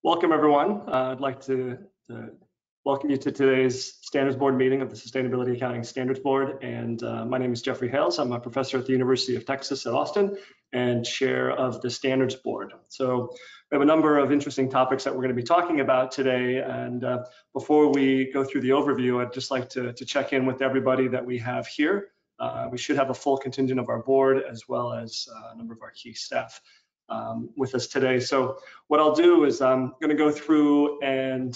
Welcome, everyone. I'd like to welcome you to today's Standards Board meeting of the Sustainability Accounting Standards Board. And my name is Jeffrey Hales. I'm a professor at the University of Texas at Austin and chair of the Standards Board. So we have a number of interesting topics that we're going to be talking about today. And before we go through the overview, I'd just like to check in with everybody that we have here. We should have a full contingent of our board as well as a number of our key staff with us today. So what I'll do is I'm going to go through and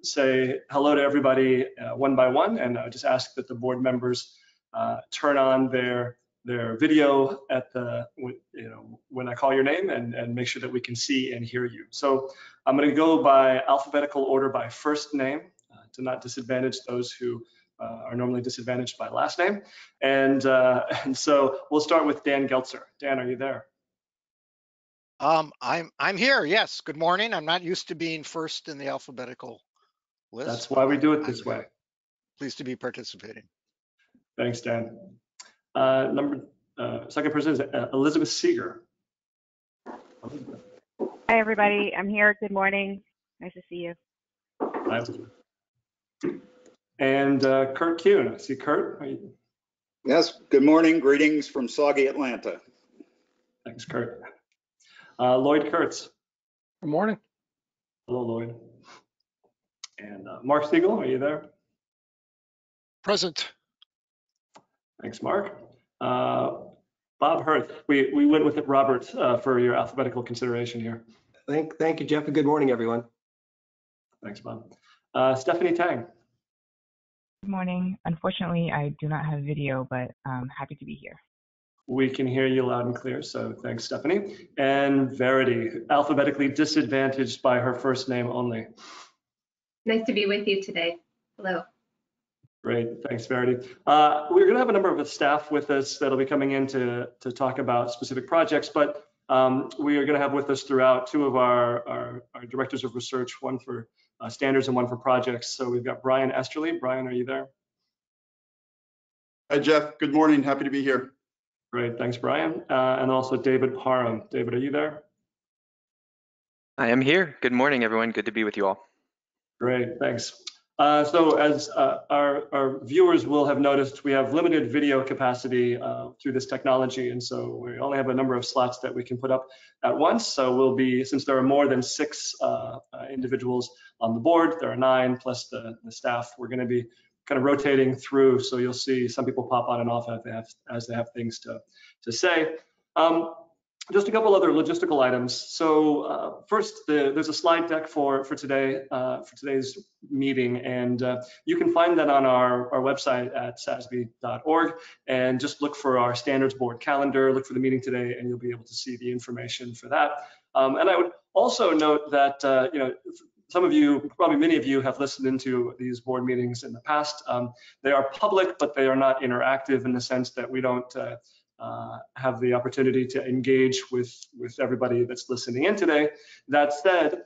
say hello to everybody one by one, and I just ask that the board members turn on their video at the when I call your name and make sure that we can see and hear you. So I'm going to go by alphabetical order by first name to not disadvantage those who are normally disadvantaged by last name. And so we'll start with Dan Geltzer. Dan, are you there? I'm here. Yes. Good morning. I'm not used to being first in the alphabetical list. That's why we do it this way. Pleased to be participating. Thanks, Dan. Second person is Elizabeth Seeger. Hi, everybody. I'm here. Good morning. Nice to see you. Hi. And Kurt Kuhn. I see Kurt. Yes. Good morning. Greetings from soggy Atlanta. Thanks, Kurt. Lloyd Kurtz. Good morning. Hello, Lloyd. And Mark Siegel, are you there? Present. Thanks, Mark. Bob Hurth. We went with it, Robert, for your alphabetical consideration here. Thank you, Jeff, and good morning, everyone. Thanks, Bob. Stephanie Tang. Good morning. Unfortunately, I do not have video, but I'm happy to be here. We can hear you loud and clear, so thanks, Stephanie. And Verity, alphabetically disadvantaged by her first name only. Nice to be with you today. Hello. Great, thanks, Verity. We're going to have a number of staff with us that'll be coming in to talk about specific projects, but we are going to have with us throughout two of our directors of research, one for standards and one for projects. So we've got Brian Esterly. Brian, are you there? Hi, Jeff. Good morning. Happy to be here. Great, thanks, Brian. And also David Parham. David, are you there? I am here. Good morning, everyone. Good to be with you all. Great, thanks. So as our viewers will have noticed, we have limited video capacity through this technology, and so we only have a number of slots that we can put up at once. So we'll be, since there are more than 6 individuals on the board, there are 9 plus the staff, we're going to be kind of rotating through, so you'll see some people pop on and off as they have things to say. Just a couple other logistical items. So first, there's a slide deck for today's meeting, and you can find that on our website at sasb.org, and just look for our Standards Board calendar, look for the meeting today, and you'll be able to see the information for that. And I would also note that some of you, probably many of you, have listened into these board meetings in the past. They are public, but they are not interactive in the sense that we don't have the opportunity to engage with everybody that's listening in today. That said,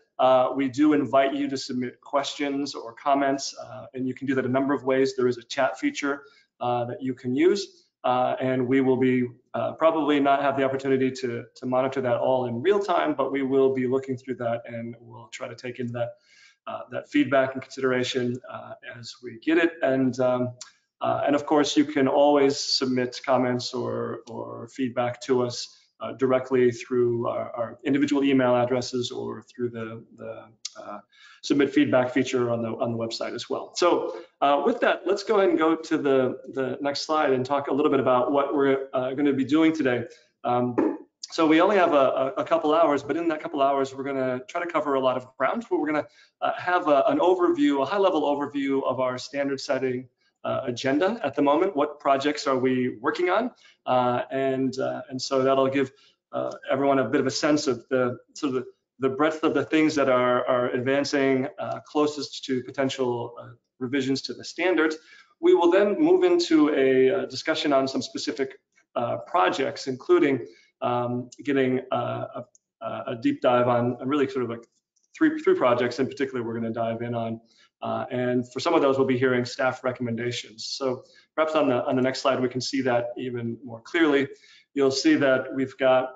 we do invite you to submit questions or comments, and you can do that a number of ways. There is a chat feature that you can use, and we will be probably not have the opportunity to monitor that all in real time, but we will be looking through that, and we'll try to take in that feedback and consideration as we get it. And of course, you can always submit comments or feedback to us directly through our individual email addresses or through the submit feedback feature on the website as well. So with that, let's go ahead and go to the next slide and talk a little bit about what we're going to be doing today. So we only have a couple hours, but in that couple hours, we're going to try to cover a lot of ground. But we're going to have an overview, a high-level overview of our standard setting agenda at the moment. What projects are we working on? And so that'll give everyone a bit of a sense of the breadth of the things that are advancing closest to potential revisions to the standards. We will then move into a discussion on some specific projects, including getting a deep dive on really sort of like three projects in particular we're going to dive in on. And for some of those, we'll be hearing staff recommendations. So perhaps on the next slide, we can see that even more clearly. You'll see that we've got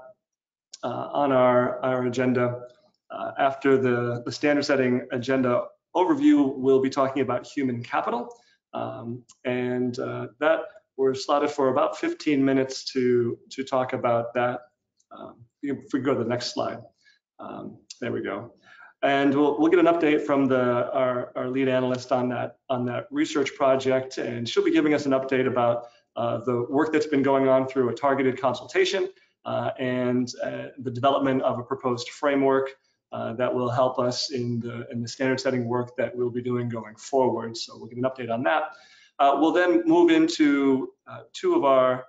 on our agenda After the standard setting agenda overview, we'll be talking about human capital. That we're slotted for about 15 minutes to talk about that. If we go to the next slide. There we go. And we'll get an update from our lead analyst on that research project, and she'll be giving us an update about the work that's been going on through a targeted consultation and the development of a proposed framework that will help us in the standard setting work that we'll be doing going forward. So we'll get an update on that. We'll then move into two of our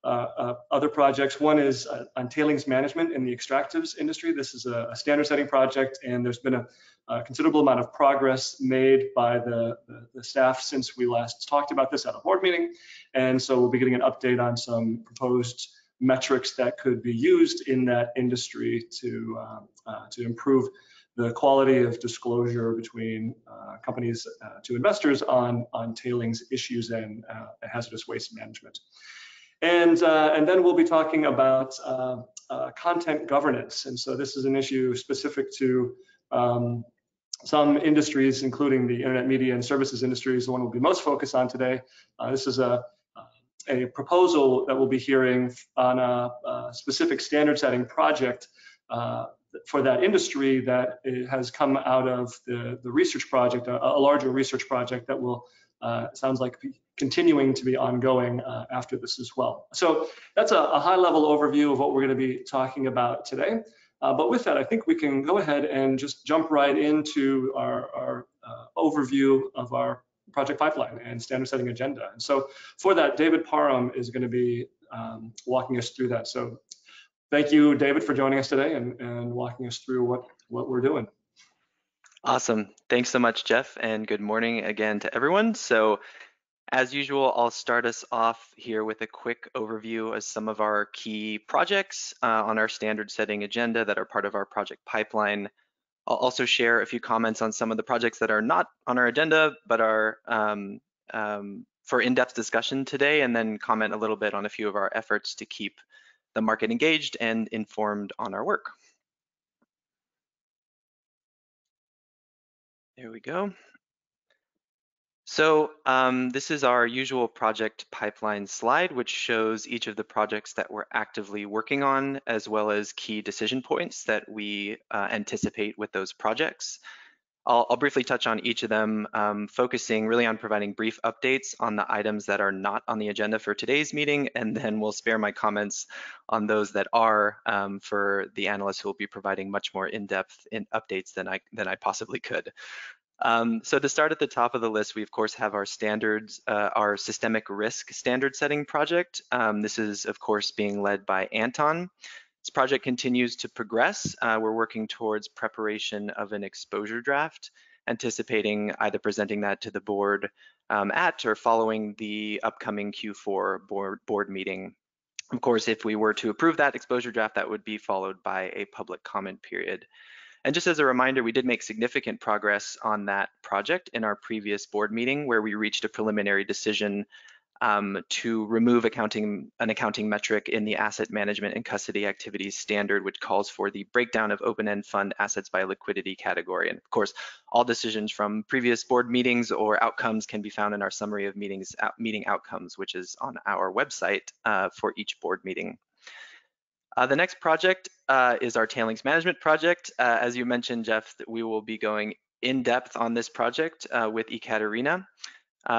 other projects. One is on tailings management in the extractives industry. This is a standard setting project, and there's been a considerable amount of progress made by the staff since we last talked about this at a board meeting. And so we'll be getting an update on some proposed metrics that could be used in that industry to improve the quality of disclosure between companies to investors on tailings issues and hazardous waste management. And then we'll be talking about content governance. And so this is an issue specific to some industries, including the internet media and services industries, the one we'll be most focused on today. This is a proposal that we'll be hearing on a specific standard setting project for that industry that has come out of the research project, a larger research project that will, sounds like, continuing to be ongoing after this as well. So that's a high-level overview of what we're going to be talking about today. But with that, I think we can go ahead and just jump right into our overview of our project pipeline and standard setting agenda. And so for that, David Parham is going to be walking us through that. So thank you, David, for joining us today and walking us through what we're doing. Awesome. Thanks so much, Jeff, and good morning again to everyone. So as usual, I'll start us off here with a quick overview of some of our key projects on our standard setting agenda that are part of our project pipeline. I'll also share a few comments on some of the projects that are not on our agenda, but are for in-depth discussion today, and then comment a little bit on a few of our efforts to keep the market engaged and informed on our work. There we go. So this is our usual project pipeline slide, which shows each of the projects that we're actively working on, as well as key decision points that we anticipate with those projects. I'll briefly touch on each of them, focusing really on providing brief updates on the items that are not on the agenda for today's meeting, and then we'll spare my comments on those that are for the analysts who will be providing much more in-depth updates than I possibly could. So to start at the top of the list, we of course have our standards, our systemic risk standard setting project. This is of course being led by Anton. This project continues to progress. We're working towards preparation of an exposure draft, anticipating either presenting that to the board at or following the upcoming Q4 board meeting. Of course, if we were to approve that exposure draft, that would be followed by a public comment period. And just as a reminder, we did make significant progress on that project in our previous board meeting, where we reached a preliminary decision to remove an accounting metric in the asset management and custody activities standard, which calls for the breakdown of open-end fund assets by liquidity category. And of course, all decisions from previous board meetings or outcomes can be found in our summary of meeting outcomes, which is on our website for each board meeting. The next project is our tailings management project. As you mentioned, Jeff, that we will be going in depth on this project with Ekaterina.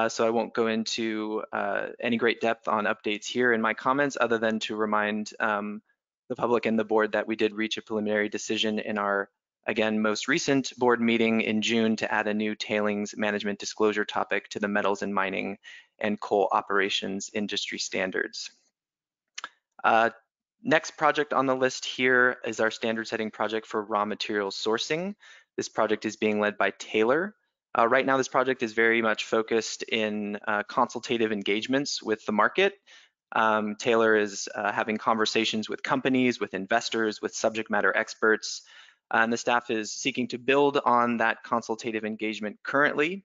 So I won't go into any great depth on updates here in my comments, other than to remind the public and the board that we did reach a preliminary decision in our, again, most recent board meeting in June to add a new tailings management disclosure topic to the metals and mining and coal operations industry standards. Next project on the list here is our standard setting project for raw materials sourcing. This project is being led by Taylor. Right now, this project is very much focused in consultative engagements with the market. Taylor is having conversations with companies, with investors, with subject matter experts, and the staff is seeking to build on that consultative engagement currently.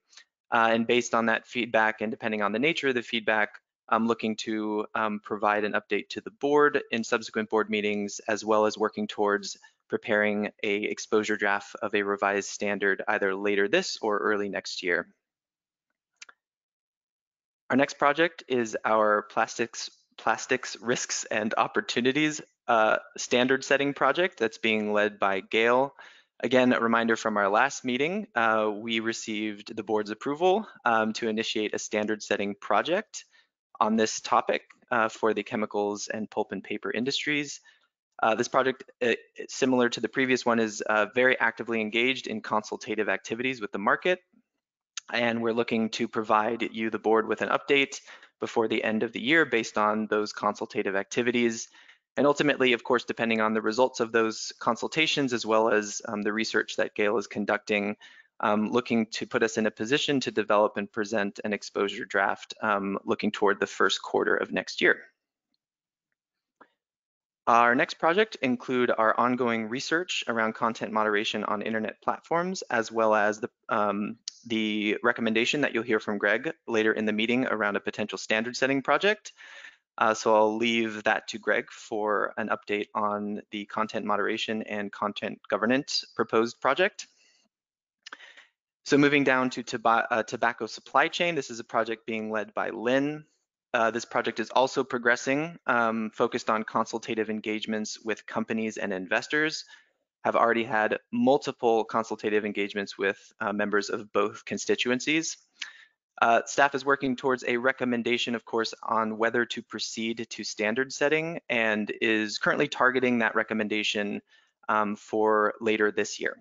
And based on that feedback, and depending on the nature of the feedback, I'm looking to provide an update to the board in subsequent board meetings, as well as working towards preparing a exposure draft of a revised standard either later this or early next year. Our next project is our plastics risks and opportunities standard setting project that's being led by Gail. Again, a reminder from our last meeting, we received the board's approval to initiate a standard setting project on this topic for the chemicals and pulp and paper industries. This project, similar to the previous one, is very actively engaged in consultative activities with the market. And we're looking to provide you, the board, with an update before the end of the year based on those consultative activities. And ultimately, of course, depending on the results of those consultations, as well as the research that Gail is conducting, looking to put us in a position to develop and present an exposure draft looking toward the first quarter of next year. Our next project include our ongoing research around content moderation on internet platforms, as well as the recommendation that you'll hear from Greg later in the meeting around a potential standard setting project. So I'll leave that to Greg for an update on the content moderation and content governance proposed project. So moving down to tobacco supply chain, this is a project being led by Lynn. This project is also progressing, focused on consultative engagements with companies and investors. Have already had multiple consultative engagements with members of both constituencies. Staff is working towards a recommendation, of course, on whether to proceed to standard setting and is currently targeting that recommendation for later this year.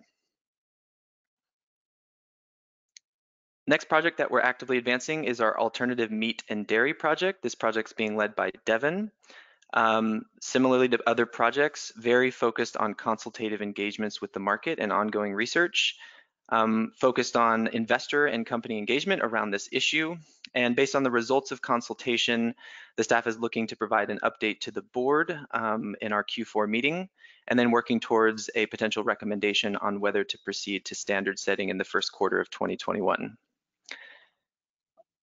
Next project that we're actively advancing is our alternative meat and dairy project. This project's being led by Devin. Similarly to other projects, very focused on consultative engagements with the market and ongoing research, focused on investor and company engagement around this issue. And based on the results of consultation, the staff is looking to provide an update to the board in our Q4 meeting, and then working towards a potential recommendation on whether to proceed to standard setting in the first quarter of 2021.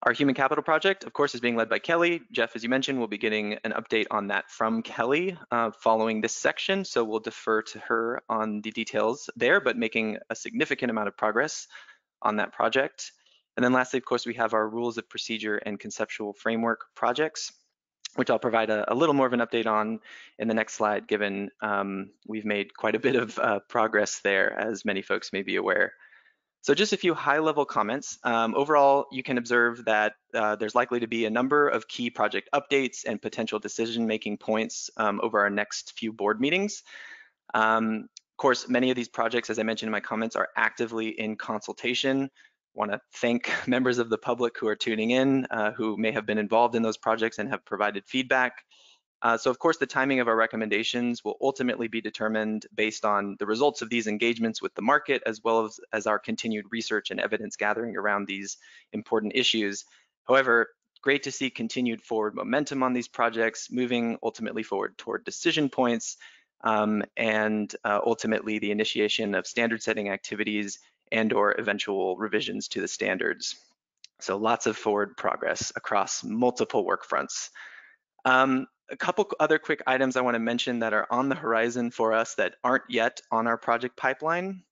Our human capital project, of course, is being led by Kelly. Jeff, as you mentioned, will be getting an update on that from Kelly following this section. So we'll defer to her on the details there, but making a significant amount of progress on that project. And then lastly, of course, we have our rules of procedure and conceptual framework projects, which I'll provide a little more of an update on in the next slide, given we've made quite a bit of progress there, as many folks may be aware. So just a few high-level comments. Overall, you can observe that there's likely to be a number of key project updates and potential decision-making points over our next few board meetings. Of course, many of these projects, as I mentioned in my comments, are actively in consultation. I want to thank members of the public who are tuning in, who may have been involved in those projects and have provided feedback. So of course, the timing of our recommendations will ultimately be determined based on the results of these engagements with the market, as well as our continued research and evidence gathering around these important issues. However, great to see continued forward momentum on these projects, moving ultimately forward toward decision points, and ultimately the initiation of standard setting activities and/or eventual revisions to the standards. So lots of forward progress across multiple work fronts. A couple other quick items I want to mention that are on the horizon for us that aren't yet on our project pipeline.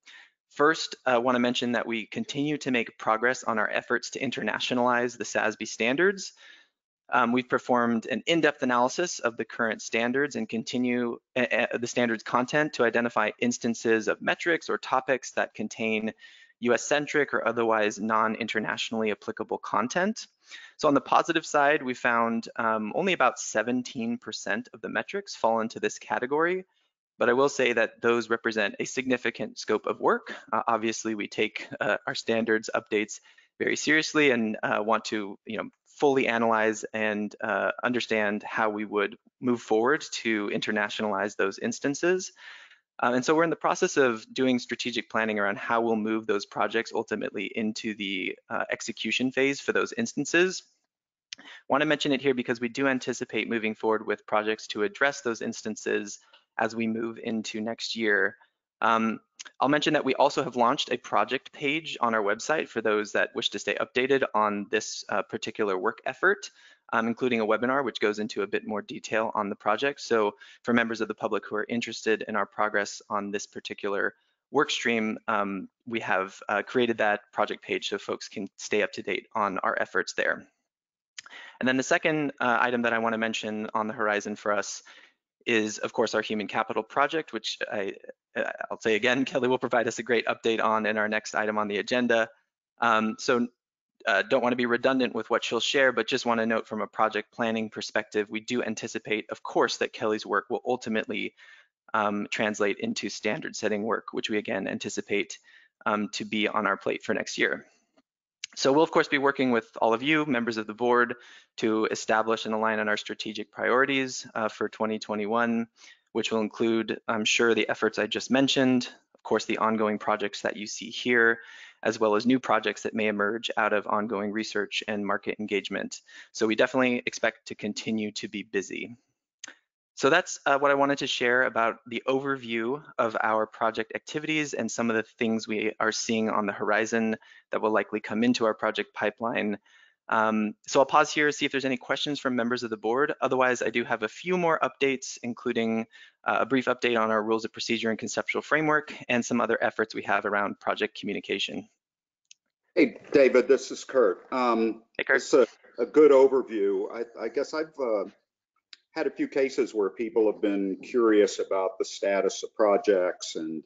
First, I want to mention that we continue to make progress on our efforts to internationalize the SASB standards. We've performed an in-depth analysis of the current standards and continue the standards content to identify instances of metrics or topics that contain US-centric or otherwise non-internationally applicable content. So on the positive side, we found only about 17% of the metrics fall into this category, but I will say that those represent a significant scope of work. Obviously, we take our standards updates very seriously and want to fully analyze and understand how we would move forward to internationalize those instances. And so we're in the process of doing strategic planning around how we'll move those projects ultimately into the execution phase for those instances. Want to mention it here because we do anticipate moving forward with projects to address those instances as we move into next year. I'll mention that we also have launched a project page on our website for those that wish to stay updated on this particular work effort, including a webinar which goes into a bit more detail on the project. So for members of the public who are interested in our progress on this particular work stream, we have created that project page so folks can stay up to date on our efforts there. And then the second item that I want to mention on the horizon for us is, of course, our human capital project, which I'll say again, Kelly will provide us a great update on in our next item on the agenda. Don't want to be redundant with what she'll share, but just want to note from a project planning perspective, we do anticipate, of course, that Kelly's work will ultimately translate into standard setting work, which we again anticipate to be on our plate for next year. So we'll of course be working with all of you, members of the board, to establish and align on our strategic priorities for 2021, which will include, I'm sure, the efforts I just mentioned, of course, the ongoing projects that you see here, as well as new projects that may emerge out of ongoing research and market engagement. So we definitely expect to continue to be busy. So that's what I wanted to share about the overview of our project activities and some of the things we are seeing on the horizon that will likely come into our project pipeline. So I'll pause here, see if there's any questions from members of the board. Otherwise, I do have a few more updates, including a brief update on our rules of procedure and conceptual framework and some other efforts we have around project communication. Hey, David, this is Kurt. Hey, Kurt. It's a good overview. I guess I've had a few cases where people have been curious about the status of projects, and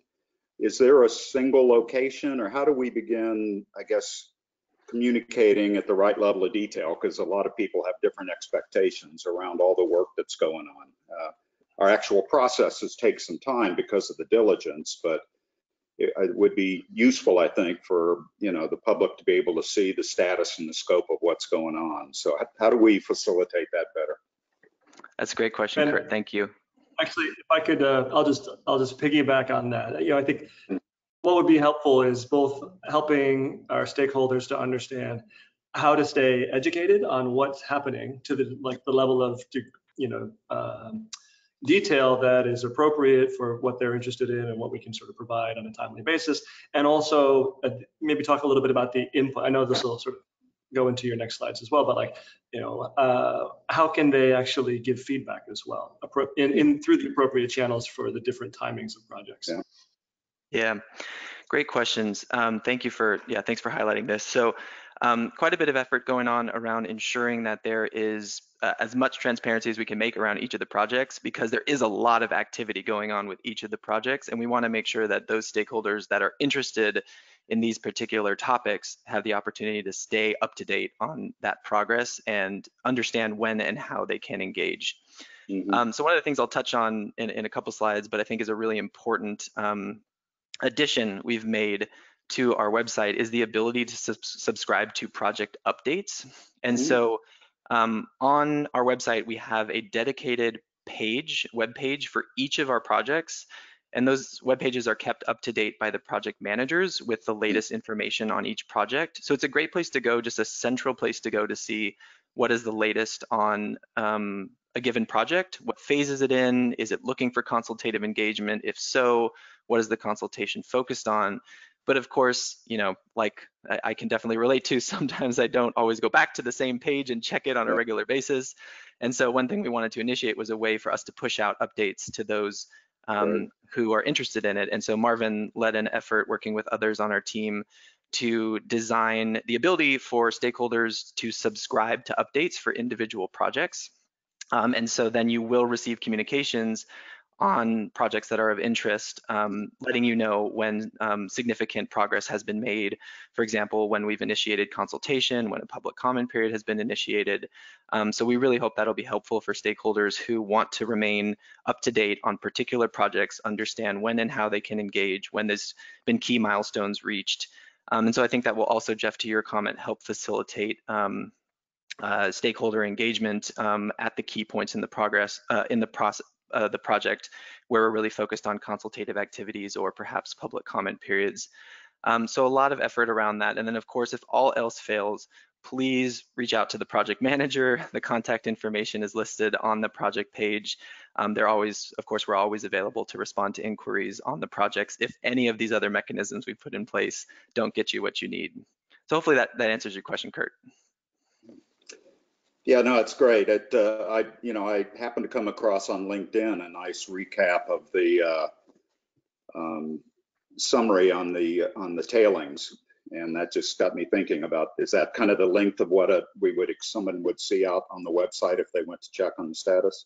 is there a single location, or how do we begin, I guess, communicating at the right level of detail? Because a lot of people have different expectations around all the work that's going on. Our actual processes take some time because of the diligence, but it would be useful, I think, for the public to be able to see the status and the scope of what's going on. So how do we facilitate that better? That's a great question, Kurt. Thank you. Actually, if I could, I'll just piggyback on that. I think what would be helpful is both helping our stakeholders to understand how to stay educated on what's happening to the level of detail that is appropriate for what they're interested in and what we can sort of provide on a timely basis, and also maybe talk a little bit about the input. I know this will sort of go into your next slides as well, but how can they actually give feedback as well through the appropriate channels for the different timings of projects? Yeah, great questions. Thanks for highlighting this. So quite a bit of effort going on around ensuring that there is as much transparency as we can make around each of the projects, because there is a lot of activity going on with each of the projects, and we want to make sure that those stakeholders that are interested in these particular topics have the opportunity to stay up to date on that progress and understand when and how they can engage. Mm-hmm. So one of the things I'll touch on in a couple slides, but I think is a really important addition we've made to our website is the ability to subscribe to project updates. And so on our website, we have a dedicated web page for each of our projects. And those web pages are kept up to date by the project managers with the latest information on each project. So it's a great place to go, just a central place to go to see what is the latest on a given project. What phase is it in? Is it looking for consultative engagement? If so, what is the consultation focused on? But of course, like I can definitely relate to, sometimes I don't always go back to the same page and check it on a regular basis. And so one thing we wanted to initiate was a way for us to push out updates to those who are interested in it. And so Marvin led an effort working with others on our team to design the ability for stakeholders to subscribe to updates for individual projects. And so then you will receive communications on projects that are of interest, letting you know when significant progress has been made. For example, when we've initiated consultation, when a public comment period has been initiated. So we really hope that'll be helpful for stakeholders who want to remain up to date on particular projects, understand when and how they can engage, when there's been key milestones reached. And so I think that will also, Jeff, to your comment, help facilitate stakeholder engagement at the key points in the the project where we're really focused on consultative activities or perhaps public comment periods. So a lot of effort around that. And then of course, if all else fails, please reach out to the project manager. The contact information is listed on the project page. They're always, of course, we're always available to respond to inquiries on the projects if any of these other mechanisms we put in place don't get you what you need. So hopefully that answers your question, Kurt. Yeah, no, it's great. I happened to come across on LinkedIn a nice recap of the summary on the tailings, and that just got me thinking about, is that kind of the length of what someone would see out on the website if they went to check on the status?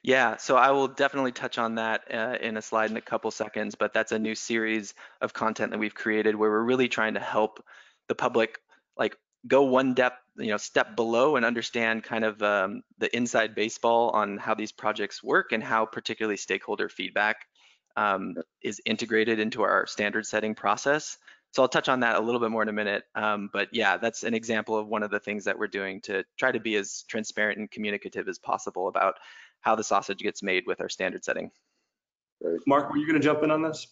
Yeah, so I will definitely touch on that in a slide in a couple seconds, but that's a new series of content that we've created where we're really trying to help the public like go one step below and understand kind of the inside baseball on how these projects work and how particularly stakeholder feedback is integrated into our standard setting process. So I'll touch on that a little bit more in a minute. But yeah, that's an example of one of the things that we're doing to try to be as transparent and communicative as possible about how the sausage gets made with our standard setting. Mark, were you going to jump in on this?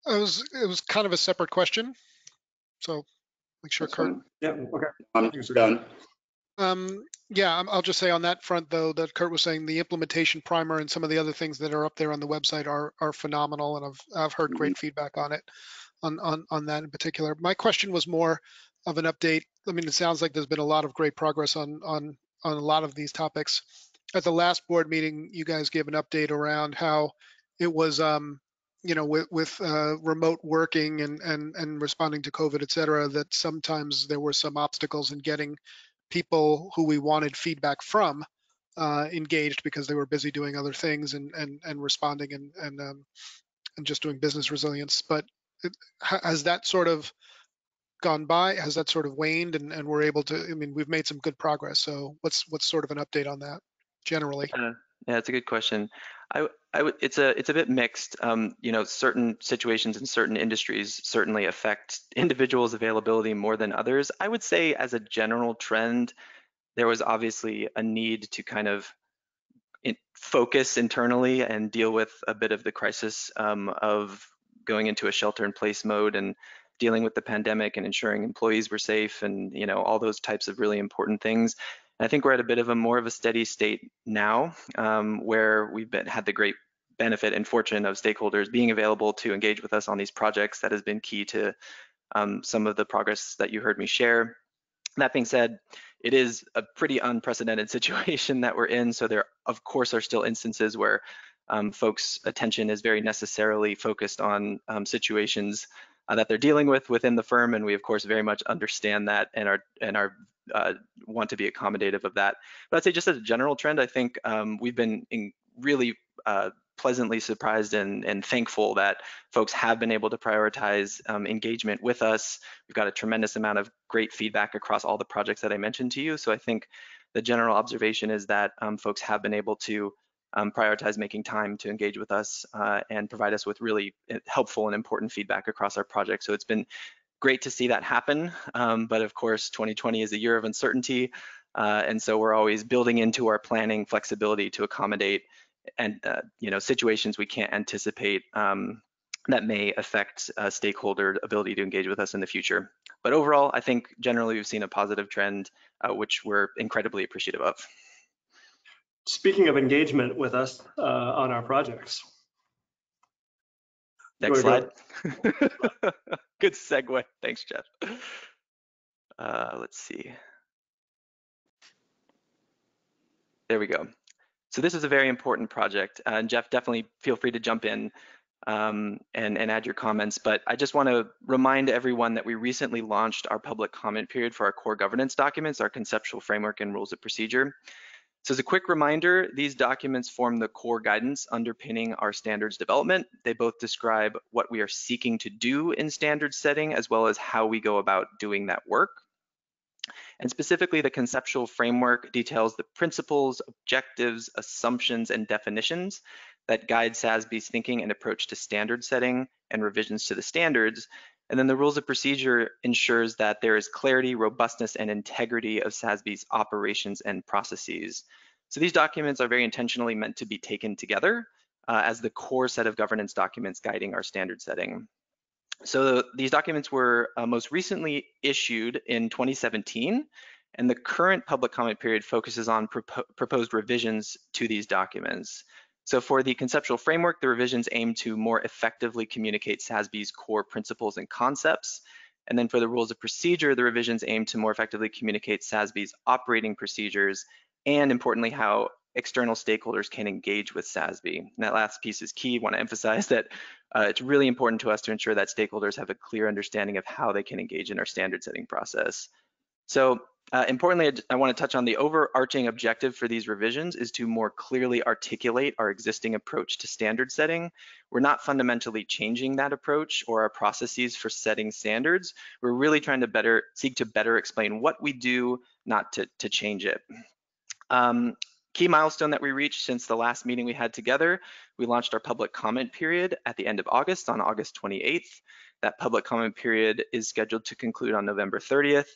It was kind of a separate question. So make sure, Kurt. Yeah, okay. I'm done. Yeah, I'll just say on that front, though, that Kurt was saying the implementation primer and some of the other things that are up there on the website are phenomenal, and I've heard great feedback on it, on that in particular. My question was more of an update. I mean, it sounds like there's been a lot of great progress on a lot of these topics. At the last board meeting, you guys gave an update around how it was, with remote working and responding to COVID, et cetera, that sometimes there were some obstacles in getting people who we wanted feedback from engaged because they were busy doing other things and responding and just doing business resilience. But has that sort of gone by? Has that sort of waned and we're able to, I mean, we've made some good progress. So what's sort of an update on that generally? Yeah, it's a good question. It's a bit mixed. Certain situations in certain industries certainly affect individuals' availability more than others. I would say as a general trend, there was obviously a need to kind of focus internally and deal with a bit of the crisis of going into a shelter-in-place mode and dealing with the pandemic and ensuring employees were safe and all those types of really important things. I think we're at a bit of more of a steady state now, where we've had the great benefit and fortune of stakeholders being available to engage with us on these projects. That has been key to some of the progress that you heard me share. That being said, it is a pretty unprecedented situation that we're in. So there, of course, are still instances where folks' attention is very necessarily focused on situations that they're dealing with within the firm, and we of course very much understand that and are want to be accommodative of that. But I'd say just as a general trend, I think we've been really pleasantly surprised and thankful that folks have been able to prioritize engagement with us. We've got a tremendous amount of great feedback across all the projects that I mentioned to you. So I think the general observation is that folks have been able to prioritize making time to engage with us and provide us with really helpful and important feedback across our project. So it's been great to see that happen. But of course, 2020 is a year of uncertainty. And so we're always building into our planning flexibility to accommodate and situations we can't anticipate that may affect stakeholder ability to engage with us in the future. But overall, I think generally we've seen a positive trend, which we're incredibly appreciative of. Speaking of engagement with us on our projects. Next slide. Good segue. Thanks, Jeff. Let's see. There we go. So this is a very important project. And Jeff, definitely feel free to jump in and add your comments. But I just want to remind everyone that we recently launched our public comment period for our core governance documents, our conceptual framework and rules of procedure. So as a quick reminder, these documents form the core guidance underpinning our standards development. They both describe what we are seeking to do in standards setting, as well as how we go about doing that work. And specifically, the conceptual framework details the principles, objectives, assumptions, and definitions that guide SASB's thinking and approach to standard setting and revisions to the standards. And then the rules of procedure ensures that there is clarity, robustness, and integrity of SASB's operations and processes. So these documents are very intentionally meant to be taken together as the core set of governance documents guiding our standard setting. So these documents were most recently issued in 2017, and the current public comment period focuses on proposed revisions to these documents. So for the conceptual framework, the revisions aim to more effectively communicate SASB's core principles and concepts. And then for the rules of procedure, the revisions aim to more effectively communicate SASB's operating procedures and, importantly, how external stakeholders can engage with SASB. And that last piece is key. I want to emphasize that it's really important to us to ensure that stakeholders have a clear understanding of how they can engage in our standard setting process. So importantly, I want to touch on the overarching objective for these revisions is to more clearly articulate our existing approach to standard setting. We're not fundamentally changing that approach or our processes for setting standards. We're really trying to seek to better explain what we do, not to change it. Key milestone that we reached since the last meeting we had together, we launched our public comment period at the end of August, on August 28th. That public comment period is scheduled to conclude on November 30th.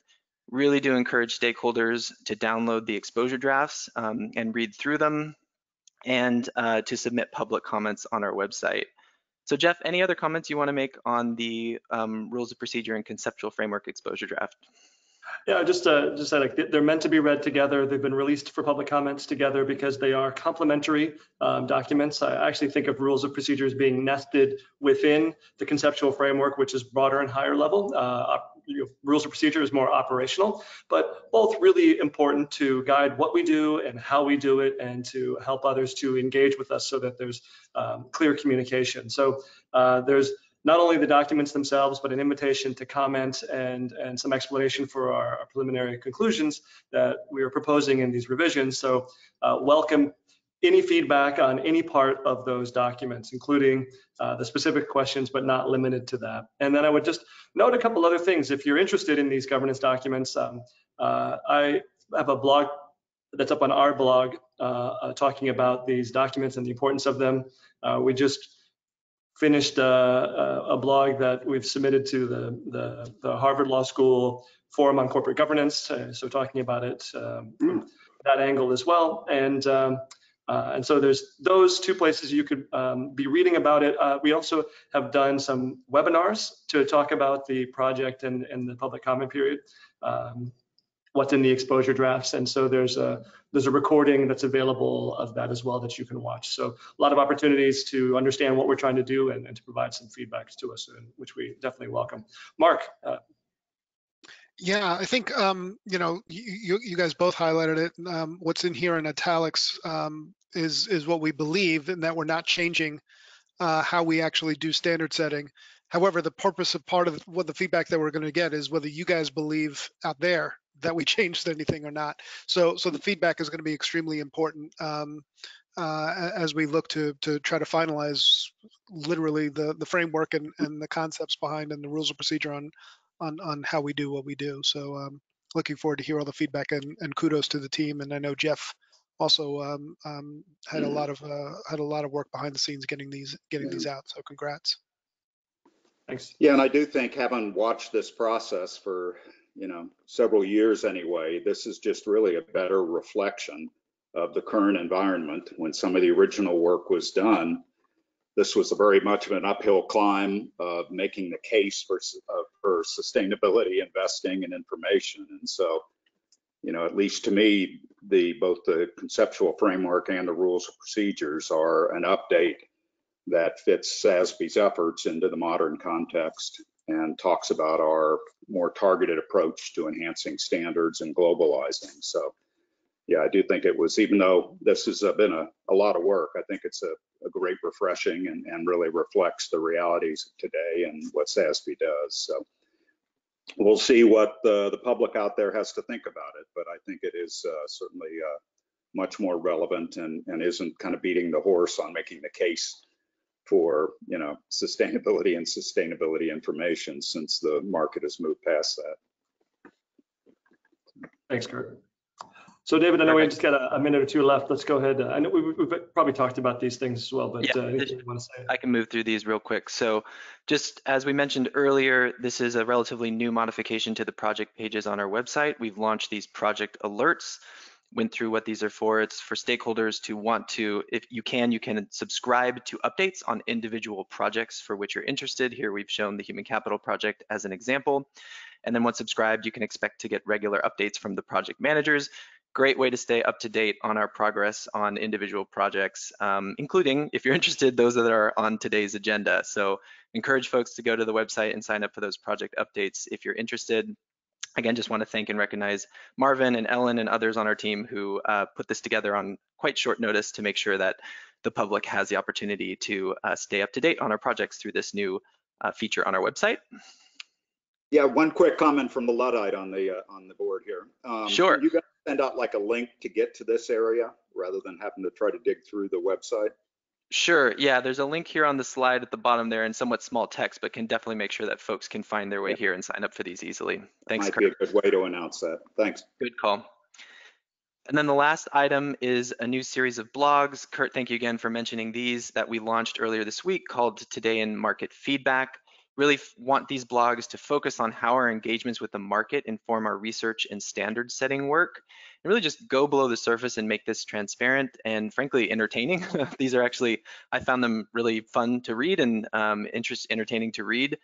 Really do encourage stakeholders to download the exposure drafts and read through them, and to submit public comments on our website. So Jeff, any other comments you want to make on the rules of procedure and conceptual framework exposure draft? Yeah, just like they're meant to be read together. They've been released for public comments together because they are complementary documents. I actually think of rules of procedures being nested within the conceptual framework, which is broader and higher level. Rules of procedure is more operational, but both really important to guide what we do and how we do it, and to help others to engage with us so that there's clear communication. So there's not only the documents themselves, but an invitation to comment and some explanation for our preliminary conclusions that we are proposing in these revisions. So welcome any feedback on any part of those documents, including the specific questions, but not limited to that. And then I would just note a couple other things. If you're interested in these governance documents, I have a blog that's up on our blog talking about these documents and the importance of them. We just finished a blog that we've submitted to the Harvard Law School Forum on Corporate Governance, so talking about it from that angle as well. And so there's those two places you could be reading about it. We also have done some webinars to talk about the project and the public comment period, what's in the exposure drafts. And so there's a recording that's available of that as well that you can watch. So a lot of opportunities to understand what we're trying to do and to provide some feedback to us, which we definitely welcome. Mark. Yeah, I think you guys both highlighted it. What's in here in italics is what we believe, and that we're not changing how we actually do standard setting. However, the purpose of part of what the feedback that we're going to get is whether you guys believe out there that we changed anything or not. So the feedback is going to be extremely important as we look to try to finalize literally the framework and the concepts behind and the rules of procedure on how we do what we do. So looking forward to hear all the feedback, and kudos to the team. And I know Jeff also had a lot of work behind the scenes getting these out. So congrats. Thanks. Yeah, and I do think, having watched this process for several years anyway, this is just really a better reflection of the current environment. When some of the original work was done, this was very much of an uphill climb of making the case for sustainability investing and information. And so, at least to me, both the conceptual framework and the rules of procedures are an update that fits SASB's efforts into the modern context and talks about our more targeted approach to enhancing standards and globalizing. So yeah, I do think it was, even though this has been a lot of work, I think it's a great refreshing and really reflects the realities of today and what SASB does. So we'll see what the public out there has to think about it, but I think it is certainly much more relevant and isn't kind of beating the horse on making the case for sustainability and sustainability information, since the market has moved past that. Thanks, Kurt. So David, I know we just got a minute or two left. Let's go ahead. I know we've probably talked about these things as well, but anything you want to say? I can move through these real quick. So just as we mentioned earlier, this is a relatively new modification to the project pages on our website. We've launched these project alerts. went through what these are for. It's for stakeholders to want to, if you can subscribe to updates on individual projects for which you're interested. Here we've shown the Human Capital project as an example. And then once subscribed, you can expect to get regular updates from the project managers. Great way to stay up to date on our progress on individual projects, including, if you're interested, those that are on today's agenda. So encourage folks to go to the website and sign up for those project updates if you're interested. Again, just want to thank and recognize Marvin and Ellen and others on our team who put this together on quite short notice to make sure that the public has the opportunity to stay up to date on our projects through this new feature on our website. Yeah, one quick comment from the Luddite on the board here. Sure. Can you guys send out like a link to get to this area rather than having to try to dig through the website? Sure, yeah, there's a link here on the slide at the bottom there in somewhat small text, but can definitely make sure that folks can find their way here and sign up for these easily. Thanks, Might Kurt. be a good way to announce that. Thanks. Good call. And then the last item is a new series of blogs. Kurt, thank you again for mentioning these that we launched earlier this week called Today in Market Feedback. Really want these blogs to focus on how our engagements with the market inform our research and standard setting work, and really just go below the surface and make this transparent and frankly entertaining. These are actually, I found them really fun to read and entertaining to read.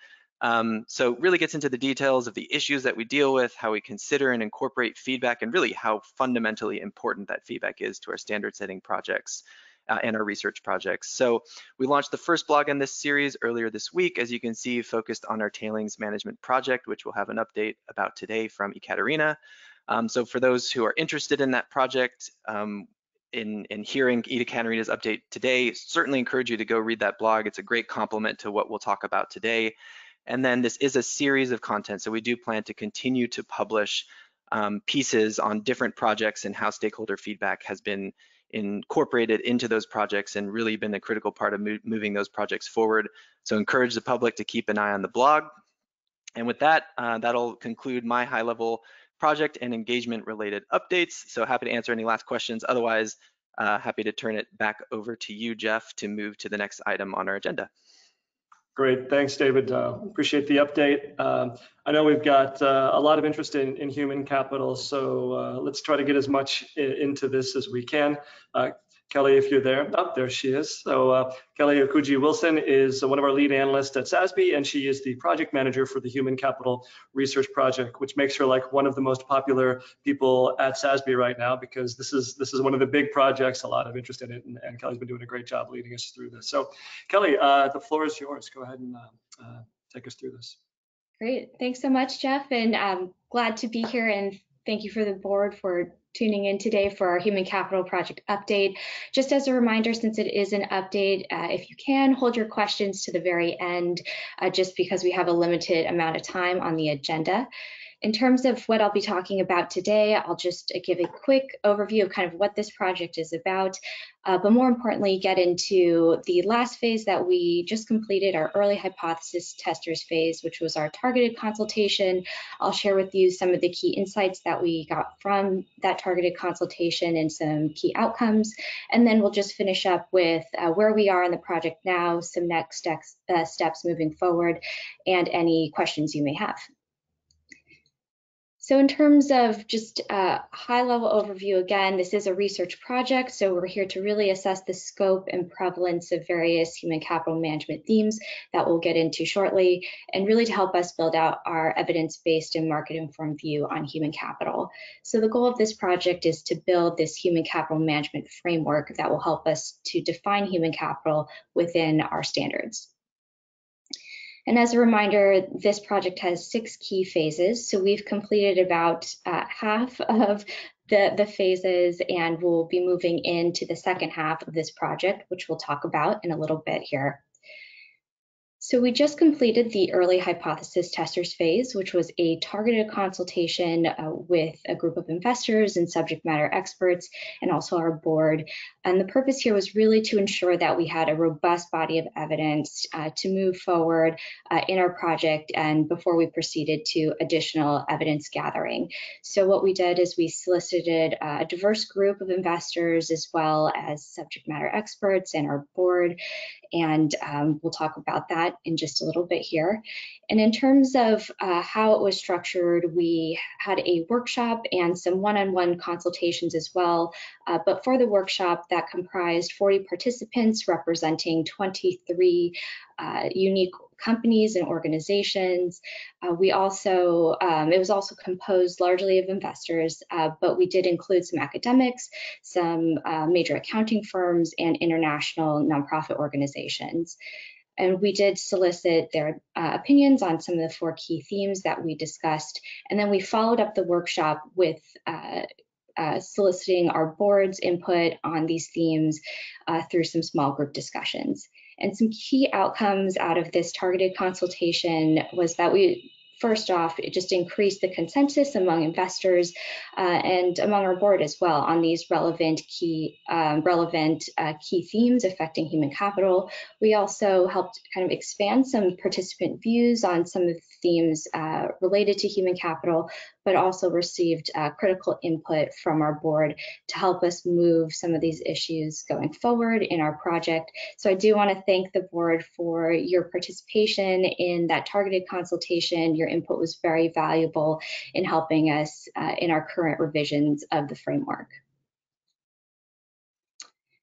So really gets into the details of the issues that we deal with, how we consider and incorporate feedback, and really how fundamentally important that feedback is to our standard setting projects and our research projects. So we launched the first blog in this series earlier this week, as you can see, focused on our tailings management project, which we'll have an update about today from Ekaterina. So for those who are interested in that project, in hearing Ekaterina's update today, certainly encourage you to go read that blog. It's a great complement to what we'll talk about today. And then this is a series of content, so we do plan to continue to publish pieces on different projects and how stakeholder feedback has been incorporated into those projects and really been a critical part of moving those projects forward. So encourage the public to keep an eye on the blog. And with that, that'll conclude my high-level project and engagement related updates. So happy to answer any last questions. Otherwise, happy to turn it back over to you, Jeff, to move to the next item on our agenda. Great, thanks, David. Appreciate the update. I know we've got a lot of interest in human capital, so let's try to get as much into this as we can. Kelly, if you're there, there she is. So Kelly Okuji-Wilson is one of our lead analysts at SASB, and she is the project manager for the Human Capital Research Project, which makes her like one of the most popular people at SASB right now, because this is one of the big projects, a lot of interest in it, and Kelly's been doing a great job leading us through this. So Kelly, the floor is yours. Go ahead and take us through this. Great. Thanks so much, Jeff, and I'm glad to be here, and thank you for the board for tuning in today for our Human Capital Project update. Just as a reminder, since it is an update, if you can, hold your questions to the very end, just because we have a limited amount of time on the agenda. In terms of what I'll be talking about today, I'll just give a quick overview of kind of what this project is about, but more importantly, get into the last phase that we just completed, our early hypothesis testers phase, which was our targeted consultation. I'll share with you some of the key insights that we got from that targeted consultation and some key outcomes. And then we'll just finish up with where we are in the project now, some next steps moving forward, and any questions you may have. So in terms of just a high-level overview, again, this is a research project, so we're here to really assess the scope and prevalence of various human capital management themes that we'll get into shortly, and really to help us build out our evidence-based and market-informed view on human capital. So the goal of this project is to build this human capital management framework that will help us to define human capital within our standards. And as a reminder, this project has 6 key phases. So we've completed about half of the phases, and we'll be moving into the second half of this project, which we'll talk about in a little bit here. So we just completed the early hypothesis testers phase, which was a targeted consultation with a group of investors and subject matter experts, and also our board. And the purpose here was really to ensure that we had a robust body of evidence to move forward in our project and before we proceeded to additional evidence gathering. So what we did is we solicited a diverse group of investors as well as subject matter experts and our board, and we'll talk about that in just a little bit here. And in terms of how it was structured, we had a workshop and some one-on-one consultations as well. But for the workshop, that comprised 40 participants representing 23 unique companies and organizations. We also, it was also composed largely of investors, but we did include some academics, some major accounting firms, and international nonprofit organizations. And we did solicit their opinions on some of the 4 key themes that we discussed. And then we followed up the workshop with soliciting our board's input on these themes through some small group discussions. And some key outcomes out of this targeted consultation was that we, first off, it just increased the consensus among investors and among our board as well on these relevant key themes affecting human capital. We also helped kind of expand some participant views on some of the themes related to human capital, but also received critical input from our board to help us move some of these issues going forward in our project. So I do want to thank the board for your participation in that targeted consultation. Your input was very valuable in helping us in our current revisions of the framework.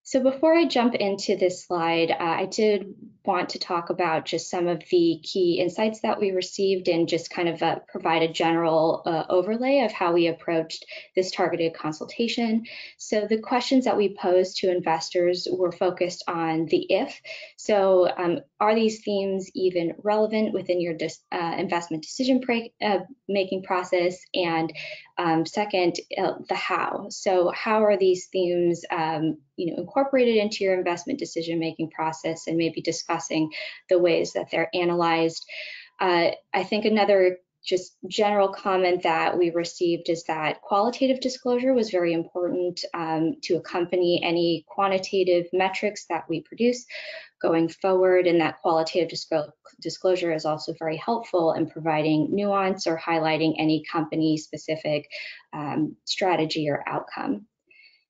So before I jump into this slide, I did want to talk about just some of the key insights that we received and just kind of provide a general overlay of how we approached this targeted consultation. So the questions that we posed to investors were focused on the if. So are these themes even relevant within your investment decision making process? And second, the how. So how are these themes incorporated into your investment decision-making process, and maybe discussing the ways that they're analyzed. I think another just general comment that we received is that qualitative disclosure was very important to accompany any quantitative metrics that we produce going forward, and that qualitative disclosure is also very helpful in providing nuance or highlighting any company-specific strategy or outcome.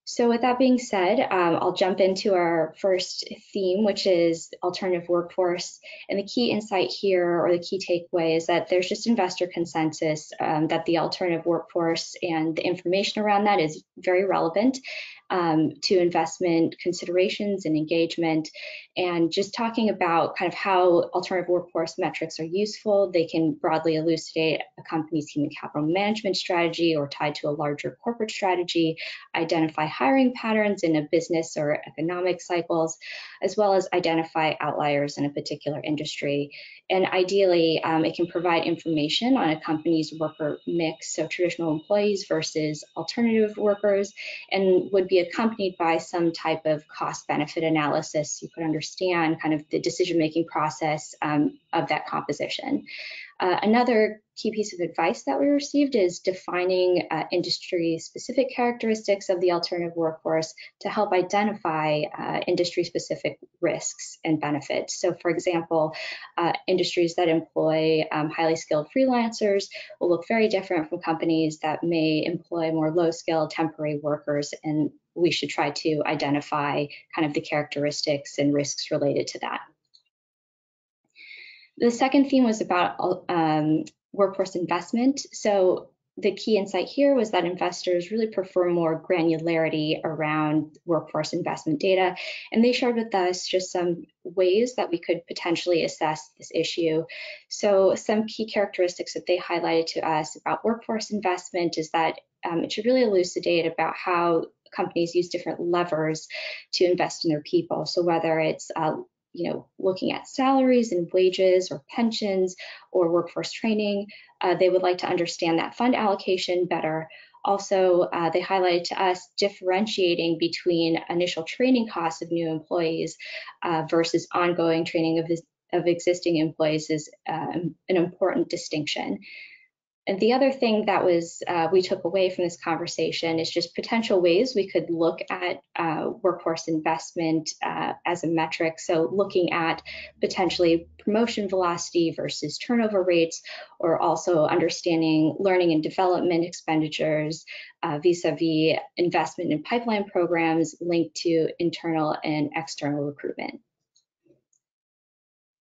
So with that being said, I'll jump into our first theme, which is alternative workforce. And the key insight here, or the key takeaway, is that there's just investor consensus that the alternative workforce and the information around that is very relevant to investment considerations and engagement. And just talking about kind of how alternative workforce metrics are useful, they can broadly elucidate a company's human capital management strategy or tied to a larger corporate strategy, identify hiring patterns in a business or economic cycles, as well as identify outliers in a particular industry. And ideally, it can provide information on a company's worker mix, so traditional employees versus alternative workers, and would be accompanied by some type of cost-benefit analysis. You could understand kind of the decision-making process of that composition. Another key piece of advice that we received is defining industry-specific characteristics of the alternative workforce to help identify industry-specific risks and benefits. So for example, industries that employ highly skilled freelancers will look very different from companies that may employ more low-skilled temporary workers, and we should try to identify kind of the characteristics and risks related to that. The second theme was about workforce investment. So the key insight here was that investors really prefer more granularity around workforce investment data. And they shared with us just some ways that we could potentially assess this issue. So some key characteristics that they highlighted to us about workforce investment is that it should really elucidate about how companies use different levers to invest in their people. So whether it's looking at salaries and wages or pensions or workforce training, they would like to understand that fund allocation better. Also, they highlighted to us differentiating between initial training costs of new employees versus ongoing training of existing employees is an important distinction. And the other thing that was we took away from this conversation is just potential ways we could look at workforce investment as a metric. So looking at potentially promotion velocity versus turnover rates, or also understanding learning and development expenditures vis-a-vis investment in pipeline programs linked to internal and external recruitment.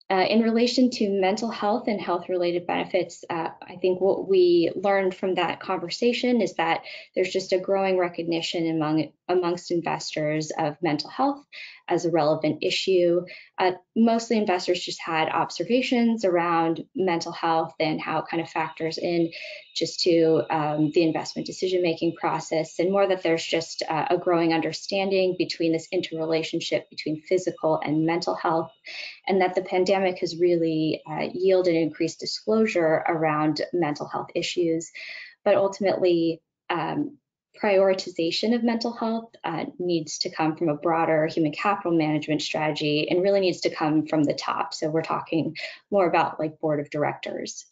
In relation to mental health and health-related benefits, I think what we learned from that conversation is that there's just a growing recognition amongst investors of mental health as a relevant issue. Mostly investors just had observations around mental health and how it kind of factors in just to the investment decision-making process, and more that there's just a growing understanding between this interrelationship between physical and mental health, and that the pandemic has really yielded increased disclosure around mental health issues. But ultimately, prioritization of mental health needs to come from a broader human capital management strategy and really needs to come from the top. So we're talking more about like board of directors.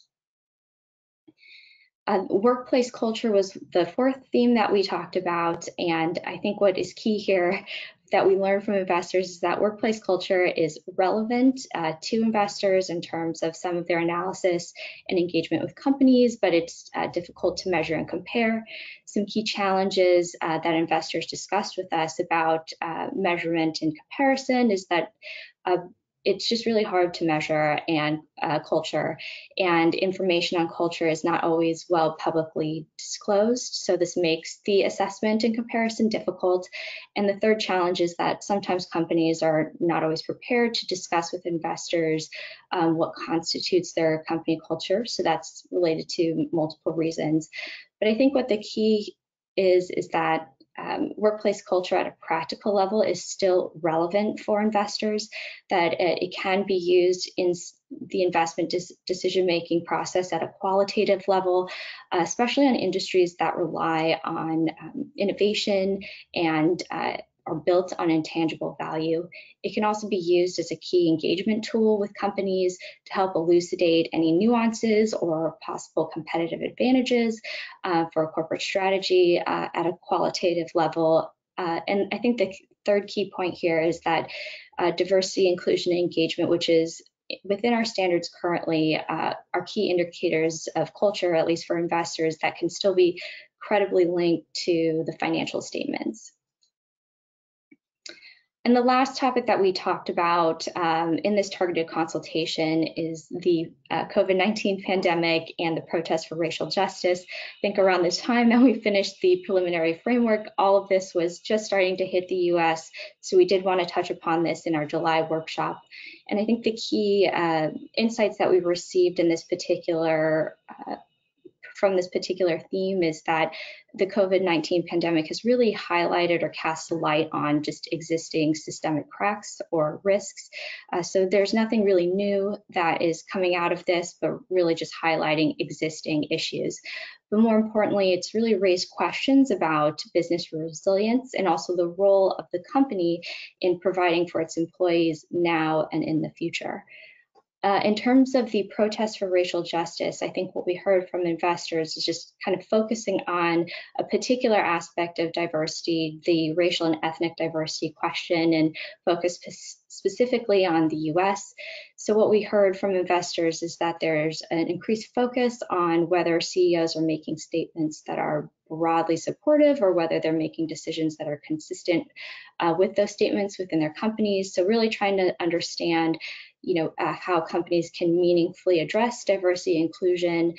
Workplace culture was the fourth theme that we talked about, and I think what is key here that we learned from investors is that workplace culture is relevant to investors in terms of some of their analysis and engagement with companies, but it's difficult to measure and compare. Some key challenges that investors discussed with us about measurement and comparison is that it's just really hard to measure and culture, and information on culture is not always well publicly disclosed. So this makes the assessment and comparison difficult. And the third challenge is that sometimes companies are not always prepared to discuss with investors what constitutes their company culture. So that's related to multiple reasons. But I think what the key is that workplace culture at a practical level is still relevant for investors, that it can be used in the investment decision-making process at a qualitative level, especially on industries that rely on innovation and are built on intangible value. It can also be used as a key engagement tool with companies to help elucidate any nuances or possible competitive advantages for a corporate strategy at a qualitative level. And I think the third key point here is that diversity, inclusion, and engagement, which is within our standards currently, are key indicators of culture, at least for investors, that can still be credibly linked to the financial statements. And the last topic that we talked about in this targeted consultation is the COVID-19 pandemic and the protests for racial justice. I think around the time that we finished the preliminary framework, all of this was just starting to hit the US. So we did want to touch upon this in our July workshop. And I think the key insights that we've received in this particular from this particular theme is that the COVID-19 pandemic has really highlighted or cast a light on just existing systemic cracks or risks. So there's nothing really new that is coming out of this, but really just highlighting existing issues. But more importantly, it's really raised questions about business resilience and also the role of the company in providing for its employees now and in the future. In terms of the protests for racial justice, I think what we heard from investors is just kind of focusing on a particular aspect of diversity, the racial and ethnic diversity question, and focus specifically on the US. So what we heard from investors is that there's an increased focus on whether CEOs are making statements that are broadly supportive or whether they're making decisions that are consistent with those statements within their companies. So really trying to understand how companies can meaningfully address diversity and inclusion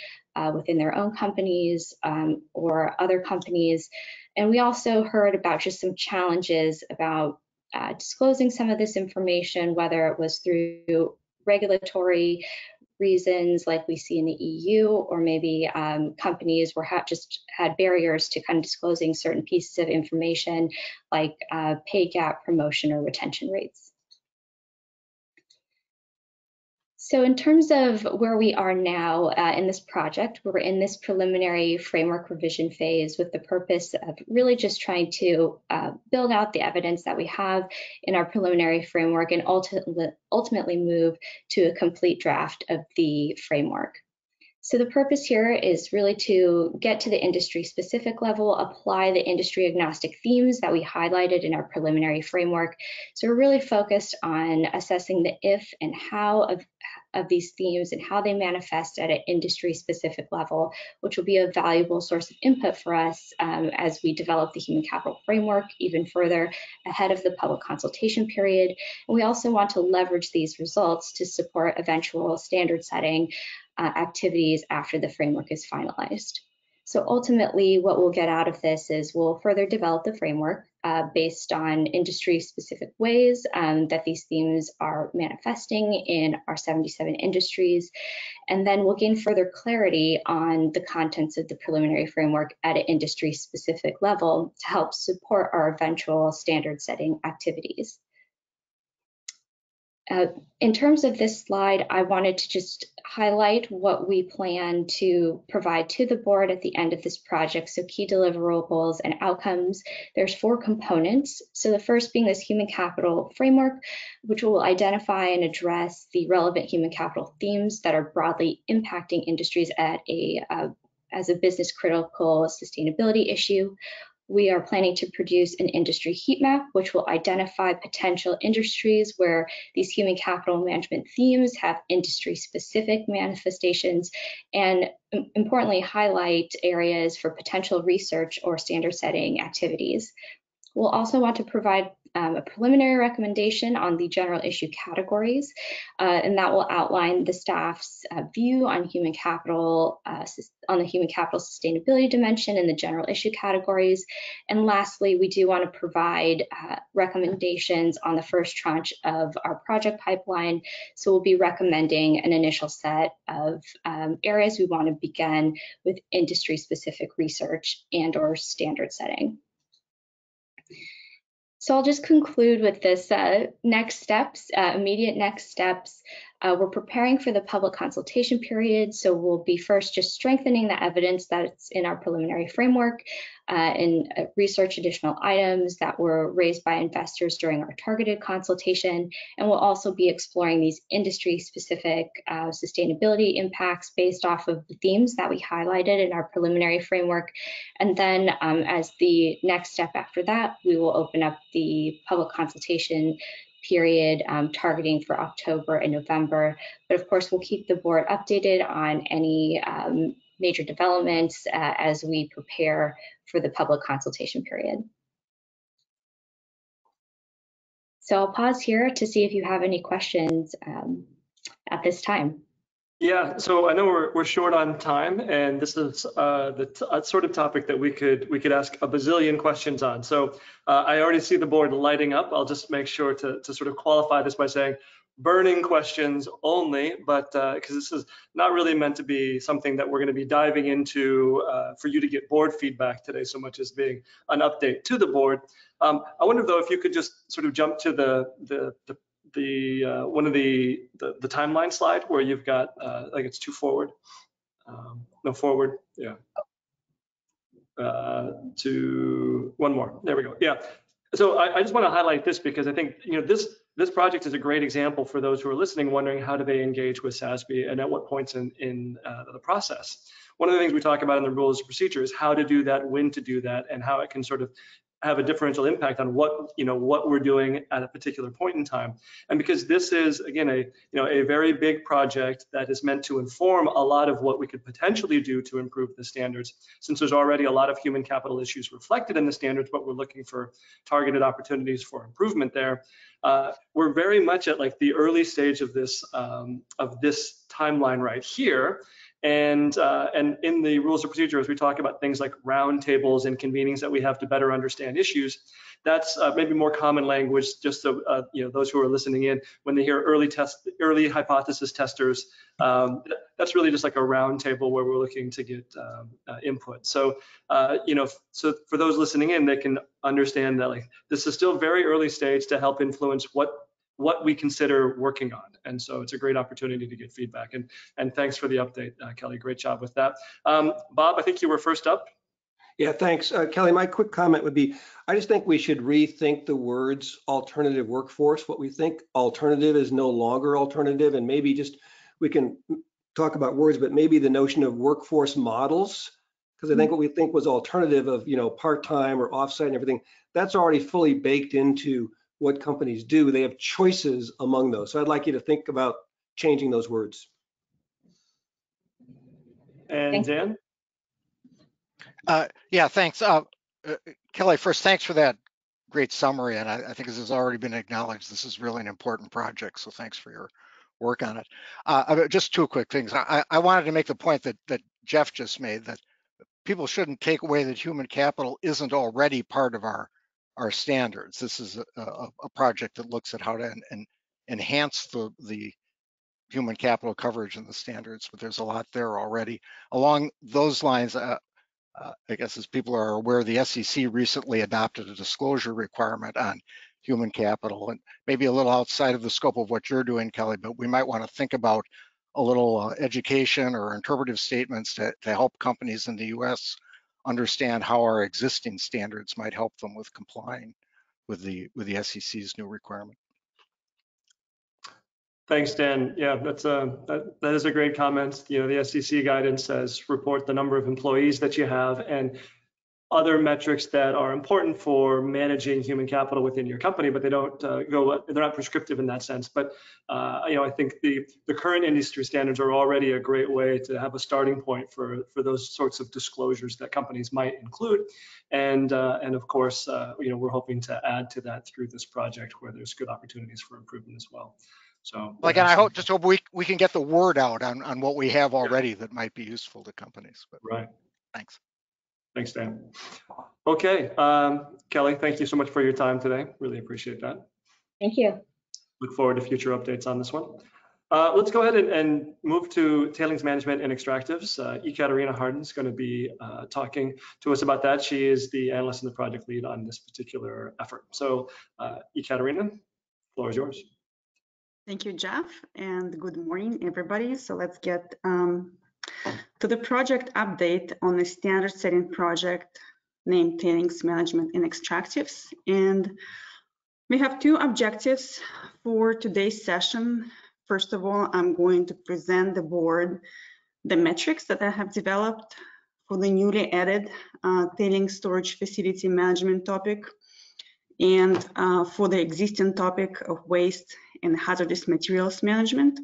within their own companies or other companies. And we also heard about just some challenges about disclosing some of this information, whether it was through regulatory reasons like we see in the EU, or maybe companies just had barriers to kind of disclosing certain pieces of information like pay gap, promotion, or retention rates. So in terms of where we are now in this project, we're in this preliminary framework revision phase with the purpose of really just trying to build out the evidence that we have in our preliminary framework and ultimately move to a complete draft of the framework. So the purpose here is really to get to the industry specific level, apply the industry agnostic themes that we highlighted in our preliminary framework. So we're really focused on assessing the if and how of these themes and how they manifest at an industry specific level, which will be a valuable source of input for us as we develop the human capital framework even further ahead of the public consultation period. And we also want to leverage these results to support eventual standard setting activities after the framework is finalized. So ultimately, what we'll get out of this is we'll further develop the framework based on industry-specific ways that these themes are manifesting in our 77 industries. And then we'll gain further clarity on the contents of the preliminary framework at an industry-specific level to help support our eventual standard-setting activities. In terms of this slide, I wanted to just highlight what we plan to provide to the board at the end of this project. So key deliverables and outcomes. There's 4 components. So the first being this human capital framework, which will identify and address the relevant human capital themes that are broadly impacting industries at as a business critical sustainability issue. We are planning to produce an industry heat map, which will identify potential industries where these human capital management themes have industry-specific manifestations, and importantly, highlight areas for potential research or standard-setting activities. We'll also want to provide a preliminary recommendation on the general issue categories, and that will outline the staff's view on human capital, on the human capital sustainability dimension and the general issue categories. And lastly, we do want to provide recommendations on the first tranche of our project pipeline. So we'll be recommending an initial set of areas we want to begin with industry-specific research and/or standard setting. So I'll just conclude with this next steps, immediate next steps. We're preparing for the public consultation period, so we'll be first just strengthening the evidence that's in our preliminary framework and research additional items that were raised by investors during our targeted consultation. And we'll also be exploring these industry-specific sustainability impacts based off of the themes that we highlighted in our preliminary framework. And then as the next step after that, we will open up the public consultation period targeting for October and November. But of course, we'll keep the board updated on any major developments as we prepare for the public consultation period. So I'll pause here to see if you have any questions at this time. Yeah, so I know we're short on time, and this is the sort of topic that we could ask a bazillion questions on. So I already see the board lighting up. I'll just make sure to sort of qualify this by saying burning questions only, but because this is not really meant to be something that we're going to be diving into for you to get board feedback today, so much as being an update to the board. I wonder though if you could just sort of jump to one of the timeline slide where you've got like it's 2 forward, no forward, yeah, to 1 more. There we go. Yeah. So I just want to highlight this because I think this project is a great example for those who are listening, wondering how do they engage with SASB and at what points in the process. One of the things we talk about in the rules of procedure is how to do that, when to do that, and how it can sort of have a differential impact on what we're doing at a particular point in time. And because this is again a very big project that is meant to inform a lot of what we could potentially do to improve the standards, since there's already a lot of human capital issues reflected in the standards, but we're looking for targeted opportunities for improvement there. We're very much at like the early stage of this timeline right here. And in the rules of procedure, as we talk about things like roundtables and convenings that we have to better understand issues, that's maybe more common language, just so those who are listening in, when they hear early hypothesis testers, that's really just like a roundtable where we're looking to get input. So so for those listening in, they can understand that like this is still very early stage to help influence what we consider working on. And so it's a great opportunity to get feedback. And thanks for the update, Kelly. Great job with that. Bob, I think you were first up. Yeah, thanks. Kelly, my quick comment would be, I just think we should rethink the words alternative workforce. What we think alternative is no longer alternative, and maybe just we can talk about words, but maybe the notion of workforce models, because I think what we think was alternative of, part-time or offsite and everything, that's already fully baked into what companies do. They have choices among those. So I'd like you to think about changing those words. And Dan? Yeah, thanks. Kelly, first, thanks for that great summary. And I think this has already been acknowledged. This is really an important project. So thanks for your work on it. Just two quick things. I wanted to make the point that Jeff just made, that people shouldn't take away that human capital isn't already part of our standards. This is a project that looks at how to enhance the human capital coverage in the standards, but there's a lot there already. Along those lines, I guess as people are aware, the SEC recently adopted a disclosure requirement on human capital, and maybe a little outside of the scope of what you're doing, Kelly, but we might want to think about a little education or interpretive statements to help companies in the US understand how our existing standards might help them with complying with the SEC's new requirement. Thanks, Dan. Yeah, that is a great comment. The SEC guidance says report the number of employees that you have and other metrics that are important for managing human capital within your company, but they don't they're not prescriptive in that sense. But I think the current industry standards are already a great way to have a starting point for those sorts of disclosures that companies might include. And of course, we're hoping to add to that through this project where there's good opportunities for improvement as well. So again, I hope we can get the word out on what we have already that might be useful to companies. But right. Thanks. Thanks, Dan. Okay, Kelly, thank you so much for your time today. Really appreciate that. Thank you. Look forward to future updates on this one. Let's go ahead and move to tailings management and extractives. Ekaterina Harden is going to be talking to us about that. She is the analyst and the project lead on this particular effort. So Ekaterina, the floor is yours. Thank you, Jeff, and good morning, everybody. So let's get to the project update on the standard setting project named Tailings Management and Extractives. And we have two objectives for today's session. First of all, I'm going to present the board the metrics that I have developed for the newly added tailings storage facility management topic, and for the existing topic of waste and hazardous materials management.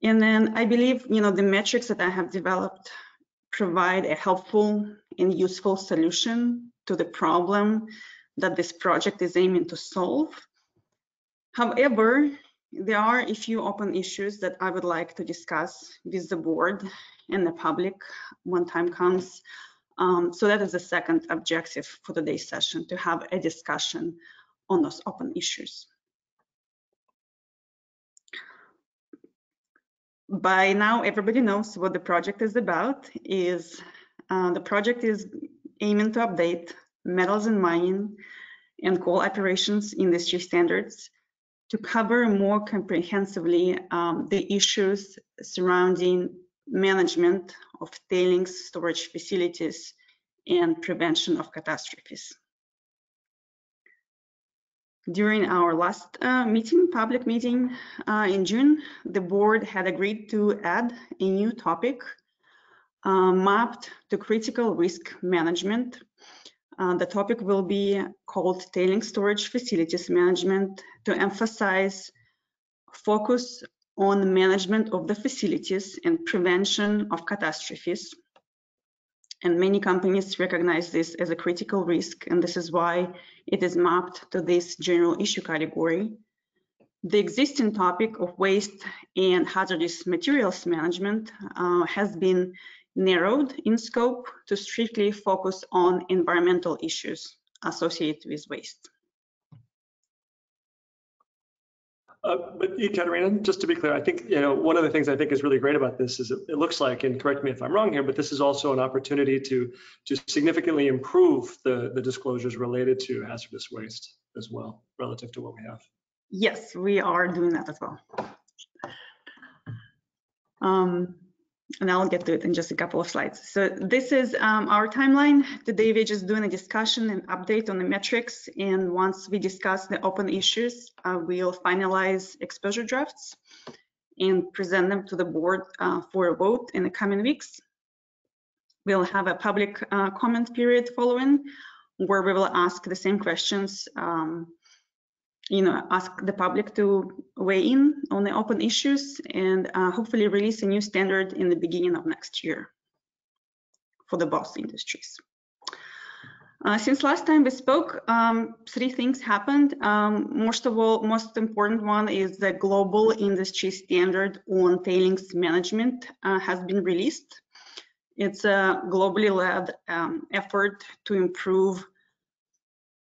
And then I believe, the metrics that I have developed provide a helpful and useful solution to the problem that this project is aiming to solve. However, there are a few open issues that I would like to discuss with the board and the public when time comes. So that is the second objective for today's session, to have a discussion on those open issues. By now, everybody knows what the project is about. The project is aiming to update metals and mining and coal operations industry standards to cover more comprehensively the issues surrounding management of tailings storage facilities and prevention of catastrophes. During our last public meeting in June, the board had agreed to add a new topic mapped to critical risk management. The topic will be called Tailings Storage Facilities Management, to emphasize focus on management of the facilities and prevention of catastrophes. And many companies recognize this as a critical risk, and this is why it is mapped to this general issue category. The existing topic of waste and hazardous materials management has been narrowed in scope to strictly focus on environmental issues associated with waste. But Ekaterina, just to be clear, I think one of the things I think is really great about this is it looks like, and correct me if I'm wrong here, but this is also an opportunity to significantly improve the disclosures related to hazardous waste as well, relative to what we have. Yes, we are doing that as well. And I'll get to it in just a couple of slides. So this is our timeline. Today we're just doing a discussion and update on the metrics. And once we discuss the open issues, we'll finalize exposure drafts. and present them to the board for a vote in the coming weeks. We'll have a public comment period following, where we will ask the same questions, ask the public to weigh in on the open issues, and hopefully release a new standard in the beginning of next year for the both industries. Since last time we spoke, 3 things happened. Most important one is the global industry standard on tailings management has been released. It's a globally led effort to improve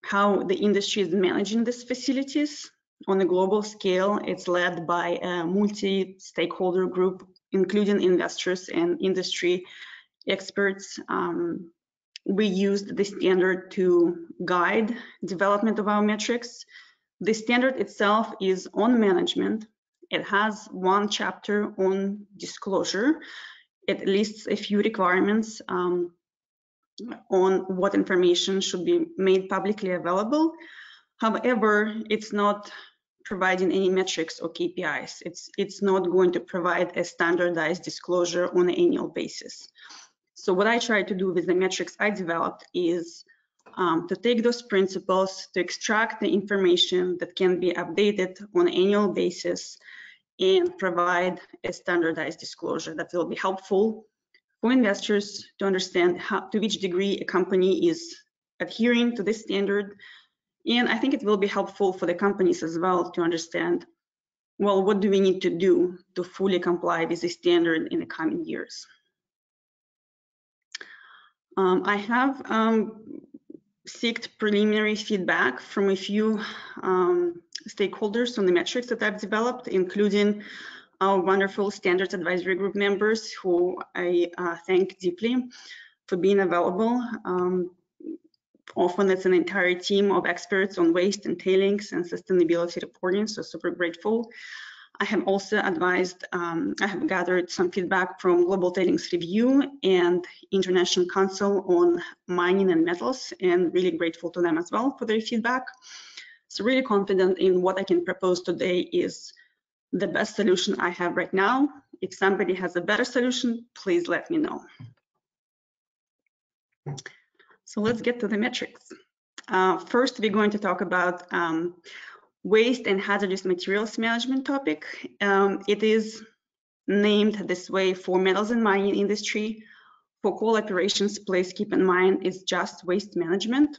how the industry is managing these facilities on a global scale. It's led by a multi-stakeholder group, including investors and industry experts. We used the standard to guide development of our metrics. The standard itself is on management. It has 1 chapter on disclosure. It lists a few requirements on what information should be made publicly available. However, it's not providing any metrics or KPIs. It's not going to provide a standardized disclosure on an annual basis. So what I try to do with the metrics I developed is to take those principles, to extract the information that can be updated on an annual basis, and provide a standardized disclosure that will be helpful for investors to understand to which degree a company is adhering to this standard. And I think it will be helpful for the companies as well to understand, well, what do we need to do to fully comply with the standard in the coming years? I have sought preliminary feedback from a few stakeholders on the metrics that I've developed, including our wonderful Standards Advisory Group members, who I thank deeply for being available. Often it's an entire team of experts on waste and tailings and sustainability reporting, so super grateful. I have also advised, I have gathered some feedback from Global Tailings Review and International Council on Mining and Metals, and really grateful to them as well for their feedback. So really confident in what I can propose today is the best solution I have right now. If somebody has a better solution, please let me know. So let's get to the metrics. First, we're going to talk about waste and hazardous materials management topic. It is named this way for metals and mining industry. For coal operations, please keep in mind it's just waste management.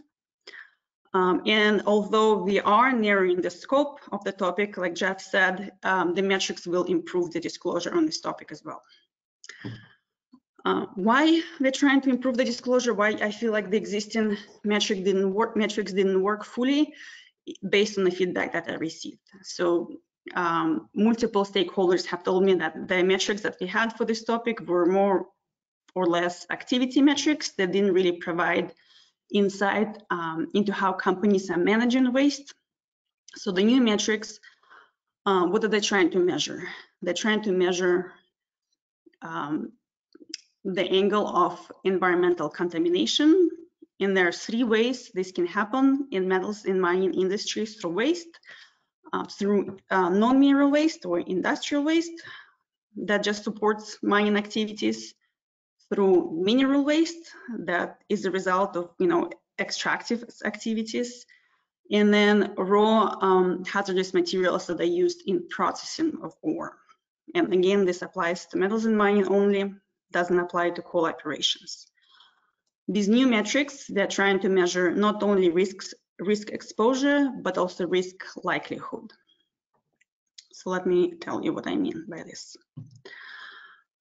And although we are narrowing the scope of the topic, like Jeff said, the metrics will improve the disclosure on this topic as well. Why we're trying to improve the disclosure, why I feel like the existing metrics didn't work fully, based on the feedback that I received. So multiple stakeholders have told me that the metrics that we had for this topic were more or less activity metrics that didn't really provide insight into how companies are managing waste. So the new metrics, what are they trying to measure? They're trying to measure the angle of environmental contamination. And there are 3 ways this can happen in metals and mining industries: through waste, through non-mineral waste or industrial waste that just supports mining activities, through mineral waste that is a result of extractive activities, and then raw hazardous materials that are used in processing of ore. And again, this applies to metals and mining only, doesn't apply to coal operations. These new metrics, they're trying to measure not only risk exposure, but also risk likelihood. So let me tell you what I mean by this.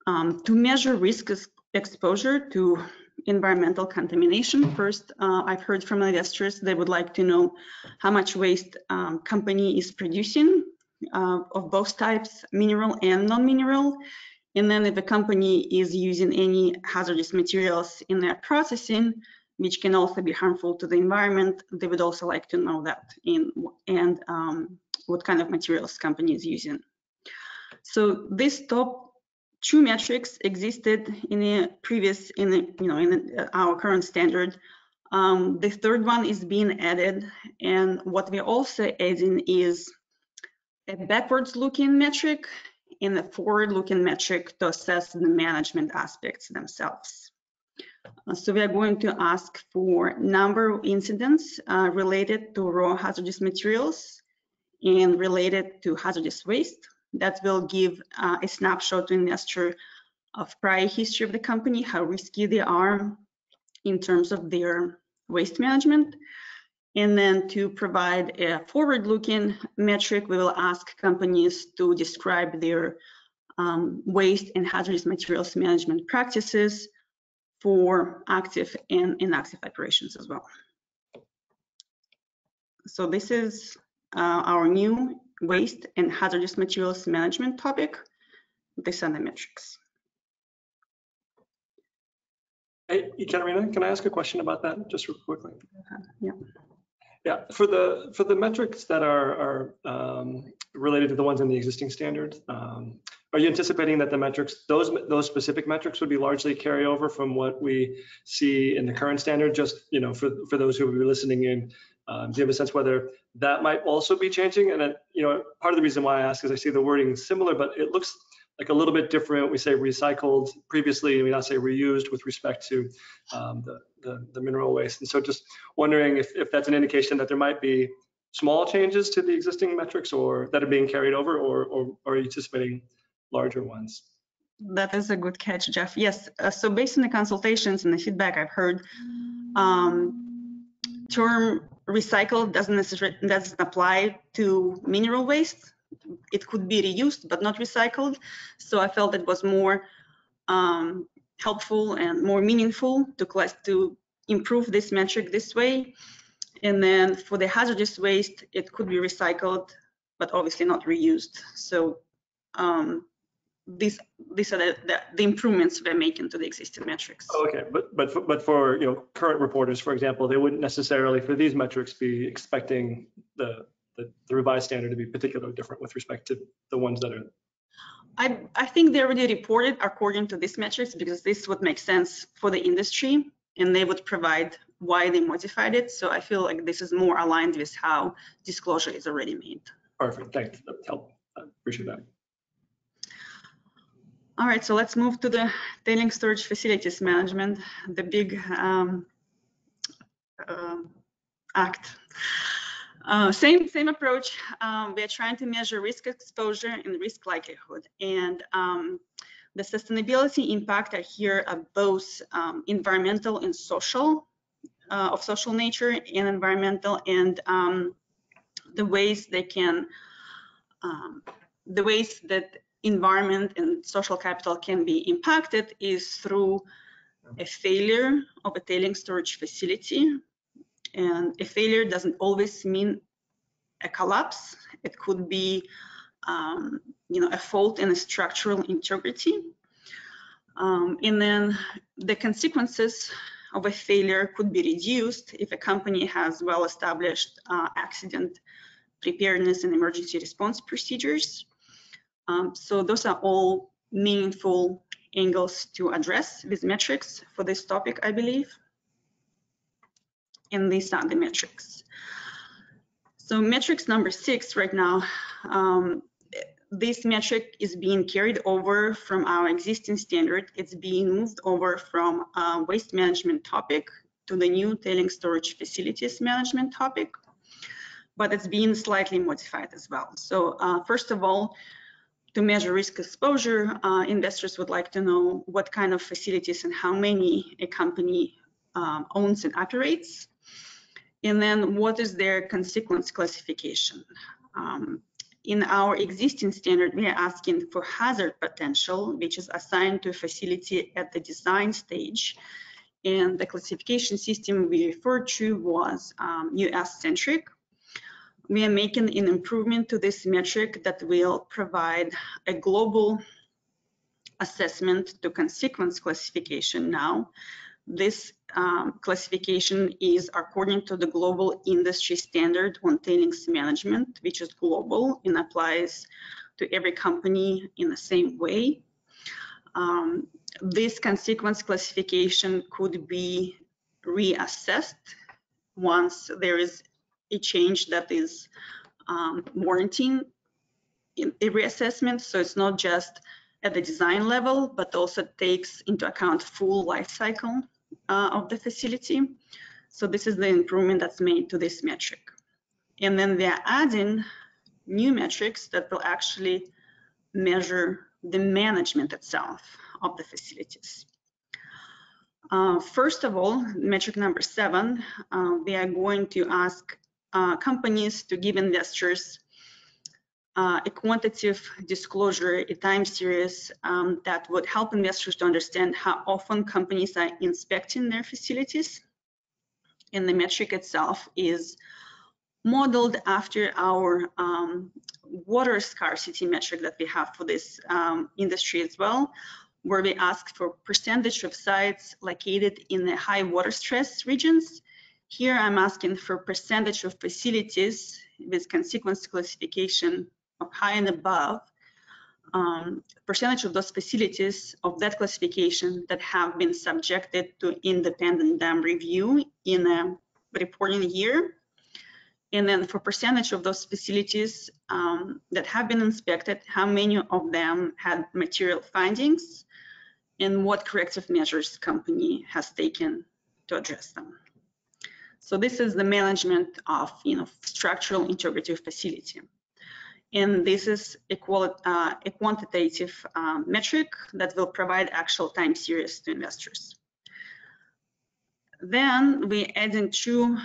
To measure risk exposure to environmental contamination, first, I've heard from investors they would like to know how much waste company is producing of both types, mineral and non-mineral. And then if a company is using any hazardous materials in their processing, which can also be harmful to the environment, they would also like to know that and what kind of materials company is using. So these top 2 metrics existed in the previous, in our current standard. The third one is being added, and what we're also adding is a backwards looking metric and a forward-looking metric to assess the management aspects themselves. So we are going to ask for number of incidents related to raw hazardous materials and related to hazardous waste. That will give a snapshot to investor of prior history of the company, how risky they are in terms of their waste management. And then to provide a forward-looking metric, we will ask companies to describe their waste and hazardous materials management practices for active and inactive operations as well. So this is our new waste and hazardous materials management topic. These are the metrics. Hey, Katerina, can I ask a question about that just real quickly? Yeah. Yeah, for the metrics that are related to the ones in the existing standard, are you anticipating that the metrics, those specific metrics would be largely carry over from what we see in the current standard? Just, you know, for those who will be listening in, do you have a sense whether that might also be changing? And then, you know, part of the reason why I ask is I see the wording similar, but it looks like a little bit different. We say recycled previously, and we now say reused with respect to the mineral waste. And so just wondering if that's an indication that there might be small changes to the existing metrics or that are being carried over, or are you anticipating larger ones? That is a good catch, Jeff. Yes, so based on the consultations and the feedback I've heard, term recycled doesn't apply to mineral waste. It could be reused but not recycled. So I felt it was more helpful and more meaningful to improve this metric this way. And then for the hazardous waste, it could be recycled, but obviously not reused. So these are the improvements we're making to the existing metrics. Oh, okay, but for, you know, current reporters, for example, they wouldn't necessarily for these metrics be expecting the revised standard to be particularly different with respect to the ones that are. I think they already reported according to these metrics because this would make sense for the industry and they would provide why they modified it. So I feel like this is more aligned with how disclosure is already made. Perfect, thanks, that helped. I appreciate that. All right, so let's move to the tailing storage facilities management, the big act. Same approach. We are trying to measure risk exposure and risk likelihood, and the sustainability impact are here are both environmental and social, of social nature, and environmental, and the ways they can, the ways that environment and social capital can be impacted is through a failure of a tailing storage facility. And a failure doesn't always mean a collapse. It could be, you know, a fault in a structural integrity. And then the consequences of a failure could be reduced if a company has well-established accident preparedness and emergency response procedures. So those are all meaningful angles to address with metrics for this topic, I believe. And these are the metrics. So metrics number 6 right now, this metric is being carried over from our existing standard. It's being moved over from a waste management topic to the new tailing storage facilities management topic, but it's being slightly modified as well. So first of all, to measure risk exposure, investors would like to know what kind of facilities and how many a company owns and operates. And then what is their consequence classification? In our existing standard, we are asking for hazard potential, which is assigned to a facility at the design stage. And the classification system we referred to was US-centric. We are making an improvement to this metric that will provide a global assessment to consequence classification now. This classification is according to the global industry standard on tailings management, which is global and applies to every company in the same way. This consequence classification could be reassessed once there is a change that is warranting a reassessment, so it's not just at the design level, but also takes into account full life cycle of the facility. So this is the improvement that's made to this metric. And then we are adding new metrics that will actually measure the management itself of the facilities. First of all, metric number 7, we are going to ask companies to give investors a quantitative disclosure, a time series that would help investors to understand how often companies are inspecting their facilities. And the metric itself is modeled after our water scarcity metric that we have for this industry as well, where we ask for percentage of sites located in the high water stress regions. Here I'm asking for percentage of facilities with consequence classification of high and above, percentage of those facilities of that classification that have been subjected to independent dam review in a reporting year. And then for percentage of those facilities that have been inspected, how many of them had material findings and what corrective measures company has taken to address them. So this is the management of structural integrity of facility. And this is a quantitative metric that will provide actual time series to investors. Then we add in 2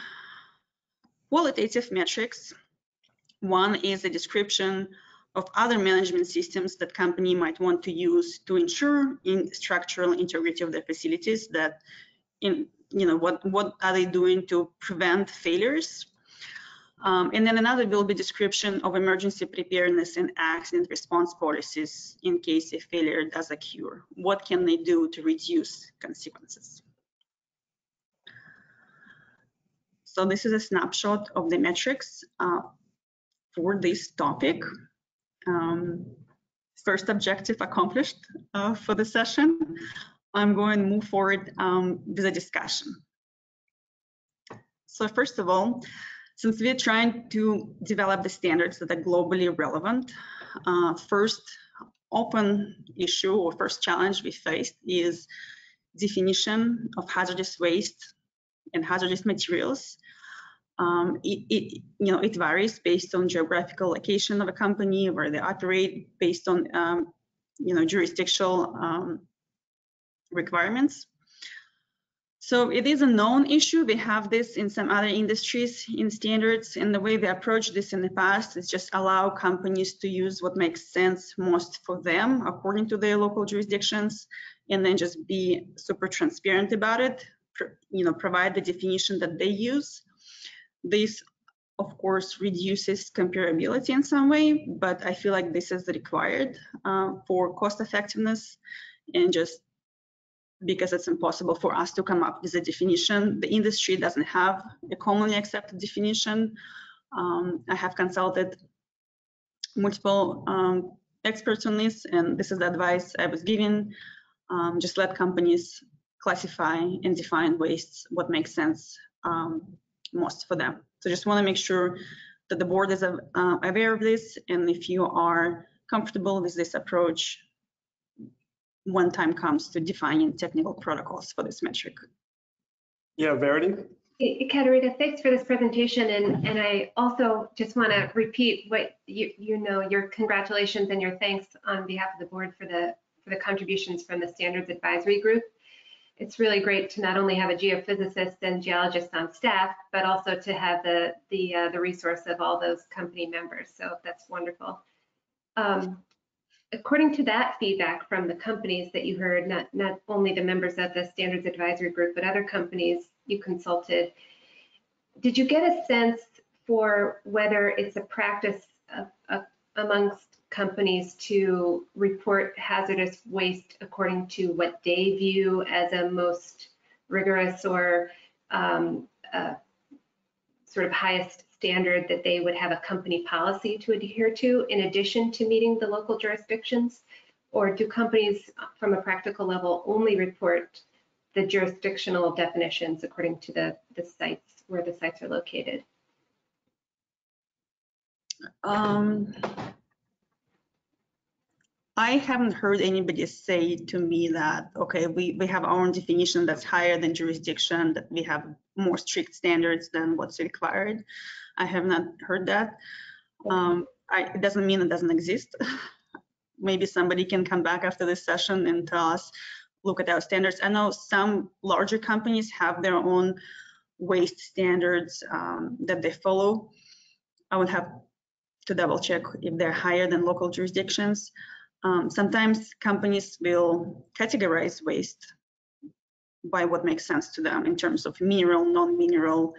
qualitative metrics. One is a description of other management systems that company might want to use to ensure structural integrity of their facilities, that what are they doing to prevent failures. And then another will be description of emergency preparedness and accident response policies in case a failure does occur. What can they do to reduce consequences? So this is a snapshot of the metrics for this topic. First objective accomplished for the session. I'm going to move forward with the discussion. So first of all, since we're trying to develop the standards that are globally relevant, first open issue or first challenge we faced is definition of hazardous waste and hazardous materials. It varies based on geographical location of a company, where they operate, based on jurisdictional requirements. So it is a known issue. We have this in some other industries in standards, and the way we approach this in the past is just allow companies to use what makes sense most for them according to their local jurisdictions, and then just be super transparent about it, provide the definition that they use. This, of course, reduces comparability in some way, but I feel like this is required for cost effectiveness, and just because it's impossible for us to come up with a definition. The industry doesn't have a commonly accepted definition. I have consulted multiple experts on this, and this is the advice I was given. Just let companies classify and define wastes, what makes sense most for them. So just want to make sure that the board is aware of this, and if you are comfortable with this approach when time comes to defining technical protocols for this metric. Yeah, Verity? Katerina, thanks for this presentation, and I also just want to repeat what your congratulations and your thanks on behalf of the board for the contributions from the Standards Advisory Group. It's really great to not only have a geophysicist and geologist on staff, but also to have the resource of all those company members. So that's wonderful. According to that feedback from the companies that you heard, not only the members of the Standards Advisory Group, but other companies you consulted, did you get a sense for whether it's a practice amongst companies to report hazardous waste according to what they view as a most rigorous or sort of highest standard that they would have a company policy to adhere to in addition to meeting the local jurisdictions? Or do companies from a practical level only report the jurisdictional definitions according to the sites where the sites are located? I haven't heard anybody say to me that, okay, we have our own definition that's higher than jurisdiction, that we have more strict standards than what's required. I have not heard that. It doesn't mean it doesn't exist. Maybe somebody can come back after this session and tell us, look at our standards. I know some larger companies have their own waste standards that they follow. I would have to double check if they're higher than local jurisdictions. Sometimes companies will categorize waste by what makes sense to them in terms of mineral, non-mineral,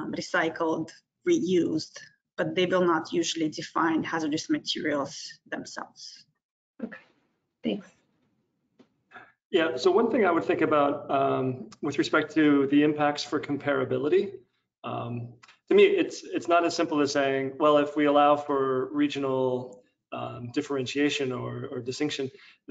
recycled, reused, but they will not usually define hazardous materials themselves. Okay, thanks. Yeah, so one thing I would think about with respect to the impacts for comparability, to me, it's not as simple as saying, well, if we allow for regional differentiation or distinction,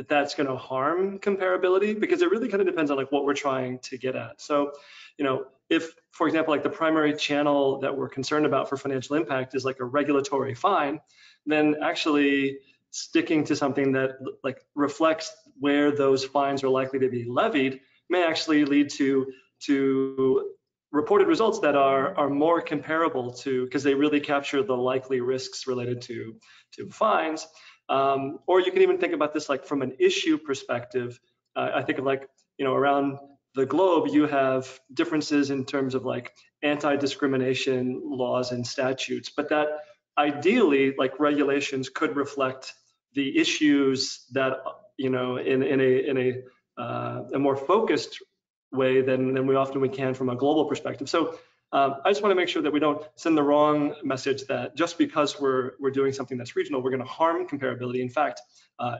that's going to harm comparability, because it really kind of depends on like what we're trying to get at. So, you know, if, for example, like the primary channel that we're concerned about for financial impact is like a regulatory fine, then actually sticking to something that like reflects where those fines are likely to be levied may actually lead to reported results that are more comparable to, because they really capture the likely risks related to fines. Or you can even think about this like from an issue perspective. I think of like, you know, around the globe, you have differences in terms of like anti-discrimination laws and statutes, but that ideally like regulations could reflect the issues that, you know, in a more focused way than we can from a global perspective. So I just want to make sure that we don't send the wrong message that just because we're doing something that's regional, we're going to harm comparability. In fact,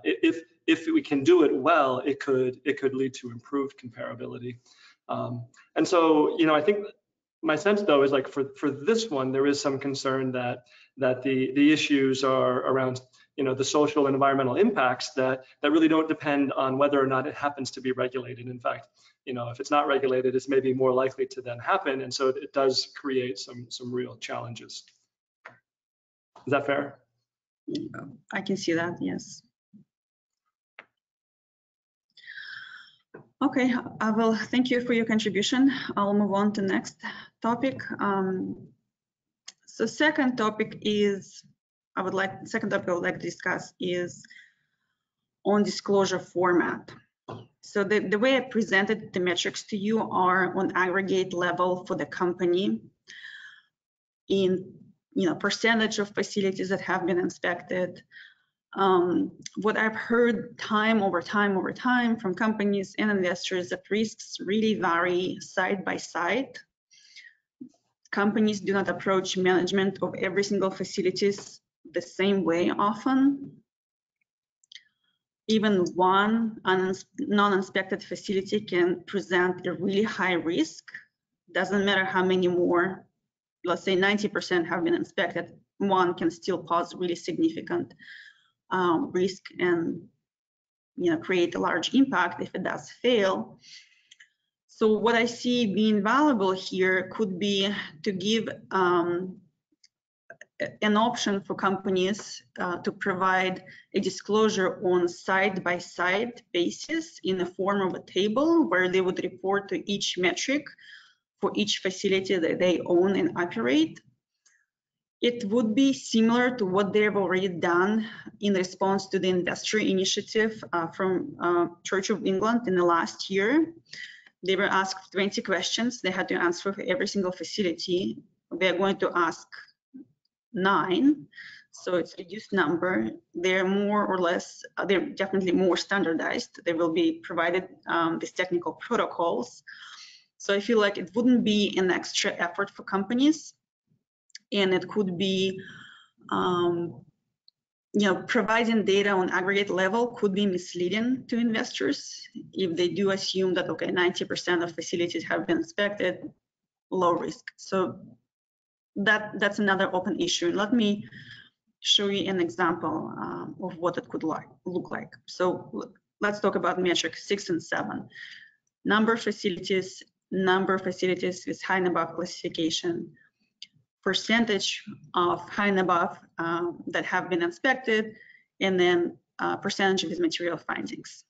if we can do it well, it could lead to improved comparability. And so, you know, I think my sense though is like for this one, there is some concern that the issues are around, you know, the social and environmental impacts that really don't depend on whether or not it happens to be regulated. In fact, you know, if it's not regulated, it's maybe more likely to then happen, and so it does create some real challenges. Is that fair? I can see that, yes. Okay, I will thank you for your contribution. I'll move on to the next topic. So second topic I would like to discuss is on disclosure format. So the way I presented the metrics to you are on aggregate level for the company in, you know, percentage of facilities that have been inspected. What I've heard time over time from companies and investors that risks really vary side by side. Companies do not approach management of every single facilities the same way often. Even one non-inspected facility can present a really high risk. Doesn't matter how many more, let's say 90% have been inspected, one can still pose really significant risk and, you know, create a large impact if it does fail. So what I see being valuable here could be to give an option for companies to provide a disclosure on side-by-side basis in the form of a table where they would report to each metric for each facility that they own and operate. It would be similar to what they've already done in response to the investor initiative from Church of England in the last year. They were asked 20 questions. They had to answer for every single facility. They're going to ask 9, so it's a reduced number. They're more or less, they're definitely more standardized. They will be provided these technical protocols. So I feel like it wouldn't be an extra effort for companies, and it could be, you know, providing data on aggregate level could be misleading to investors if they do assume that, okay, 90% of facilities have been inspected, low risk. So that's another open issue. And let me show you an example of what it could look like. So let's talk about metric 6 and 7. Number of facilities with high and above classification, percentage of high and above that have been inspected, and then percentage with material findings.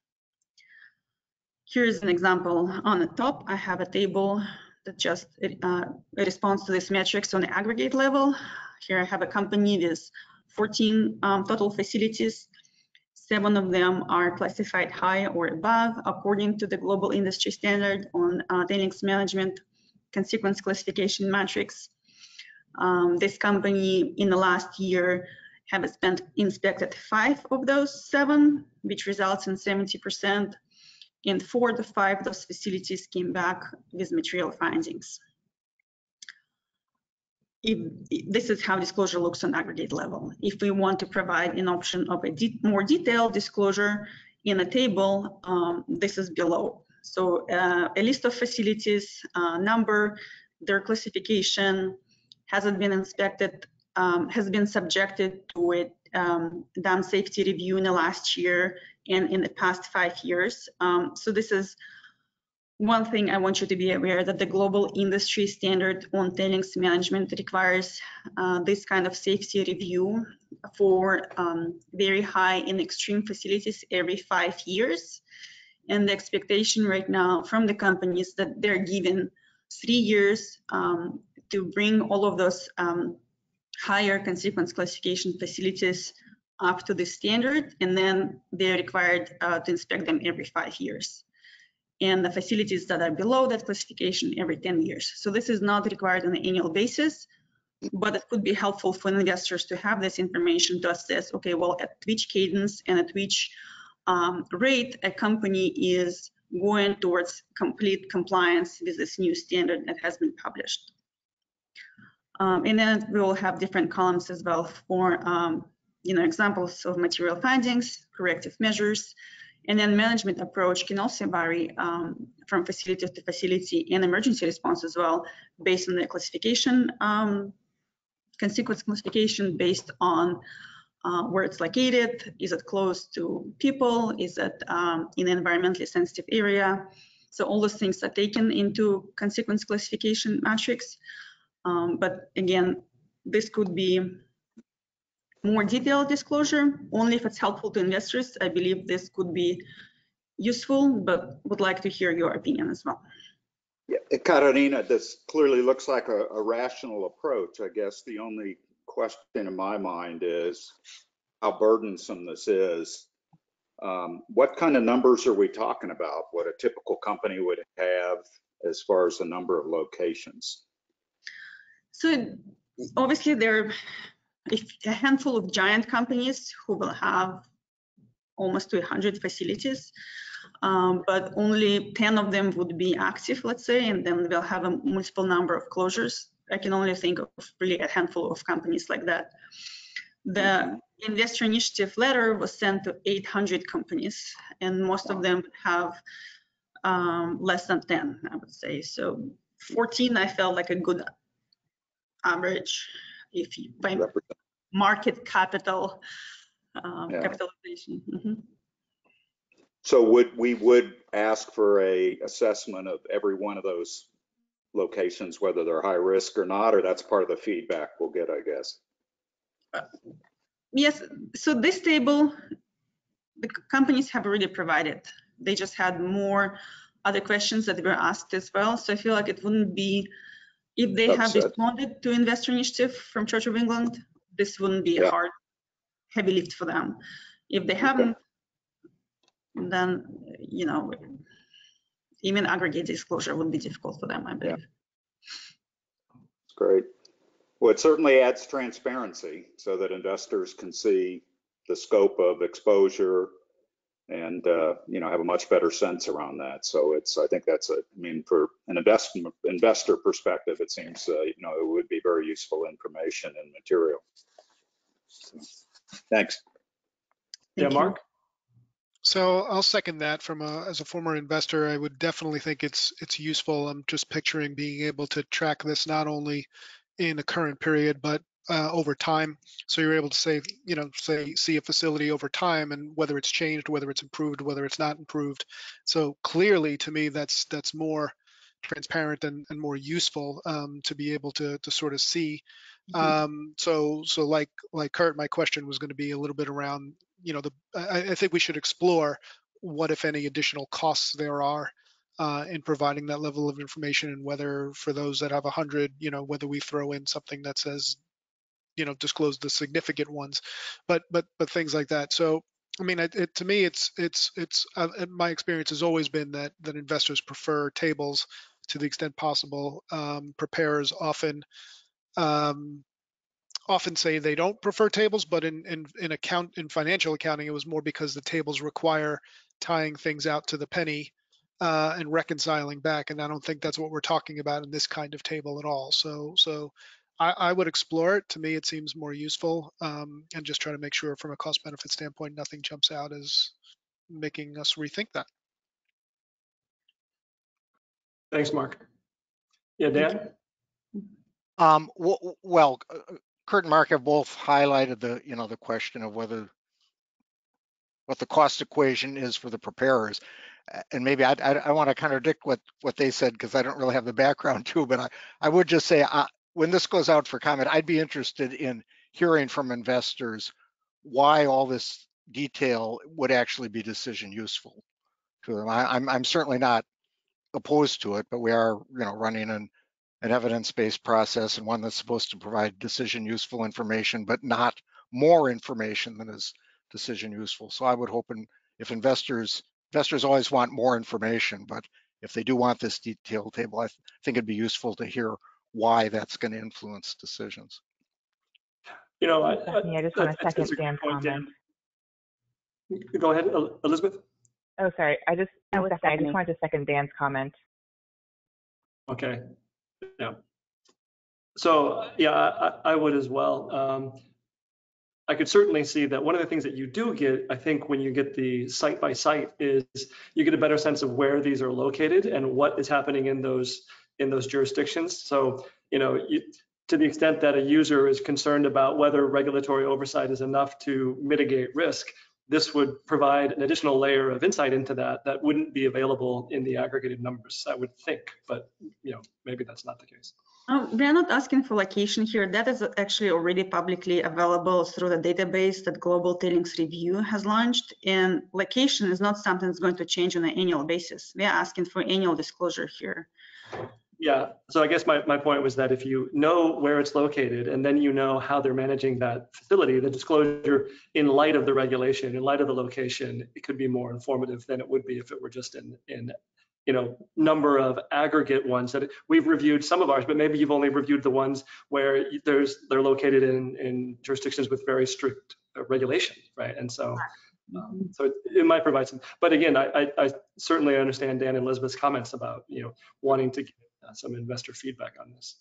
Here's an example. On the top, I have a table that just responds to these metrics on the aggregate level. Here I have a company with 14 total facilities. 7 of them are classified high or above according to the global industry standard on tailings management consequence classification matrix. This company in the last year have inspected 5 of those 7, which results in 70%. And 4 to 5 of those facilities came back with material findings. This is how disclosure looks on aggregate level. If we want to provide an option of a more detailed disclosure in a table, this is below. So a list of facilities, number, their classification, has it been inspected, has been subjected to a dam safety review in the last year and in the past 5 years. So this is one thing I want you to be aware that the global industry standard on tailings management requires this kind of safety review for very high and extreme facilities every 5 years. And the expectation right now from the companies that they're given 3 years to bring all of those higher consequence classification facilities up to the standard, and then they're required to inspect them every 5 years. And the facilities that are below that classification every 10 years. So this is not required on an annual basis, but it could be helpful for investors to have this information to assess, okay, well, at which cadence and at which rate a company is going towards complete compliance with this new standard that has been published. And then we will have different columns as well for examples of material findings, corrective measures, and then management approach can also vary from facility to facility and emergency response as well, based on the classification, consequence classification based on where it's located. Is it close to people? Is it in an environmentally sensitive area? So all those things are taken into consequence classification matrix. But again, this could be more detailed disclosure, only if it's helpful to investors. I believe this could be useful, but would like to hear your opinion as well. Yeah, Katarina, this clearly looks like a rational approach. I guess the only question in my mind is how burdensome this is. What kind of numbers are we talking about? What a typical company would have as far as the number of locations? So obviously there are a handful of giant companies who will have almost 100 facilities, but only 10 of them would be active, let's say, and then they'll have a multiple number of closures. I can only think of really a handful of companies like that. The investor initiative letter was sent to 800 companies, and most of them have less than 10, I would say. So 14, I felt like a good average if you by market capital capitalization. Mm-hmm. So we would ask for a assessment of every one of those locations, whether they're high risk or not, or that's part of the feedback we'll get, I guess. Yes, so this table, the companies have already provided. They just had more other questions that were asked as well. So I feel like it wouldn't be, if they have responded to investor initiative from Church of England, this wouldn't be a hard, heavy lift for them. If they haven't, then, even aggregate disclosure would be difficult for them, I believe. That's great. Well, it certainly adds transparency so that investors can see the scope of exposure and have a much better sense around that. So I think that's for an investor perspective, it seems it would be very useful information and material. So, thanks. Thank you. Mark. So I'll second that. As a former investor, I would definitely think it's useful. I'm just picturing being able to track this not only in the current period, but over time. So you're able to see a facility over time and whether it's changed, whether it's improved, whether it's not improved. So clearly, to me, that's more transparent and more useful to be able to sort of see. So like Kurt, my question was going to be a little bit around I think we should explore what, if any, additional costs there are in providing that level of information, and whether for those that have 100, whether we throw in something that says, disclose the significant ones, but things like that. So, I mean, to me, it's my experience has always been that investors prefer tables to the extent possible. Preparers often say they don't prefer tables, but in financial accounting, it was more because the tables require tying things out to the penny and reconciling back, and I don't think that's what we're talking about in this kind of table at all. So I would explore it. To me, it seems more useful, and just try to make sure from a cost benefit standpoint, nothing jumps out as making us rethink that. Thanks, Mark. Yeah, Dan? Well, Kurt and Mark have both highlighted the question of what the cost equation is for the preparers. And maybe I want to contradict what they said, because I don't really have the background too, but I would just say when this goes out for comment, I'd be interested in hearing from investors why all this detail would actually be decision useful to them. I'm certainly not opposed to it, but we are running an evidence-based process, and one that's supposed to provide decision useful information, but not more information than is decision useful. So I would hope, if investors always want more information, but if they do want this detailed table, I think it'd be useful to hear why that's going to influence decisions. Stephanie, I just want to second Dan's comment. Go ahead, Elizabeth. Oh, sorry. I just wanted to second Dan's comment. Okay. Yeah. So yeah, I would as well. I could certainly see that one of the things that you do get, I think, when you get the site by site, is you get a better sense of where these are located and what is happening in those jurisdictions. So, to the extent that a user is concerned about whether regulatory oversight is enough to mitigate risk, this would provide an additional layer of insight into that wouldn't be available in the aggregated numbers, I would think, but maybe that's not the case. We're not asking for location here. That is actually already publicly available through the database that Global Tailings Review has launched. And location is not something that's going to change on an annual basis. We are asking for annual disclosure here. Yeah, so I guess my point was that if you know where it's located, and then you know how they're managing that facility, the disclosure in light of the regulation, in light of the location, it could be more informative than it would be if it were just in number of aggregate ones that we've reviewed some of ours, but maybe you've only reviewed the ones where they're located in jurisdictions with very strict regulation, right? And so, so it might provide some. But again, I certainly understand Dan and Elizabeth's comments about wanting to get some investor feedback on this.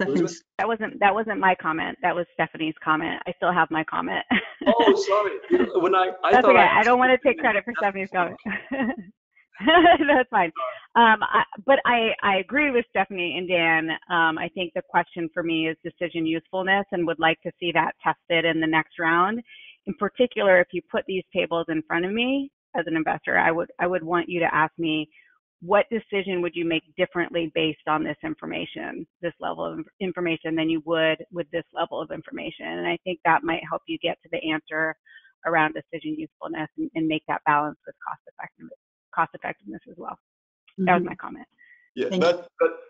That wasn't my comment. That was Stephanie's comment. I still have my comment. Oh, sorry. When I That's thought okay. I don't want to take credit for Stephanie's comment. That's fine. But I agree with Stephanie and Dan. I think the question for me is decision usefulness, and would like to see that tested in the next round. In particular, if you put these tables in front of me as an investor, I would want you to ask me, what decision would you make differently based on this information, this level of information, than you would with this level of information? And I think that might help you get to the answer around decision usefulness and make that balance with cost effectiveness as well. That was my comment. Yeah,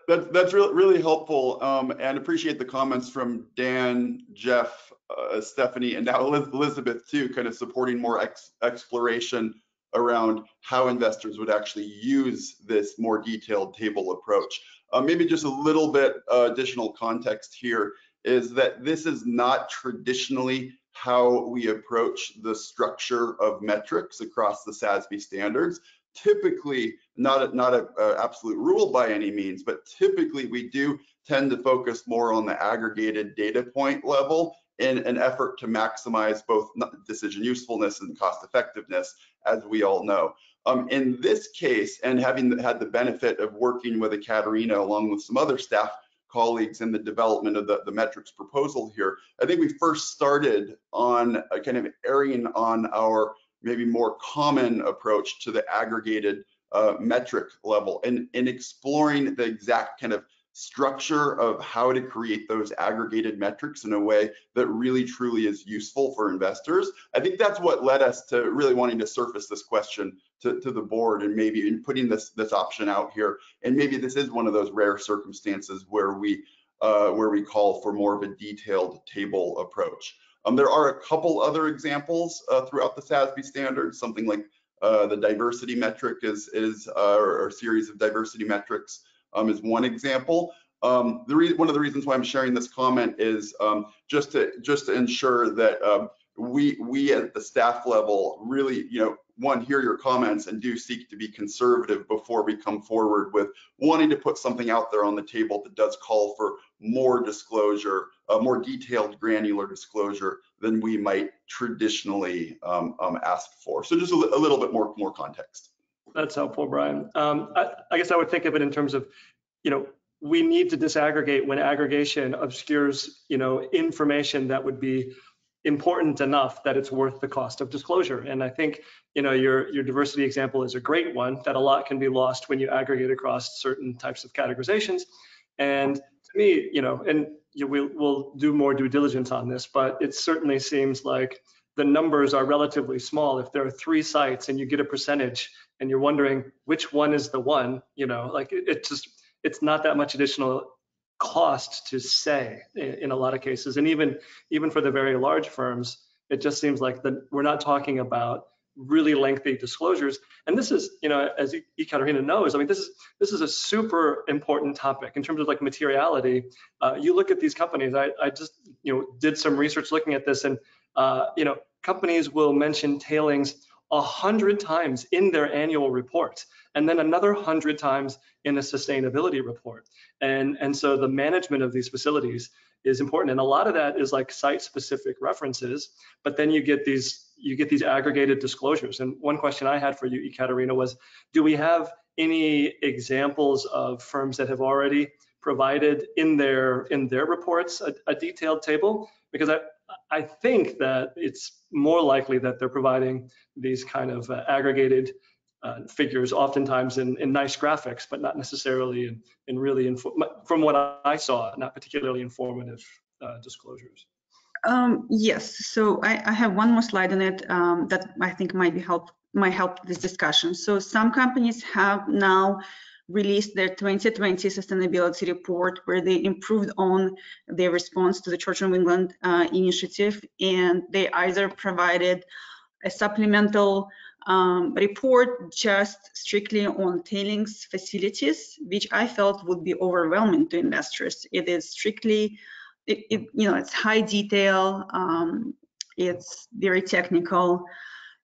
that's really helpful, and appreciate the comments from Dan, Jeff, Stephanie, and now Elizabeth too, kind of supporting more exploration around how investors would actually use this more detailed table approach. Maybe just a little bit additional context here is that this is not traditionally how we approach the structure of metrics across the SASB standards. Typically, not an absolute rule by any means, but typically we do tend to focus more on the aggregated data point level in an effort to maximize both decision usefulness and cost effectiveness, as we all know. In this case, and having had the benefit of working with Ekaterina along with some other staff colleagues in the development of the metrics proposal here, I think we first started on a kind of erring on our maybe more common approach to the aggregated metric level and exploring the exact kind of structure of how to create those aggregated metrics in a way that really truly is useful for investors. I think that's what led us to really wanting to surface this question to the board, and maybe in putting this option out here. And maybe this is one of those rare circumstances where we call for more of a detailed table approach. There are a couple other examples throughout the SASB standards, something like the diversity metric or a series of diversity metrics is one example. One of the reasons why I'm sharing this comment is just to ensure that we at the staff level really, hear your comments and do seek to be conservative before we come forward with wanting to put something out there on the table that does call for more disclosure, more detailed, granular disclosure than we might traditionally ask for. So just a little bit more context. That's helpful, Brian. I guess I would think of it in terms of, we need to disaggregate when aggregation obscures, information that would be important enough that it's worth the cost of disclosure. And I think, your diversity example is a great one, that a lot can be lost when you aggregate across certain types of categorizations. And to me, we'll do more due diligence on this, but it certainly seems like the numbers are relatively small. If there are 3 sites and you get a percentage and you're wondering which one is the one, it's not that much additional cost to say in a lot of cases. And even for the very large firms, it just seems like we're not talking about really lengthy disclosures. And this is, as Ekaterina knows, this is a super important topic in terms of like materiality. You look at these companies, I just, did some research looking at this, and, companies will mention tailings 100 times in their annual report, and then another 100 times in a sustainability report. And so the management of these facilities is important. And a lot of that is like site-specific references, but then you get these aggregated disclosures. And one question I had for you, Ekaterina, was, do we have any examples of firms that have already provided in their reports a detailed table? Because I think that it's more likely that they're providing these kind of aggregated figures, oftentimes in nice graphics, but not necessarily in really, from what I saw, not particularly informative disclosures. Yes, so I have one more slide on it that I think might help this discussion. So some companies have now released their 2020 sustainability report, where they improved on their response to the Church of England initiative, and they either provided a supplemental report just strictly on tailings facilities, which I felt would be overwhelming to investors. It is strictly, it's high detail, it's very technical.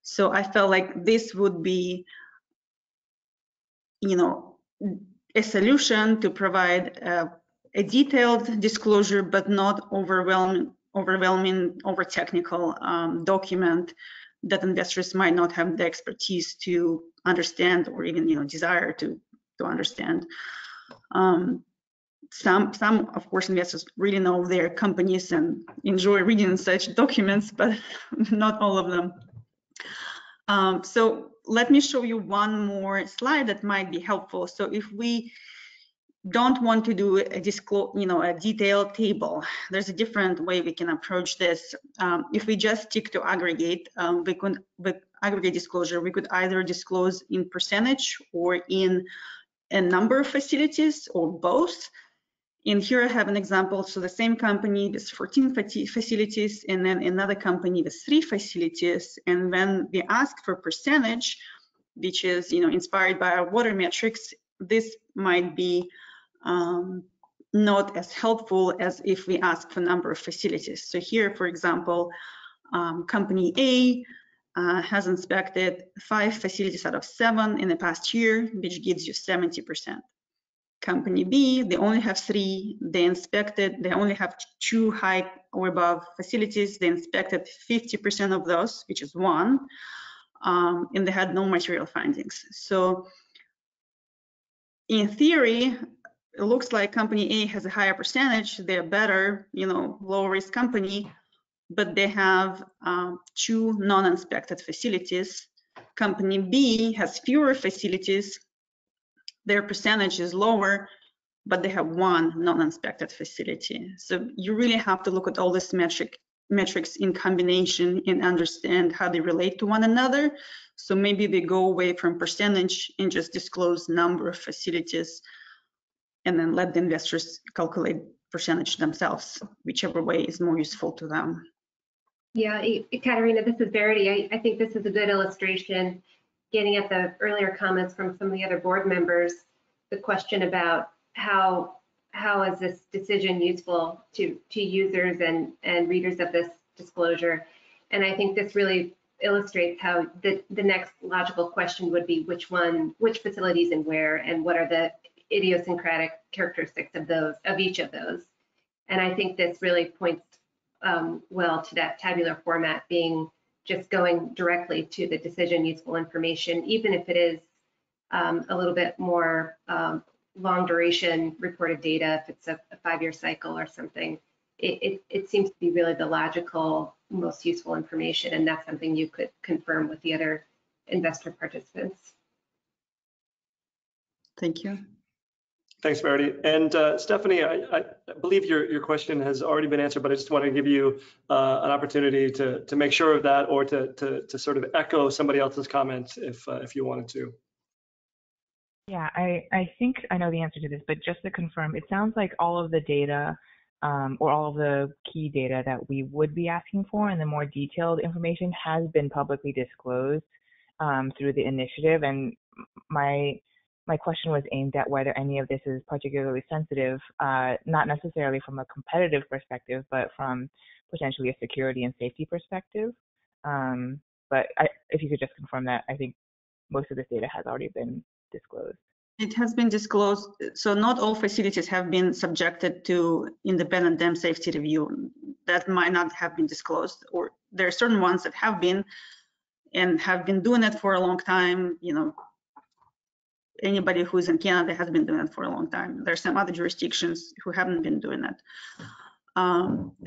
So I felt like this would be, a solution to provide a detailed disclosure, but not overwhelming, over technical document that investors might not have the expertise to understand, or even desire to understand. Some of course investors really know their companies and enjoy reading such documents, but not all of them. So let me show you one more slide that might be helpful. So if we don't want to do a detailed table, there's a different way we can approach this. If we just stick to aggregate, with aggregate disclosure, we could either disclose in percentage or in a number of facilities, or both. And here I have an example. So the same company with 14 facilities, and then another company with 3 facilities. And when we ask for percentage, which is inspired by our water metrics, this might be not as helpful as if we ask for number of facilities. So here, for example, company A has inspected 5 facilities out of 7 in the past year, which gives you 70%. Company B, they only have 3. They only have 2 high or above facilities. They inspected 50% of those, which is 1, and they had no material findings. So in theory, it looks like company A has a higher percentage. They're better, low risk company, but they have 2 non-inspected facilities. Company B has fewer facilities. Their percentage is lower, but they have one non-inspected facility. So you really have to look at all these metrics in combination and understand how they relate to one another. So maybe they go away from percentage and just disclose number of facilities and then let the investors calculate percentage themselves, whichever way is more useful to them. Yeah, Katerina, this is Verity. I think this is a good illustration, getting at the earlier comments from some of the other board members, the question about how is this decision useful to users and readers of this disclosure. And I think this really illustrates how the next logical question would be which facilities and where, and what are the idiosyncratic characteristics of each of those. And I think this really points well to that tabular format being just going directly to the decision useful information, even if it is a little bit more long duration reported data, if it's a 5-year cycle or something. It seems to be really the logical, most useful information, and that's something you could confirm with the other investor participants. Thank you. Thanks, Verity. And Stephanie, I believe your question has already been answered, but I just want to give you an opportunity to make sure of that, or to sort of echo somebody else's comments if you wanted to. Yeah, I think I know the answer to this, but just to confirm, it sounds like all of the data or all of the key data that we would be asking for and the more detailed information has been publicly disclosed through the initiative. And my question was aimed at whether any of this is particularly sensitive, not necessarily from a competitive perspective, but from potentially a security and safety perspective. But if you could just confirm that, I think most of this data has already been disclosed. It has been disclosed. So not all facilities have been subjected to independent dam safety review. That might not have been disclosed, or there are certain ones that have been and have been doing it for a long time. You know, anybody who's in Canada has been doing it for a long time. There are some other jurisdictions who haven't been doing it.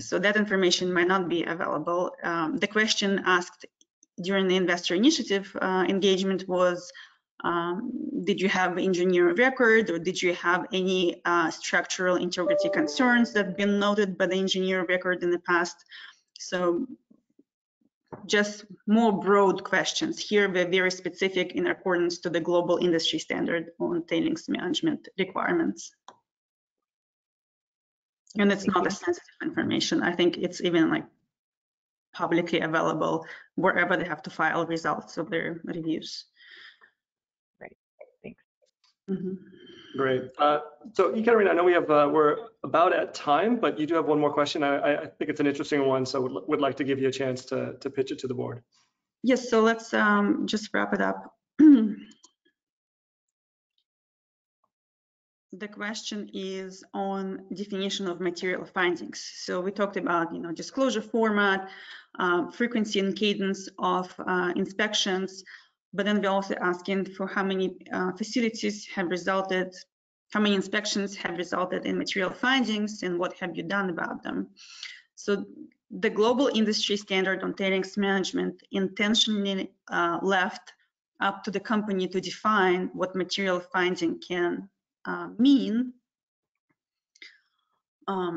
So that information might not be available. The question asked during the investor initiative engagement was, did you have engineer record, or did you have any structural integrity concerns that have been noted by the engineer record in the past? So just more broad questions. Here we're very specific in accordance to the global industry standard on tailings management requirements. And it's not a sensitive information. I think it's even like publicly available wherever they have to file results of their reviews. Right, thanks. Mm-hmm. Great. So Ekaterina, I know we're about at time, but you do have one more question. I think it's an interesting one, so would like to give you a chance to pitch it to the board. Yes, so let's just wrap it up. The question is on definition of material findings. So we talked about, disclosure format, frequency and cadence of inspections, but then we're also asking for how many facilities have resulted, how many inspections have resulted in material findings, and what have you done about them. So the global industry standard on tailings management intentionally left up to the company to define what material finding can mean,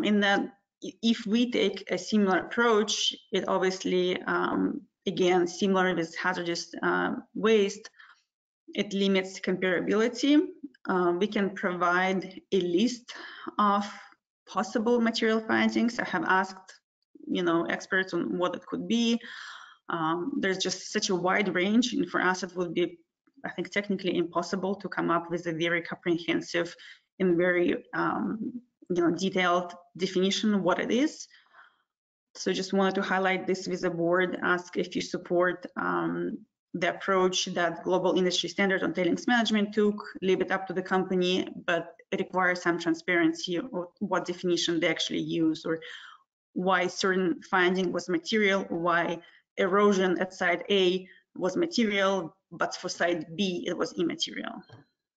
in that if we take a similar approach, it obviously, again, similar with hazardous waste, it limits comparability. We can provide a list of possible material findings. I have asked, experts on what it could be. There's just such a wide range, and for us it would be, I think, technically impossible to come up with a very comprehensive and very detailed definition of what it is. So just wanted to highlight this with the board, ask if you support the approach that global industry standard on tailings management took, leave it up to the company, but it requires some transparency of what definition they actually use, or why certain finding was material, or why erosion at site A was material, but for site B it was immaterial.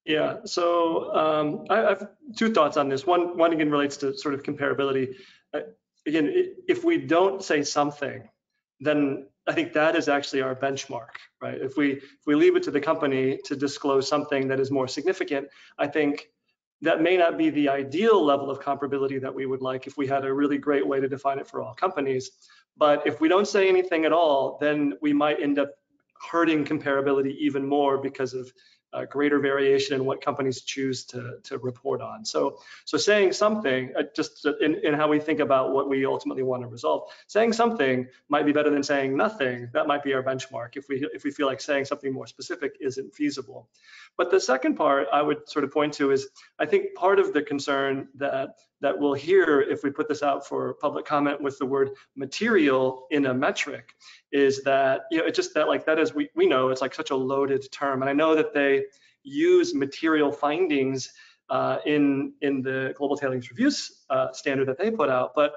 Yeah, so I have two thoughts on this. One again relates to sort of comparability. Again, if we don't say something, then I think that is actually our benchmark, right? If we leave it to the company to disclose something that is more significant, I think that may not be the ideal level of comparability that we would like if we had a really great way to define it for all companies. But if we don't say anything at all, then we might end up hurting comparability even more because of greater variation in what companies choose to report on. So saying something, just in how we think about what we ultimately want to resolve, saying something might be better than saying nothing. That might be our benchmark if we feel like saying something more specific isn't feasible. But the second part I would sort of point to is, I think part of the concern that we'll hear if we put this out for public comment with the word material in a metric is that, it's just that, like, that is, we know it's like such a loaded term. And I know that they use material findings in the Global Tailings Reviews standard that they put out, but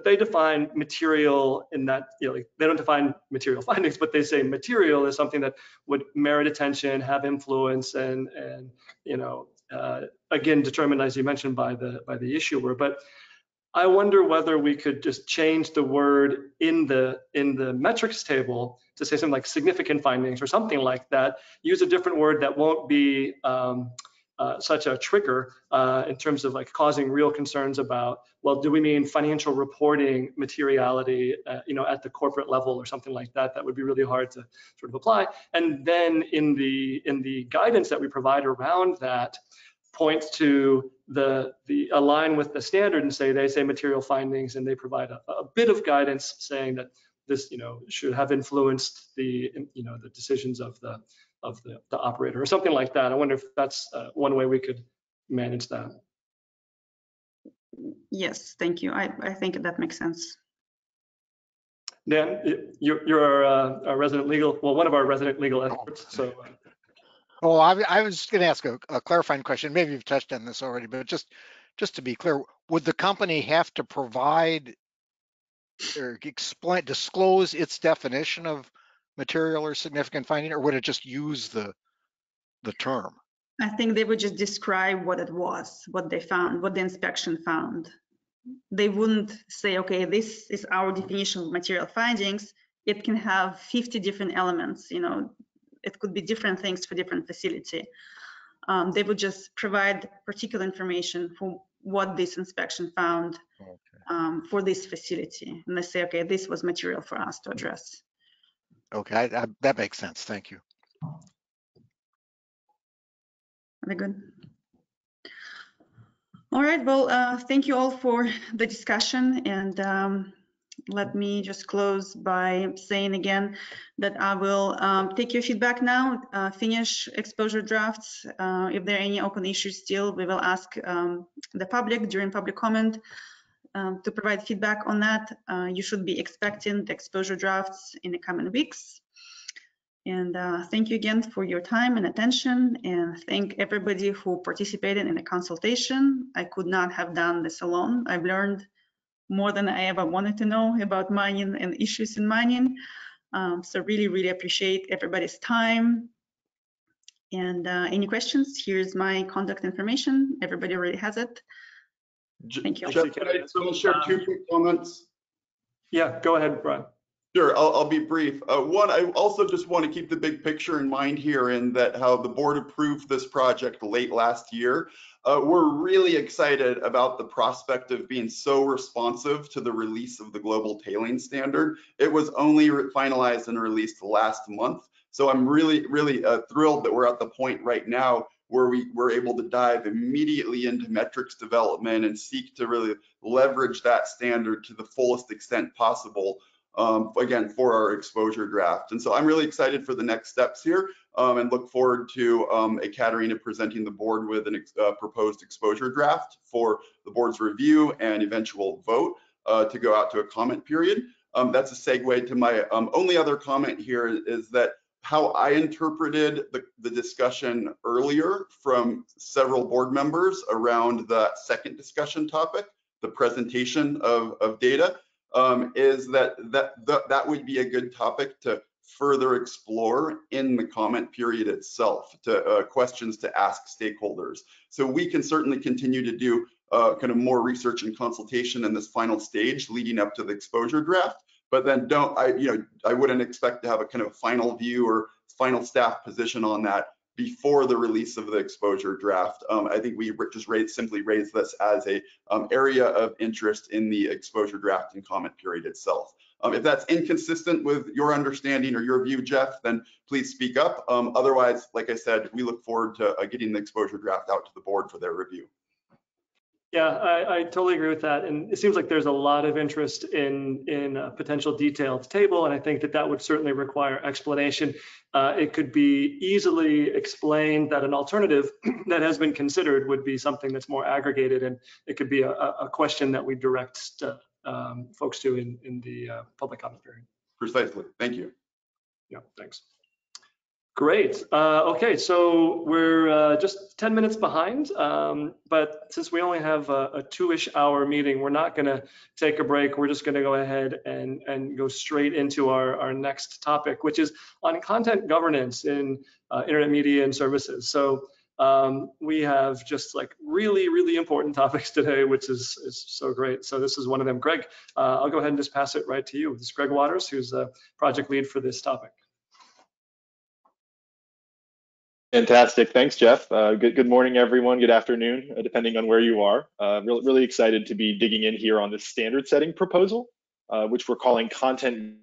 they define material in that, like, they don't define material findings, but they say material is something that would merit attention, have influence, and again, determined, as you mentioned, by the issuer. But I wonder whether we could just change the word in the metrics table to say something like significant findings or something like that. Use a different word that won't be such a trigger in terms of like causing real concerns about, well, do we mean financial reporting materiality, at the corporate level or something like that? That would be really hard to sort of apply. And then in the guidance that we provide around that, point to the align with the standard and say, they say material findings, and they provide a bit of guidance saying that this, should have influenced the decisions of the operator or something like that. I wonder if that's one way we could manage that. Yes, thank you. I think that makes sense. Dan, you're a resident legal, well, one of our resident legal experts, so. Oh, I was going to ask a clarifying question. Maybe you've touched on this already, but just to be clear, would the company have to provide or disclose its definition of material or significant finding, or would it just use the term? I think they would just describe what it was, what they found, what the inspection found. They wouldn't say, okay, this is our definition of material findings. It can have 50 different elements, it could be different things for different facility. They would just provide particular information for what this inspection found for this facility. And they say, okay, this was material for us to address. Okay, that makes sense. Thank you. Very good. All right, well, thank you all for the discussion. And let me just close by saying again that I will take your feedback now, finish exposure drafts. If there are any open issues still, we will ask the public during public comment to provide feedback on that. You should be expecting the exposure drafts in the coming weeks. And thank you again for your time and attention, and thank everybody who participated in the consultation. I could not have done this alone. I've learned more than I ever wanted to know about mining and issues in mining. So really, really appreciate everybody's time. And any questions, here's my contact information. Everybody already has it. Thank you. Jeff, can I share 2 quick comments? Yeah, go ahead, Brian. Sure, I'll be brief. One, I also just want to keep the big picture in mind here, in that how the board approved this project late last year. We're really excited about the prospect of being so responsive to the release of the Global Tailings Standard. It was only finalized and released last month. So I'm really, really thrilled that we're at the point right now where we're able to dive immediately into metrics development and seek to really leverage that standard to the fullest extent possible. Again, for our exposure draft. And so I'm really excited for the next steps here and look forward to Ekaterina presenting the board with a proposed exposure draft for the board's review and eventual vote to go out to a comment period. That's a segue to my only other comment here is that how I interpreted the discussion earlier from several board members around the second discussion topic, the presentation of data, is that would be a good topic to further explore in the comment period itself, to questions to ask stakeholders. So we can certainly continue to do kind of more research and consultation in this final stage leading up to the exposure draft, but then I wouldn't expect to have a kind of final view or final staff position on that before the release of the exposure draft. I think we just simply raise this as a area of interest in the exposure draft and comment period itself. If that's inconsistent with your understanding or your view, Jeff, then please speak up. Otherwise, like I said, we look forward to getting the exposure draft out to the board for their review. Yeah, I totally agree with that. And it seems like there's a lot of interest in a potential detailed table. And I think that would certainly require explanation. It could be easily explained that an alternative that has been considered would be something that's more aggregated. And it could be a question that we direct folks to in the public comment period. Precisely. Thank you. Yeah, thanks. Great. Okay, so we're just 10 minutes behind, but since we only have a 2-ish hour meeting, we're not going to take a break. We're just going to go ahead and go straight into our next topic, which is on content governance in internet media and services. So we have just like really, really important topics today, which is so great. So this is one of them. Greg, I'll go ahead and just pass it right to you. This is Greg Waters, who's the project lead for this topic. Fantastic. Thanks, Jeff. Good morning, everyone. Good afternoon, depending on where you are. Really excited to be digging in here on this standard setting proposal, which we're calling content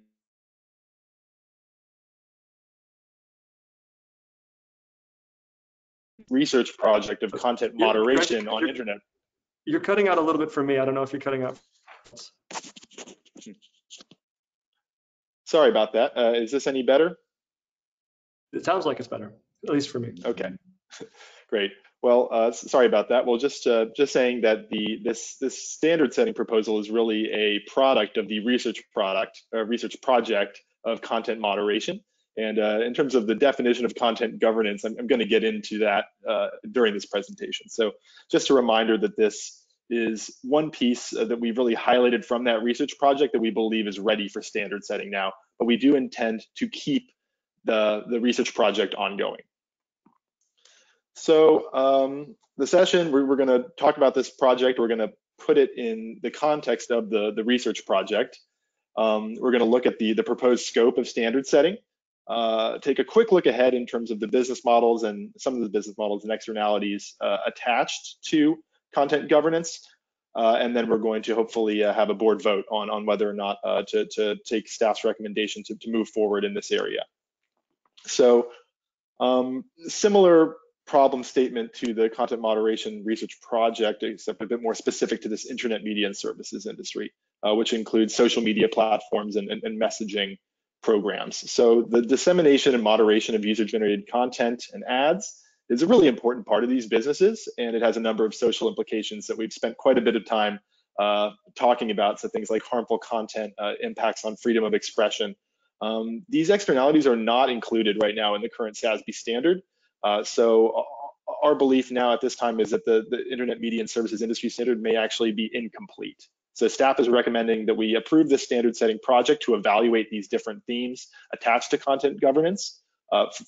research project of content moderation on internet. You're cutting out a little bit for me. I don't know if you're cutting out. Sorry about that. Is this any better? It sounds like it's better. At least for me. Okay, great. Well, sorry about that. Well, just saying that this standard setting proposal is really a product of the research project of content moderation. And in terms of the definition of content governance, I'm going to get into that during this presentation. So just a reminder that this is one piece that we've really highlighted from that research project that we believe is ready for standard setting now, but we do intend to keep the research project ongoing. So the session, we're going to talk about this project. We're going to put it in the context of the research project. We're going to look at the proposed scope of standard setting, take a quick look ahead in terms of the business models and some of the business models and externalities attached to content governance. And then we're going to hopefully have a board vote on whether or not to take staff's recommendation to move forward in this area. So similar problem statement to the content moderation research project, except a bit more specific to this internet media and services industry, which includes social media platforms and messaging programs. So the dissemination and moderation of user-generated content and ads is a really important part of these businesses, and it has a number of social implications that we've spent quite a bit of time talking about. So things like harmful content, impacts on freedom of expression. These externalities are not included right now in the current SASB standard. So our belief now at this time is that the Internet Media and Services Industry Standard may actually be incomplete. So staff is recommending that we approve this standard setting project to evaluate these different themes attached to content governance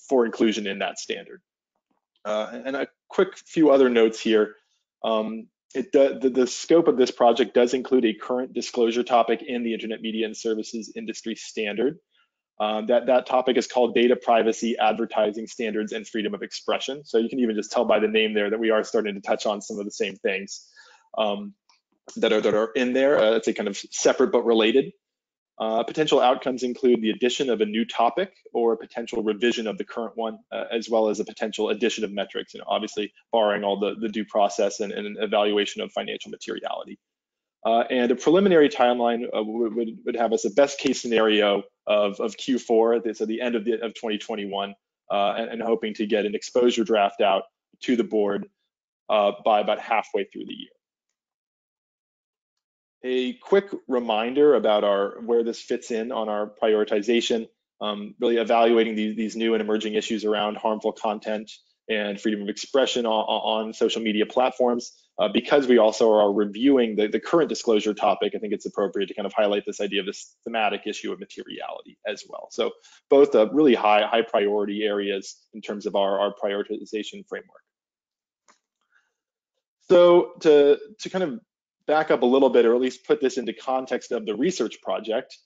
for inclusion in that standard. And a quick few other notes here. The scope of this project does include a current disclosure topic in the Internet Media and Services Industry Standard. That topic is called Data Privacy, Advertising Standards, and Freedom of Expression. So you can even just tell by the name there that we are starting to touch on some of the same things that are in there. It's a kind of separate but related. Potential outcomes include the addition of a new topic or a potential revision of the current one, as well as a potential addition of metrics, obviously barring all the due process and evaluation of financial materiality. And a preliminary timeline would have us a best case scenario of Q4, so the end of 2021, and hoping to get an exposure draft out to the board by about halfway through the year. A quick reminder about where this fits in on our prioritization, really evaluating these new and emerging issues around harmful content and freedom of expression on social media platforms. Because we also are reviewing the current disclosure topic, I think it's appropriate to kind of highlight this idea of this thematic issue of materiality as well. So both really high priority areas in terms of our prioritization framework. So to kind of back up a little bit, or at least put this into context of the research project,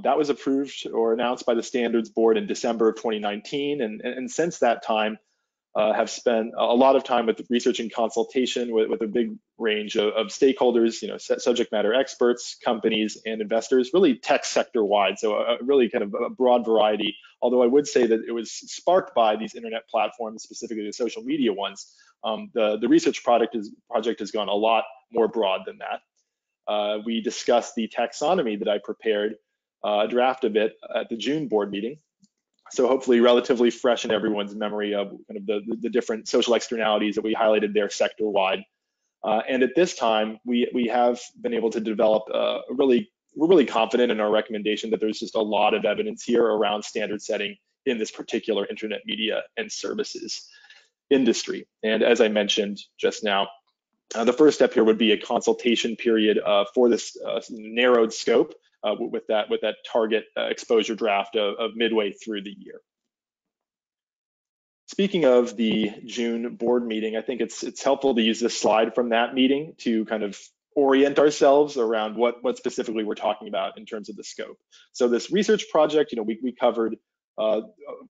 that was approved or announced by the Standards Board in December of 2019. And since that time, have spent a lot of time with research and consultation with a big range of stakeholders, subject matter experts, companies, and investors, really tech sector wide. So really kind of a broad variety. Although I would say that it was sparked by these internet platforms, specifically the social media ones. The research project has gone a lot more broad than that. We discussed the taxonomy that I prepared a draft of it at the June board meeting. So hopefully relatively fresh in everyone's memory of kind of the different social externalities that we highlighted there sector-wide. And at this time, we have been able to develop we're really confident in our recommendation that there's just a lot of evidence here around standard setting in this particular internet media and services industry. And as I mentioned just now, the first step here would be a consultation period for this narrowed scope with that target exposure draft of midway through the year. Speaking of the June board meeting, I think it's helpful to use this slide from that meeting to kind of orient ourselves around what specifically we're talking about in terms of the scope. So this research project, we covered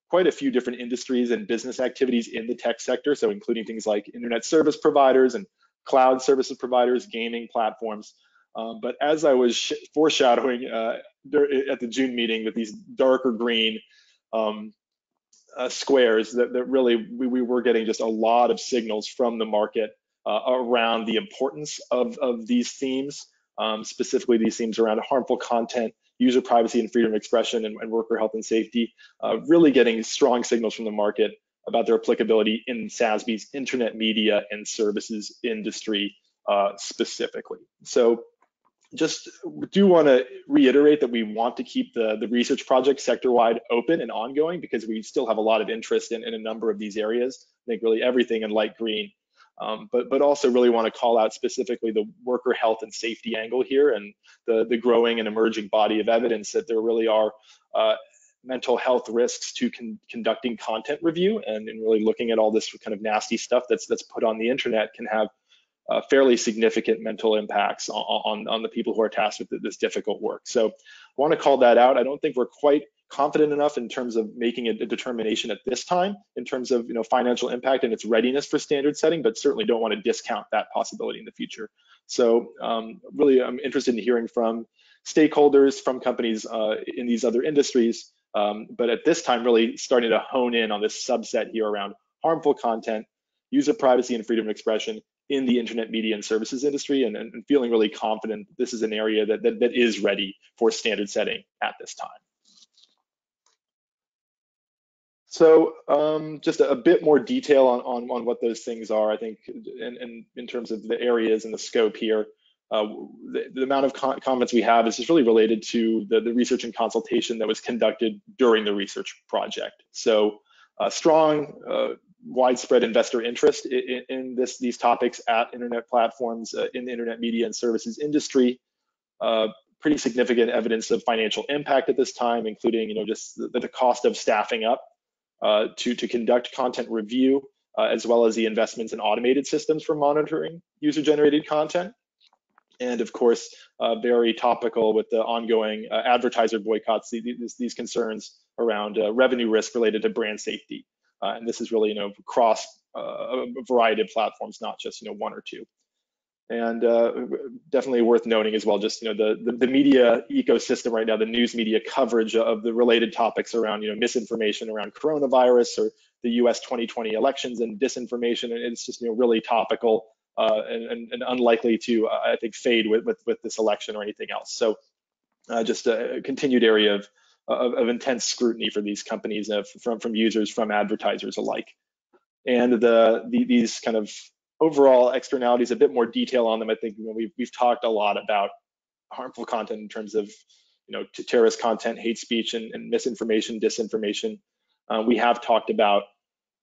quite a few different industries and business activities in the tech sector, so including things like internet service providers and cloud services providers, gaming platforms. But as I was foreshadowing at the June meeting with these darker green squares, that really we were getting just a lot of signals from the market around the importance of these themes, specifically these themes around harmful content, user privacy and freedom of expression, and worker health and safety, really getting strong signals from the market about their applicability in SASB's internet media and services industry specifically. So just do want to reiterate that we want to keep the research project sector-wide open and ongoing because we still have a lot of interest in a number of these areas. I think really everything in light green, but also really want to call out specifically the worker health and safety angle here and the growing and emerging body of evidence that there really are mental health risks to conducting content review and really looking at all this kind of nasty stuff that's put on the internet can have fairly significant mental impacts on the people who are tasked with this difficult work. So I want to call that out. I don't think we're quite confident enough in terms of making a determination at this time in terms of financial impact and its readiness for standard setting, but certainly don't want to discount that possibility in the future. So really I'm interested in hearing from stakeholders, from companies in these other industries, but at this time really starting to hone in on this subset here around harmful content, user privacy and freedom of expression in the internet media and services industry, and feeling really confident this is an area that is ready for standard setting at this time. So just a bit more detail on what those things are, I think, and in terms of the areas and the scope here. The amount of comments we have is just really related to the research and consultation that was conducted during the research project. So strong, widespread investor interest in these topics at internet platforms in the internet media and services industry. Pretty significant evidence of financial impact at this time, including just the cost of staffing up to conduct content review, as well as the investments in automated systems for monitoring user-generated content. And of course, very topical with the ongoing advertiser boycotts, these concerns around revenue risk related to brand safety. And this is really, across a variety of platforms, not just, one or two. And definitely worth noting as well, just, the media ecosystem right now, the news media coverage of the related topics around, misinformation around coronavirus or the US 2020 elections and disinformation. And it's just, really topical and unlikely to, I think, fade with this election or anything else. So just a continued area of intense scrutiny for these companies, from users, from advertisers alike. And these kind of overall externalities, a bit more detail on them. I think we've talked a lot about harmful content in terms of terrorist content, hate speech, and misinformation, disinformation. We have talked about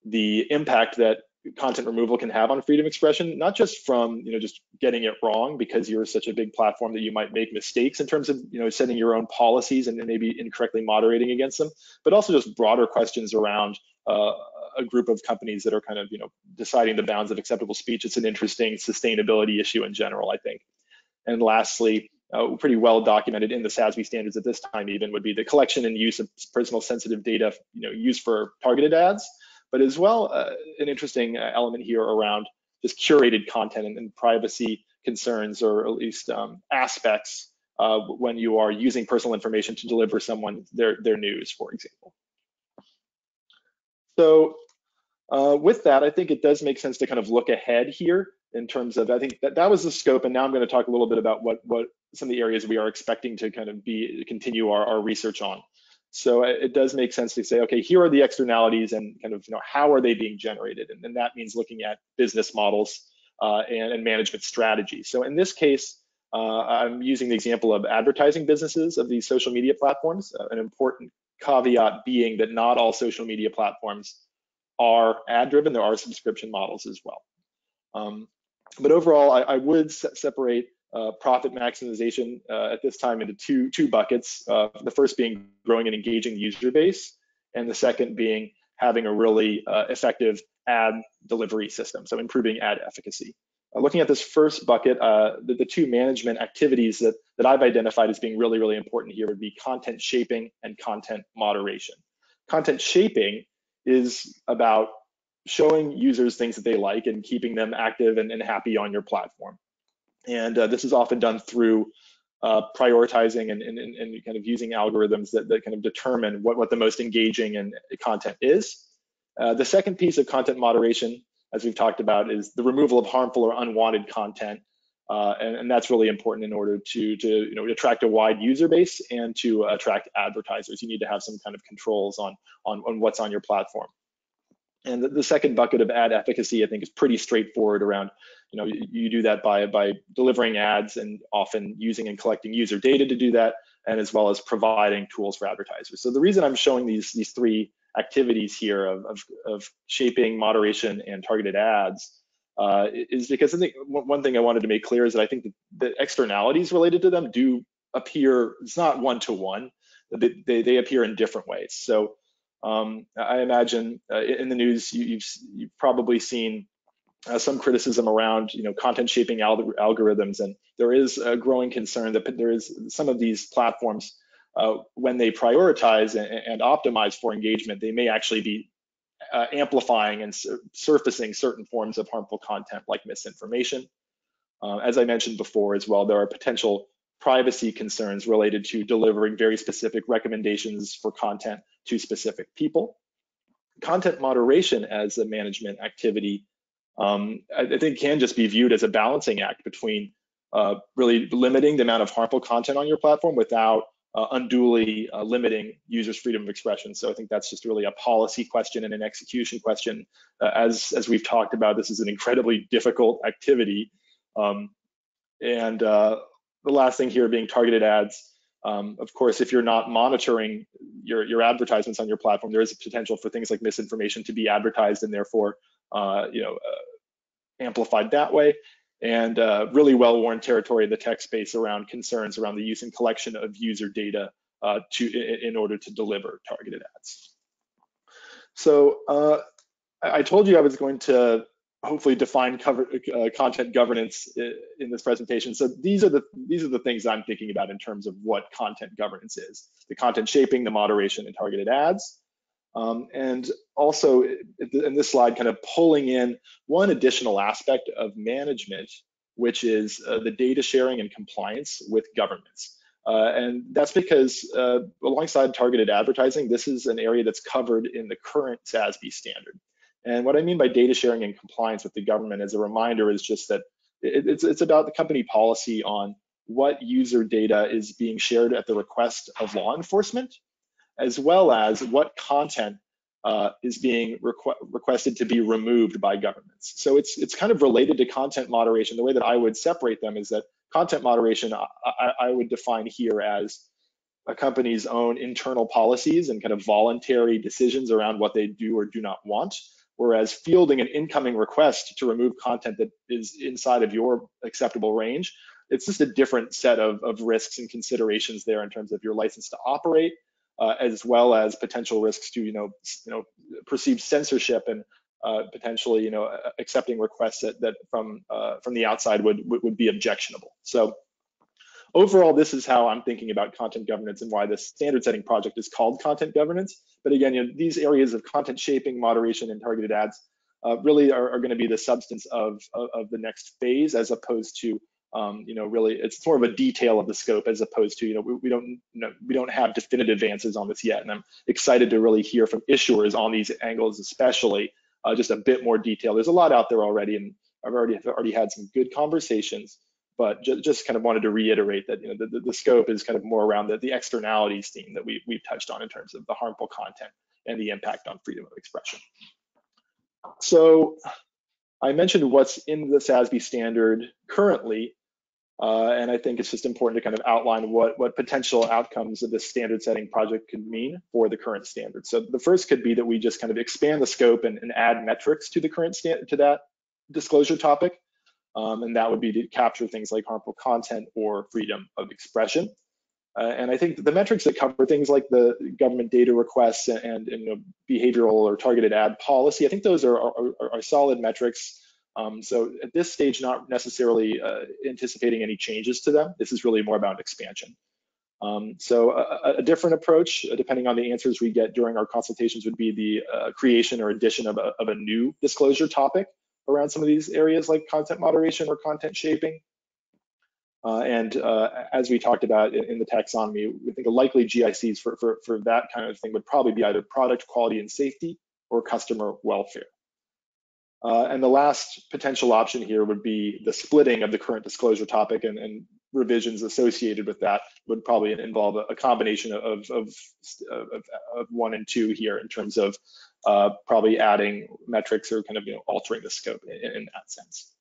the impact that content removal can have on freedom of expression, not just from just getting it wrong because you're such a big platform that you might make mistakes in terms of setting your own policies and maybe incorrectly moderating against them, but also just broader questions around a group of companies that are kind of deciding the bounds of acceptable speech. It's an interesting sustainability issue in general, I think. And lastly, pretty well documented in the SASB standards at this time even would be the collection and use of personal sensitive data used for targeted ads. but as well an interesting element here around just curated content and privacy concerns, or at least aspects when you are using personal information to deliver someone their news, for example. So with that, I think it does make sense to kind of look ahead here in terms of, I think that was the scope, and now I'm going to talk a little bit about what some of the areas we are expecting to kind of continue our research on. So it does make sense to say, okay, here are the externalities and kind of, how are they being generated? And that means looking at business models and management strategies. So in this case, I'm using the example of advertising businesses of these social media platforms, an important caveat being that not all social media platforms are ad-driven. There are subscription models as well. But overall, I would separate profit maximization at this time into two buckets. The first being growing and engaging the user base, and the second being having a really effective ad delivery system, so improving ad efficacy. Looking at this first bucket, the two management activities that I've identified as being really, really important here would be content shaping and content moderation. Content shaping is about showing users things that they like and keeping them active and happy on your platform. And this is often done through prioritizing and kind of using algorithms that kind of determine what the most engaging and content is. The second piece of content moderation, as we've talked about, is the removal of harmful or unwanted content. And that's really important in order to attract a wide user base and to attract advertisers. You need to have some kind of controls on what's on your platform. And the second bucket of ad efficacy, I think, is pretty straightforward around, you do that by delivering ads and often using and collecting user data to do that, and as well as providing tools for advertisers. So the reason I'm showing these three activities here of shaping, moderation, and targeted ads is because I think one thing I wanted to make clear is that I think the externalities related to them do appear, it's not one-to-one, they appear in different ways. So I imagine in the news, you've probably seen some criticism around content shaping algorithms, and there is a growing concern that there is some of these platforms when they prioritize and optimize for engagement, they may actually be amplifying and surfacing certain forms of harmful content like misinformation. As I mentioned before as well, there are potential privacy concerns related to delivering very specific recommendations for content to specific people. Content moderation as a management activity, I think can just be viewed as a balancing act between really limiting the amount of harmful content on your platform without unduly limiting users' freedom of expression. So I think that's just really a policy question and an execution question. As we've talked about, this is an incredibly difficult activity. The last thing here being targeted ads. Of course, if you're not monitoring your advertisements on your platform, there is a potential for things like misinformation to be advertised and therefore amplified that way. And really well-worn territory in the tech space around concerns around the use and collection of user data in order to deliver targeted ads. So I told you I was going to hopefully define content governance in this presentation. So these are the things I'm thinking about in terms of what content governance is: the content shaping, the moderation, and targeted ads. And also in this slide, kind of pulling in one additional aspect of management, which is the data sharing and compliance with governments. And that's because alongside targeted advertising, this is an area that's covered in the current SASB standard. And what I mean by data sharing and compliance with the government, as a reminder, is just that it's about the company policy on what user data is being shared at the request of law enforcement, as well as what content is being requested to be removed by governments. So it's kind of related to content moderation. The way that I would separate them is that content moderation, I would define here as a company's own internal policies and kind of voluntary decisions around what they do or do not want. Whereas fielding an incoming request to remove content that is inside of your acceptable range, it's just a different set of risks and considerations there in terms of your license to operate, as well as potential risks to perceived censorship and potentially accepting requests that from the outside would be objectionable. So overall, this is how I'm thinking about content governance and why this standard setting project is called content governance. But again, these areas of content shaping, moderation, and targeted ads really are going to be the substance of the next phase, as opposed to really it's more of a detail of the scope, as opposed to we don't have definitive answers on this yet. And I'm excited to really hear from issuers on these angles, especially just a bit more detail. There's a lot out there already, and I've already had some good conversations, but just kind of wanted to reiterate that the scope is kind of more around the externalities theme that we've touched on in terms of the harmful content and the impact on freedom of expression. So I mentioned what's in the SASB standard currently, and I think it's just important to kind of outline what potential outcomes of this standard setting project could mean for the current standard. So the first could be that we just kind of expand the scope and add metrics to the current to that disclosure topic, and that would be to capture things like harmful content or freedom of expression. And I think the metrics that cover things like the government data requests and behavioral or targeted ad policy, I think those are solid metrics. So at this stage, not necessarily anticipating any changes to them. This is really more about expansion. So a different approach, depending on the answers we get during our consultations, would be the creation or addition of a new disclosure topic around some of these areas like content moderation or content shaping. As we talked about in the taxonomy, we think a likely GICs for that kind of thing would probably be either product quality and safety or customer welfare. And the last potential option here would be the splitting of the current disclosure topic, and revisions associated with that would probably involve a combination of 1 and 2 here in terms of probably adding metrics or kind of altering the scope in that sense.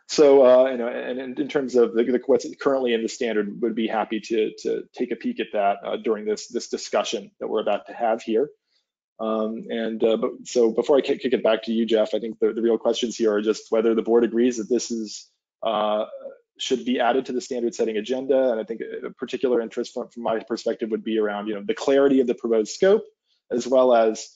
So and in terms of what's currently in the standard, would be happy to take a peek at that during this discussion that we're about to have here. So before I kick it back to you, Jeff, I think the real questions here are just whether the board agrees that this is should be added to the standard setting agenda. And I think a particular interest from my perspective would be around the clarity of the proposed scope, as well as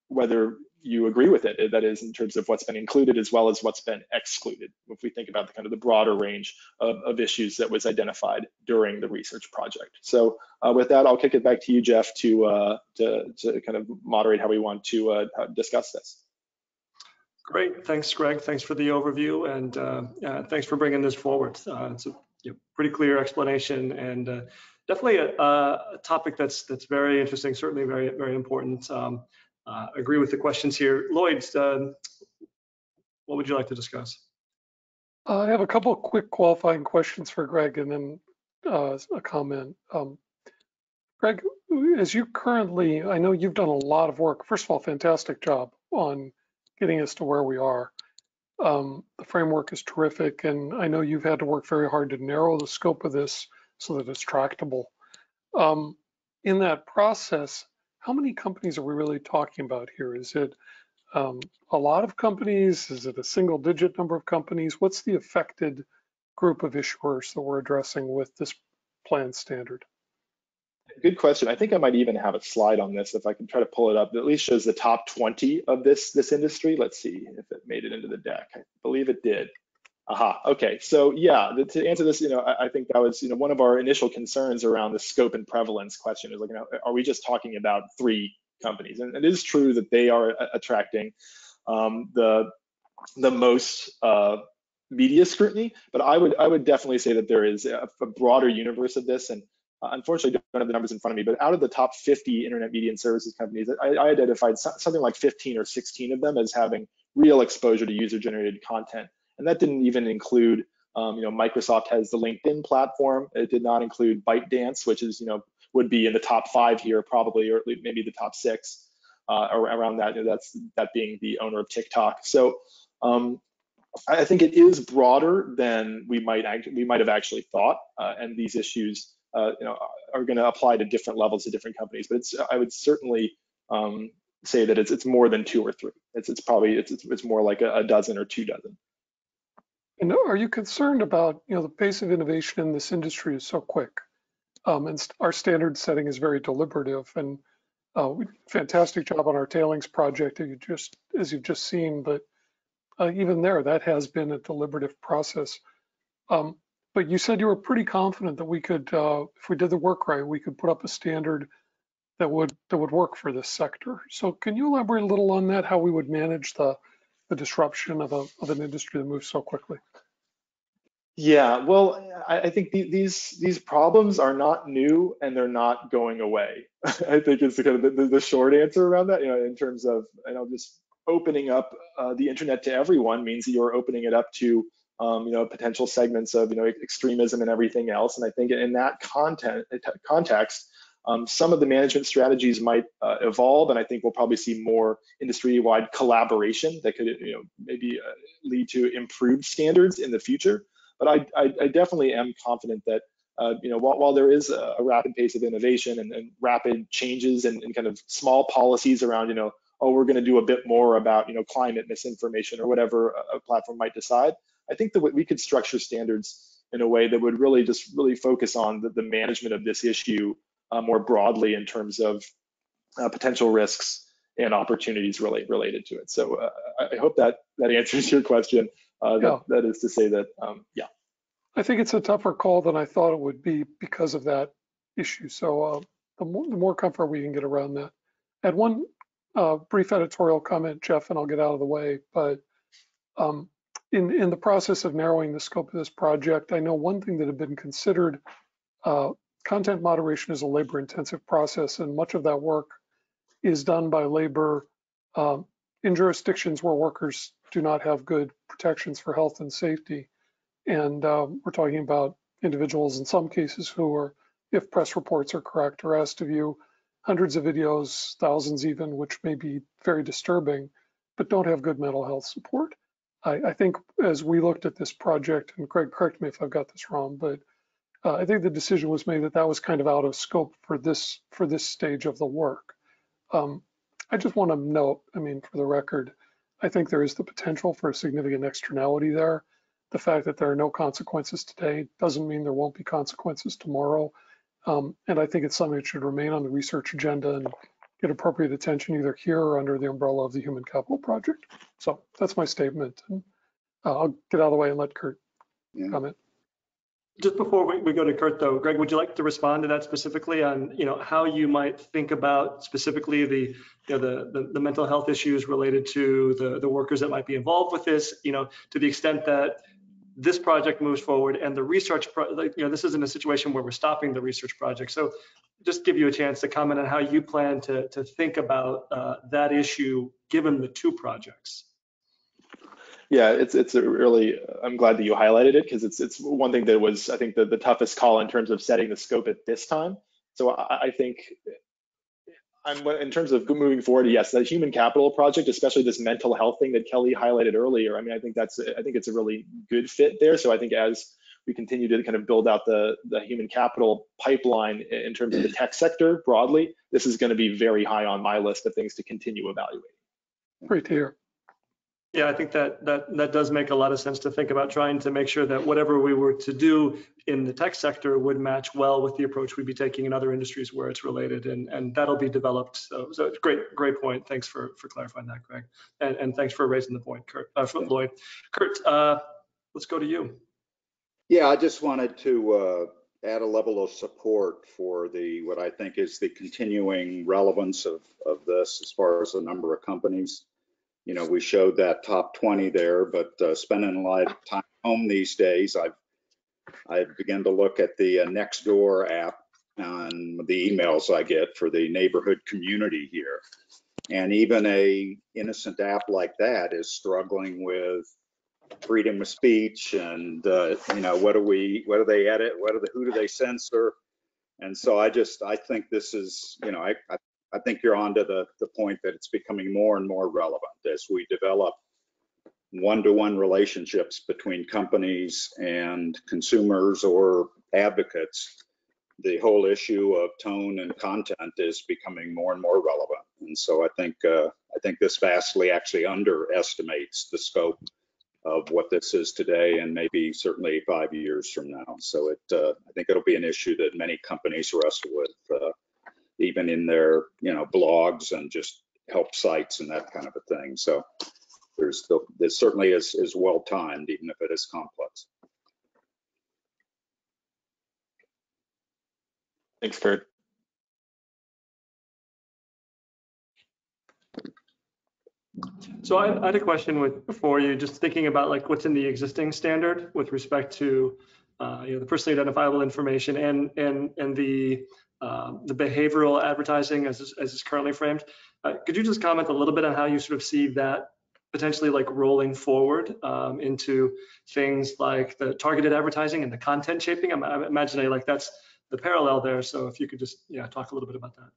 whether you agree with it, that is in terms of what's been included as well as what's been excluded, if we think about the kind of the broader range of issues that was identified during the research project. So with that, I'll kick it back to you, Jeff, to kind of moderate how we want to discuss this. Great, thanks, Greg. Thanks for the overview, and thanks for bringing this forward. It's a pretty clear explanation, and definitely a topic that's very interesting, certainly very, very important. Agree with the questions here. Lloyd, what would you like to discuss? I have a couple of quick qualifying questions for Greg, and then a comment. Greg, as you currently, I know you've done a lot of work. First of all, fantastic job on getting us to where we are. The framework is terrific, and I know you've had to work very hard to narrow the scope of this so that it's tractable. In that process, how many companies are we really talking about here? Is it a lot of companies? Is it a single-digit number of companies? What's the affected group of issuers that we're addressing with this planned standard? Good question. I think I might even have a slide on this if I can try to pull it up. It at least shows the top 20 of this industry. Let's see if it made it into the deck. I believe it did. Aha, okay. So yeah, to answer this, I think that was, one of our initial concerns around the scope and prevalence question is like, are we just talking about 3 companies? And it is true that they are attracting the most media scrutiny, but I would definitely say that there is a broader universe of this. And unfortunately, I don't have the numbers in front of me, but out of the top 50 internet media and services companies, I identified something like 15 or 16 of them as having real exposure to user-generated content. And that didn't even include, Microsoft has the LinkedIn platform. It did not include ByteDance, which is, would be in the top 5 here probably, or maybe the top 6 around that. That being the owner of TikTok. So I think it is broader than we might have actually thought, and these issues, are going to apply to different levels of different companies. But I would certainly say that it's more than 2 or 3. It's probably more like a dozen or 2 dozen. And are you concerned about, the pace of innovation in this industry is so quick, and our standard setting is very deliberative, and fantastic job on our tailings project as you've just seen, but even there, that has been a deliberative process. but you said you were pretty confident that we could, if we did the work right, we could put up a standard that would work for this sector. So can you elaborate a little on that, how we would manage the disruption of an industry that moves so quickly? Yeah, well, I think these problems are not new and they're not going away. I think is kind of the short answer around that. In terms of, just opening up the internet to everyone means that you're opening it up to potential segments of extremism and everything else. And I think in that context, some of the management strategies might evolve, and I think we'll probably see more industry-wide collaboration that could maybe lead to improved standards in the future. But I definitely am confident that while there is a rapid pace of innovation and rapid changes and kind of small policies around we're going to do a bit more about climate misinformation or whatever a platform might decide, I think that we could structure standards in a way that would really focus on the management of this issue more broadly in terms of potential risks and opportunities related to it. So I hope that answers your question. That is to say that, yeah. I think it's a tougher call than I thought it would be because of that issue. So the more comfort we can get around that. I had one brief editorial comment, Jeff, and I'll get out of the way. But in the process of narrowing the scope of this project, I know one thing that had been considered, content moderation is a labor-intensive process, and much of that work is done by labor in jurisdictions where workers do not have good protections for health and safety. And we're talking about individuals in some cases who are, if press reports are correct, are asked to view hundreds of videos, thousands even, which may be very disturbing, but don't have good mental health support. I think as we looked at this project, and Greg, correct me if I've got this wrong, but I think the decision was made that was kind of out of scope for this stage of the work. I just want to note, for the record, I think there is the potential for a significant externality there. The fact that there are no consequences today doesn't mean there won't be consequences tomorrow. And I think it's something that should remain on the research agenda and get appropriate attention either here or under the umbrella of the Human Capital Project. So that's my statement. And I'll get out of the way and let Kurt comment. Just before we go to Kurt, though, Greg, would you like to respond to that specifically on how you might think about specifically the mental health issues related to the workers that might be involved with this, to the extent that this project moves forward and the research, this isn't a situation where we're stopping the research project. So just give you a chance to comment on how you plan to think about that issue given the two projects. Yeah, it's a really, I'm glad that you highlighted it because it's one thing that was, I think, the toughest call in terms of setting the scope at this time. So I think in terms of moving forward, yes, the human capital project, especially this mental health thing that Kelly highlighted earlier, I think it's a really good fit there. So I think as we continue to kind of build out the human capital pipeline in terms of the tech sector broadly, this is going to be very high on my list of things to continue evaluating. Great to hear. Yeah, I think that does make a lot of sense to think about trying to make sure that whatever we were to do in the tech sector would match well with the approach we'd be taking in other industries where it's related, and that'll be developed. So it's great point. Thanks for clarifying that, Greg, and thanks for raising the point, Lloyd. Kurt, let's go to you. Yeah, I just wanted to add a level of support for what I think is the continuing relevance of this as far as the number of companies. We showed that top 20 there, but spending a lot of time home these days, I've begun to look at the Nextdoor app and the emails I get for the neighborhood community here. And even a innocent app like that is struggling with freedom of speech and what do they edit? Who do they censor? And so I think this is, I think you're onto the point that it's becoming more and more relevant as we develop one-to-one relationships between companies and consumers or advocates. The whole issue of tone and content is becoming more and more relevant. And so I think this vastly actually underestimates the scope of what this is today and maybe certainly 5 years from now. So I think it'll be an issue that many companies wrestle with, even in their blogs and just help sites and that kind of a thing. So this certainly is well timed, even if it is complex. Thanks, Kurt. So I had a question for you, just thinking about like what's in the existing standard with respect to the personally identifiable information and the behavioral advertising as it's currently framed. Could you just comment a little bit on how you sort of see that potentially like rolling forward into things like the targeted advertising and the content shaping? I'm imagining like that's the parallel there. So if you could just talk a little bit about that.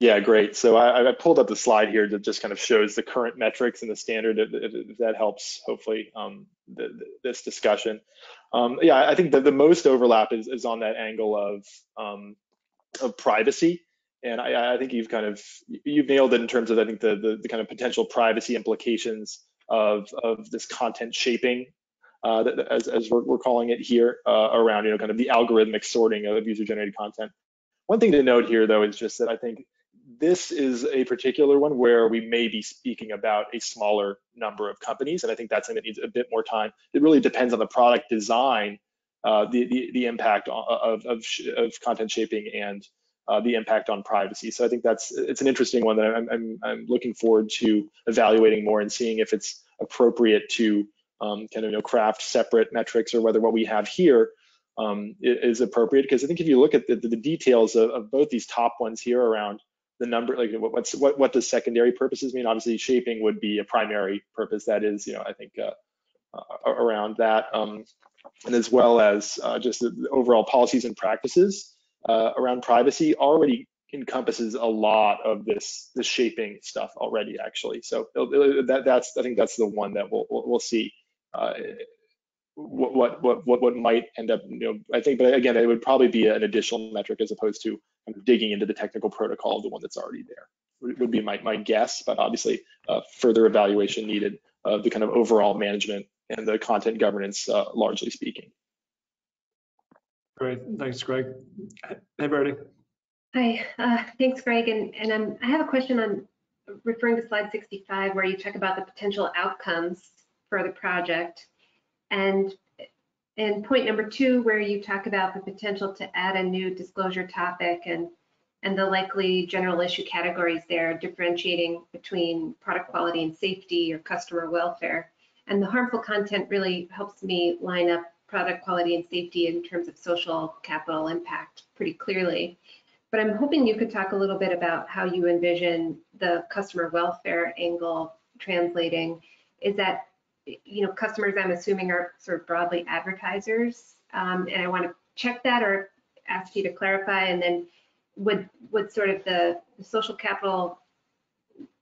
Yeah, great. So I pulled up the slide here that just kind of shows the current metrics in the standard, if that helps, hopefully, this discussion. Yeah, I think that the most overlap is on that angle of privacy. And I think you've nailed it in terms of, I think, the kind of potential privacy implications of this content shaping, as we're calling it here, around, kind of the algorithmic sorting of user-generated content. One thing to note here, though, is just that I think this is a particular one where we may be speaking about a smaller number of companies, and I think that's something that needs a bit more time. It really depends on the product design, the impact of content shaping and the impact on privacy. So I think it's an interesting one that I'm looking forward to evaluating more and seeing if it's appropriate to kind of craft separate metrics, or whether what we have here is appropriate. Because I think if you look at the details of both these top ones here around the number, like what does secondary purposes mean? Obviously, shaping would be a primary purpose. That is, I think around that, and as well as just the overall policies and practices around privacy already encompasses a lot of this shaping stuff already, actually. So I think that's the one that we'll see what might end up, I think, but again, it would probably be an additional metric as opposed to kind of digging into the technical protocol of the one that's already there. Would be my guess, but obviously further evaluation needed of the kind of overall management and the content governance, largely speaking. Great, thanks, Greg. Hey, Bertie. Hi, thanks, Greg. And I have a question on referring to slide 65, where you talk about the potential outcomes for the project. And point number 2, where you talk about the potential to add a new disclosure topic and the likely general issue categories there, differentiating between product quality and safety or customer welfare. And the harmful content really helps me line up product quality and safety in terms of social capital impact pretty clearly. But I'm hoping you could talk a little bit about how you envision the customer welfare angle translating. Is that, customers, I'm assuming, are sort of broadly advertisers, and I want to check that or ask you to clarify. And then would sort of the social capital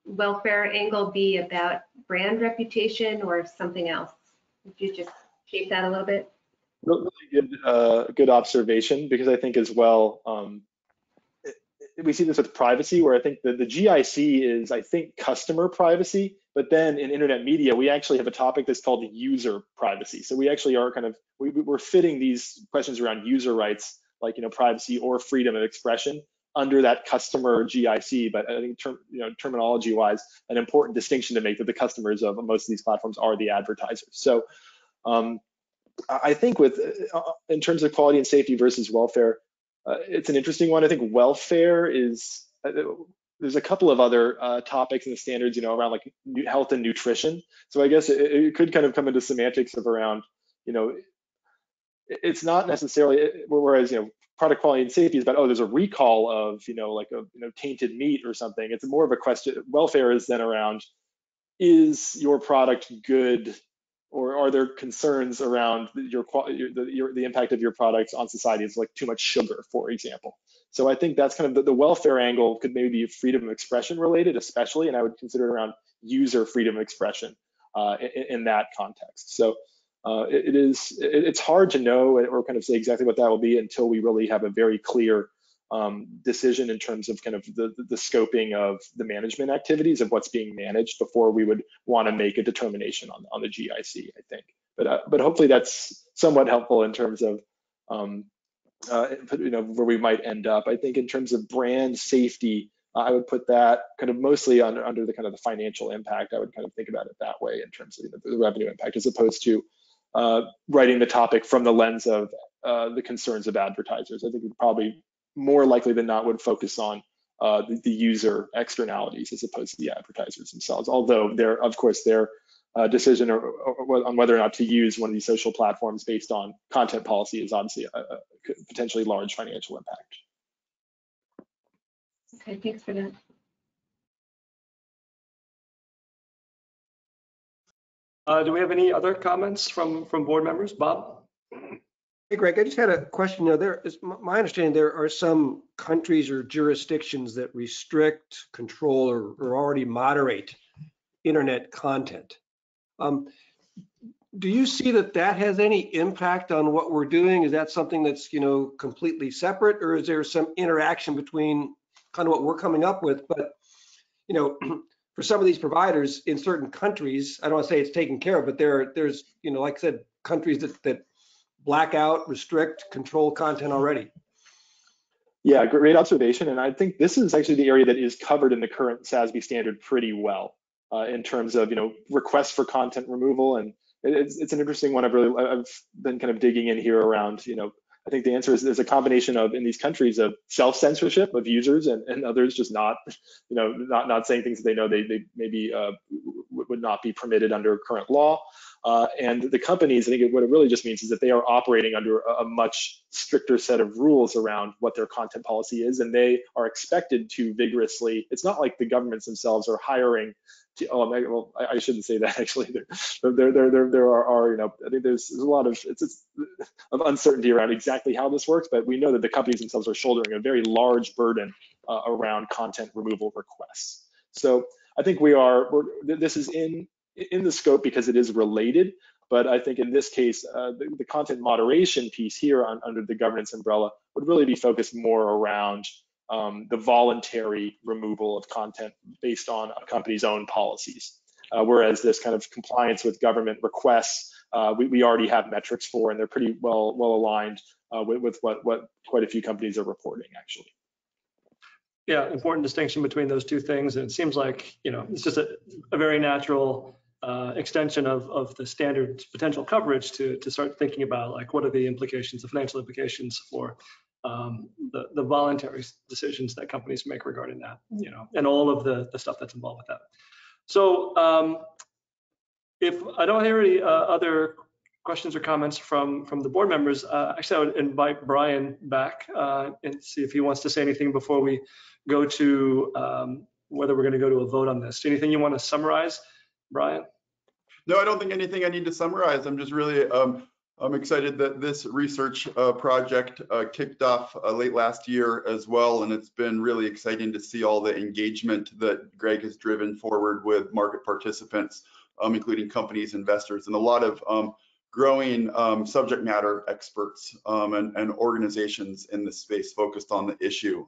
welfare angle be about brand reputation or something else? Would you just shape that a little bit? Really good observation, because I think as well, we see this with privacy, where I think the GIC is, I think, customer privacy, but then in internet media, we actually have a topic that's called user privacy. So we actually are kind of, we're fitting these questions around user rights, like, privacy or freedom of expression, under that customer GIC. But I think terminology wise, an important distinction to make, that the customers of most of these platforms are the advertisers. So I think in terms of quality and safety versus welfare, it's an interesting one. I think welfare is, there's a couple of other topics in the standards, around like health and nutrition. So I guess it could kind of come into semantics of around, it's not necessarily, whereas, product quality and safety is about, there's a recall of, tainted meat or something. It's more of a question. Welfare is then around, is your product good? Or are there concerns around the impact of your products on society? It's like too much sugar, for example. So I think that's kind of the welfare angle could maybe be freedom of expression related, especially, and I would consider it around user freedom of expression in that context. So it's hard to know or kind of say exactly what that will be until we really have a very clear decision in terms of kind of the scoping of the management activities of what's being managed before we would want to make a determination on the GIC, I think. But hopefully that's somewhat helpful in terms of where we might end up. I think in terms of brand safety, I would put that kind of mostly under the kind of the financial impact. I would kind of think about it that way in terms of the revenue impact, as opposed to writing the topic from the lens of the concerns of advertisers. I think it probably more likely than not would focus on the user externalities as opposed to the advertisers themselves. Although of course, their decision on whether or not to use one of these social platforms based on content policy is obviously a potentially large financial impact. Okay, thanks for that. Do we have any other comments from board members? Bob? Hey, Greg, I just had a question. There is my understanding there are some countries or jurisdictions that restrict, control, or already moderate internet content. Do you see that has any impact on what we're doing? Is that something that's completely separate, or is there some interaction between kind of what we're coming up with? But for some of these providers in certain countries, I don't want to say it's taken care of, but there's like I said, countries that black out, restrict, control content already. Yeah, great observation. And I think this is actually the area that is covered in the current SASB standard pretty well in terms of requests for content removal. And it's an interesting one. I've been kind of digging in here around. I think the answer is there's a combination of, in these countries, of self-censorship of users and others just not saying things that they know they maybe would not be permitted under current law. And the companies, I think what it really just means is that they are operating under a much stricter set of rules around what their content policy is, and they are expected to vigorously. It's not like the governments themselves are hiring. Well, I shouldn't say that actually. There are I think there's a lot of of uncertainty around exactly how this works, but we know that the companies themselves are shouldering a very large burden around content removal requests. So I think this is in the scope because it is related, but I think in this case, the content moderation piece here under the governance umbrella would really be focused more around the voluntary removal of content based on a company's own policies. Whereas this kind of compliance with government requests, we already have metrics for, and they're pretty well aligned with what quite a few companies are reporting, actually. Yeah, important distinction between those two things. And it seems like, it's just a very natural extension of the standard potential coverage to start thinking about, like, what are the implications, the financial implications for the voluntary decisions that companies make regarding that, and all of the stuff that's involved with that. So if I don't hear any other questions or comments from the board members, actually I would invite Brian back and see if he wants to say anything before we go to whether we're going to go to a vote on this. Anything you want to summarize, Brian? No, I don't think anything I need to summarize. I'm just really I'm excited that this research project kicked off late last year as well, and it's been really exciting to see all the engagement that Greg has driven forward with market participants, including companies, investors, and a lot of growing subject matter experts and organizations in this space focused on the issue.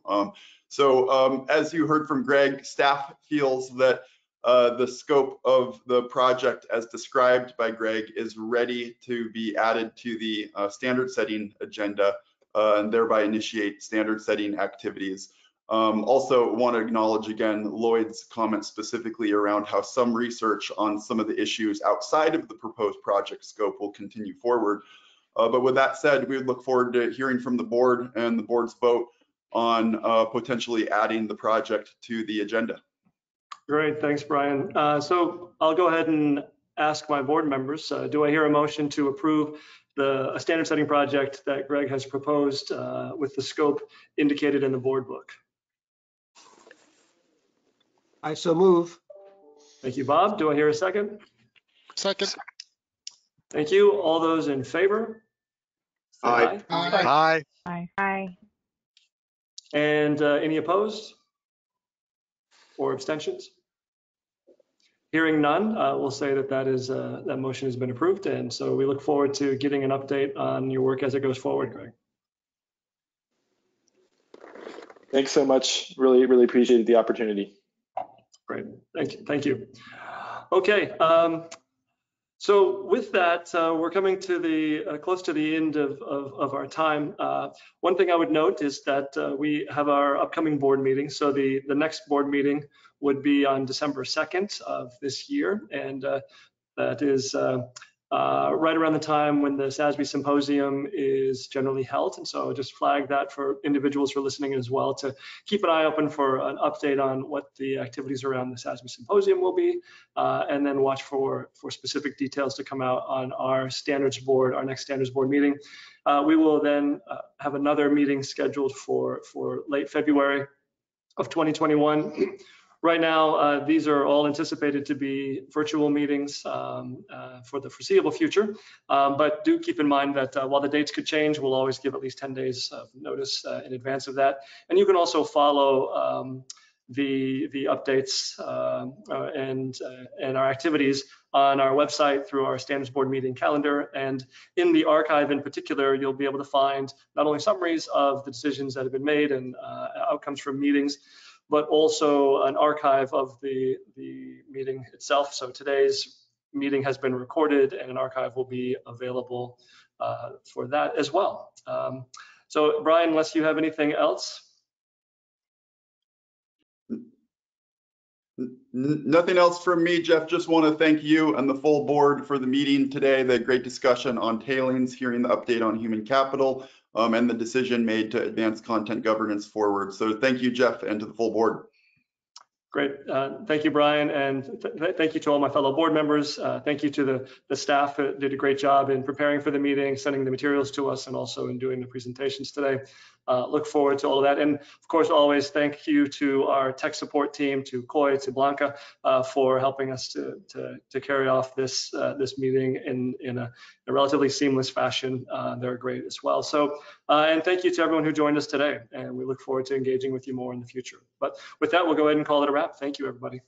So as you heard from Greg, staff feels that the scope of the project as described by Greg is ready to be added to the standard setting agenda and thereby initiate standard setting activities. Also want to acknowledge again Lloyd's comment specifically around how some research on some of the issues outside of the proposed project scope will continue forward. But with that said, we would look forward to hearing from the board and the board's vote on potentially adding the project to the agenda. Great, thanks, Brian. So I'll go ahead and ask my board members, do I hear a motion to approve a standard setting project that Greg has proposed with the scope indicated in the board book? I so move. Thank you, Bob. Do I hear a second? Second. Thank you. All those in favor? Aye. Aye. Aye. Aye. And any opposed or abstentions? Hearing none, we'll say that that motion has been approved, and so we look forward to getting an update on your work as it goes forward, Greg. Thanks so much. Really appreciated the opportunity. Great. Thank you. Okay. So with that, we're coming to the close to the end of our time. One thing I would note is that we have our upcoming board meeting. So the next board meeting would be on December 2nd of this year, and that is right around the time when the SASB Symposium is generally held. And so just flag that for individuals who are listening as well, to keep an eye open for an update on what the activities around the SASB Symposium will be, and then watch for specific details to come out on our Standards Board, our next Standards Board meeting. We will then have another meeting scheduled for late February of 2021. Right now, these are all anticipated to be virtual meetings for the foreseeable future, but do keep in mind that while the dates could change, we'll always give at least 10 days of notice in advance of that. And you can also follow the updates and our activities on our website through our Standards Board meeting calendar. And in the archive in particular, you'll be able to find not only summaries of the decisions that have been made and outcomes from meetings, but also an archive of the meeting itself. So today's meeting has been recorded and an archive will be available for that as well. So Brian, unless you have anything else? Nothing else from me, Jeff. Just want to thank you and the full board for the meeting today, the great discussion on tailings, hearing the update on human capital, and the decision made to advance content governance forward. So thank you, Jeff, and to the full board. Great. Thank you, Brian, and thank you to all my fellow board members. Thank you to the staff that did a great job in preparing for the meeting, sending the materials to us, and also in doing the presentations today. Look forward to all of that. And of course, always thank you to our tech support team, to Coy, to Blanca, for helping us to carry off this meeting in a relatively seamless fashion. They're great as well. So, and thank you to everyone who joined us today. And we look forward to engaging with you more in the future. But with that, we'll go ahead and call it a wrap. Thank you, everybody.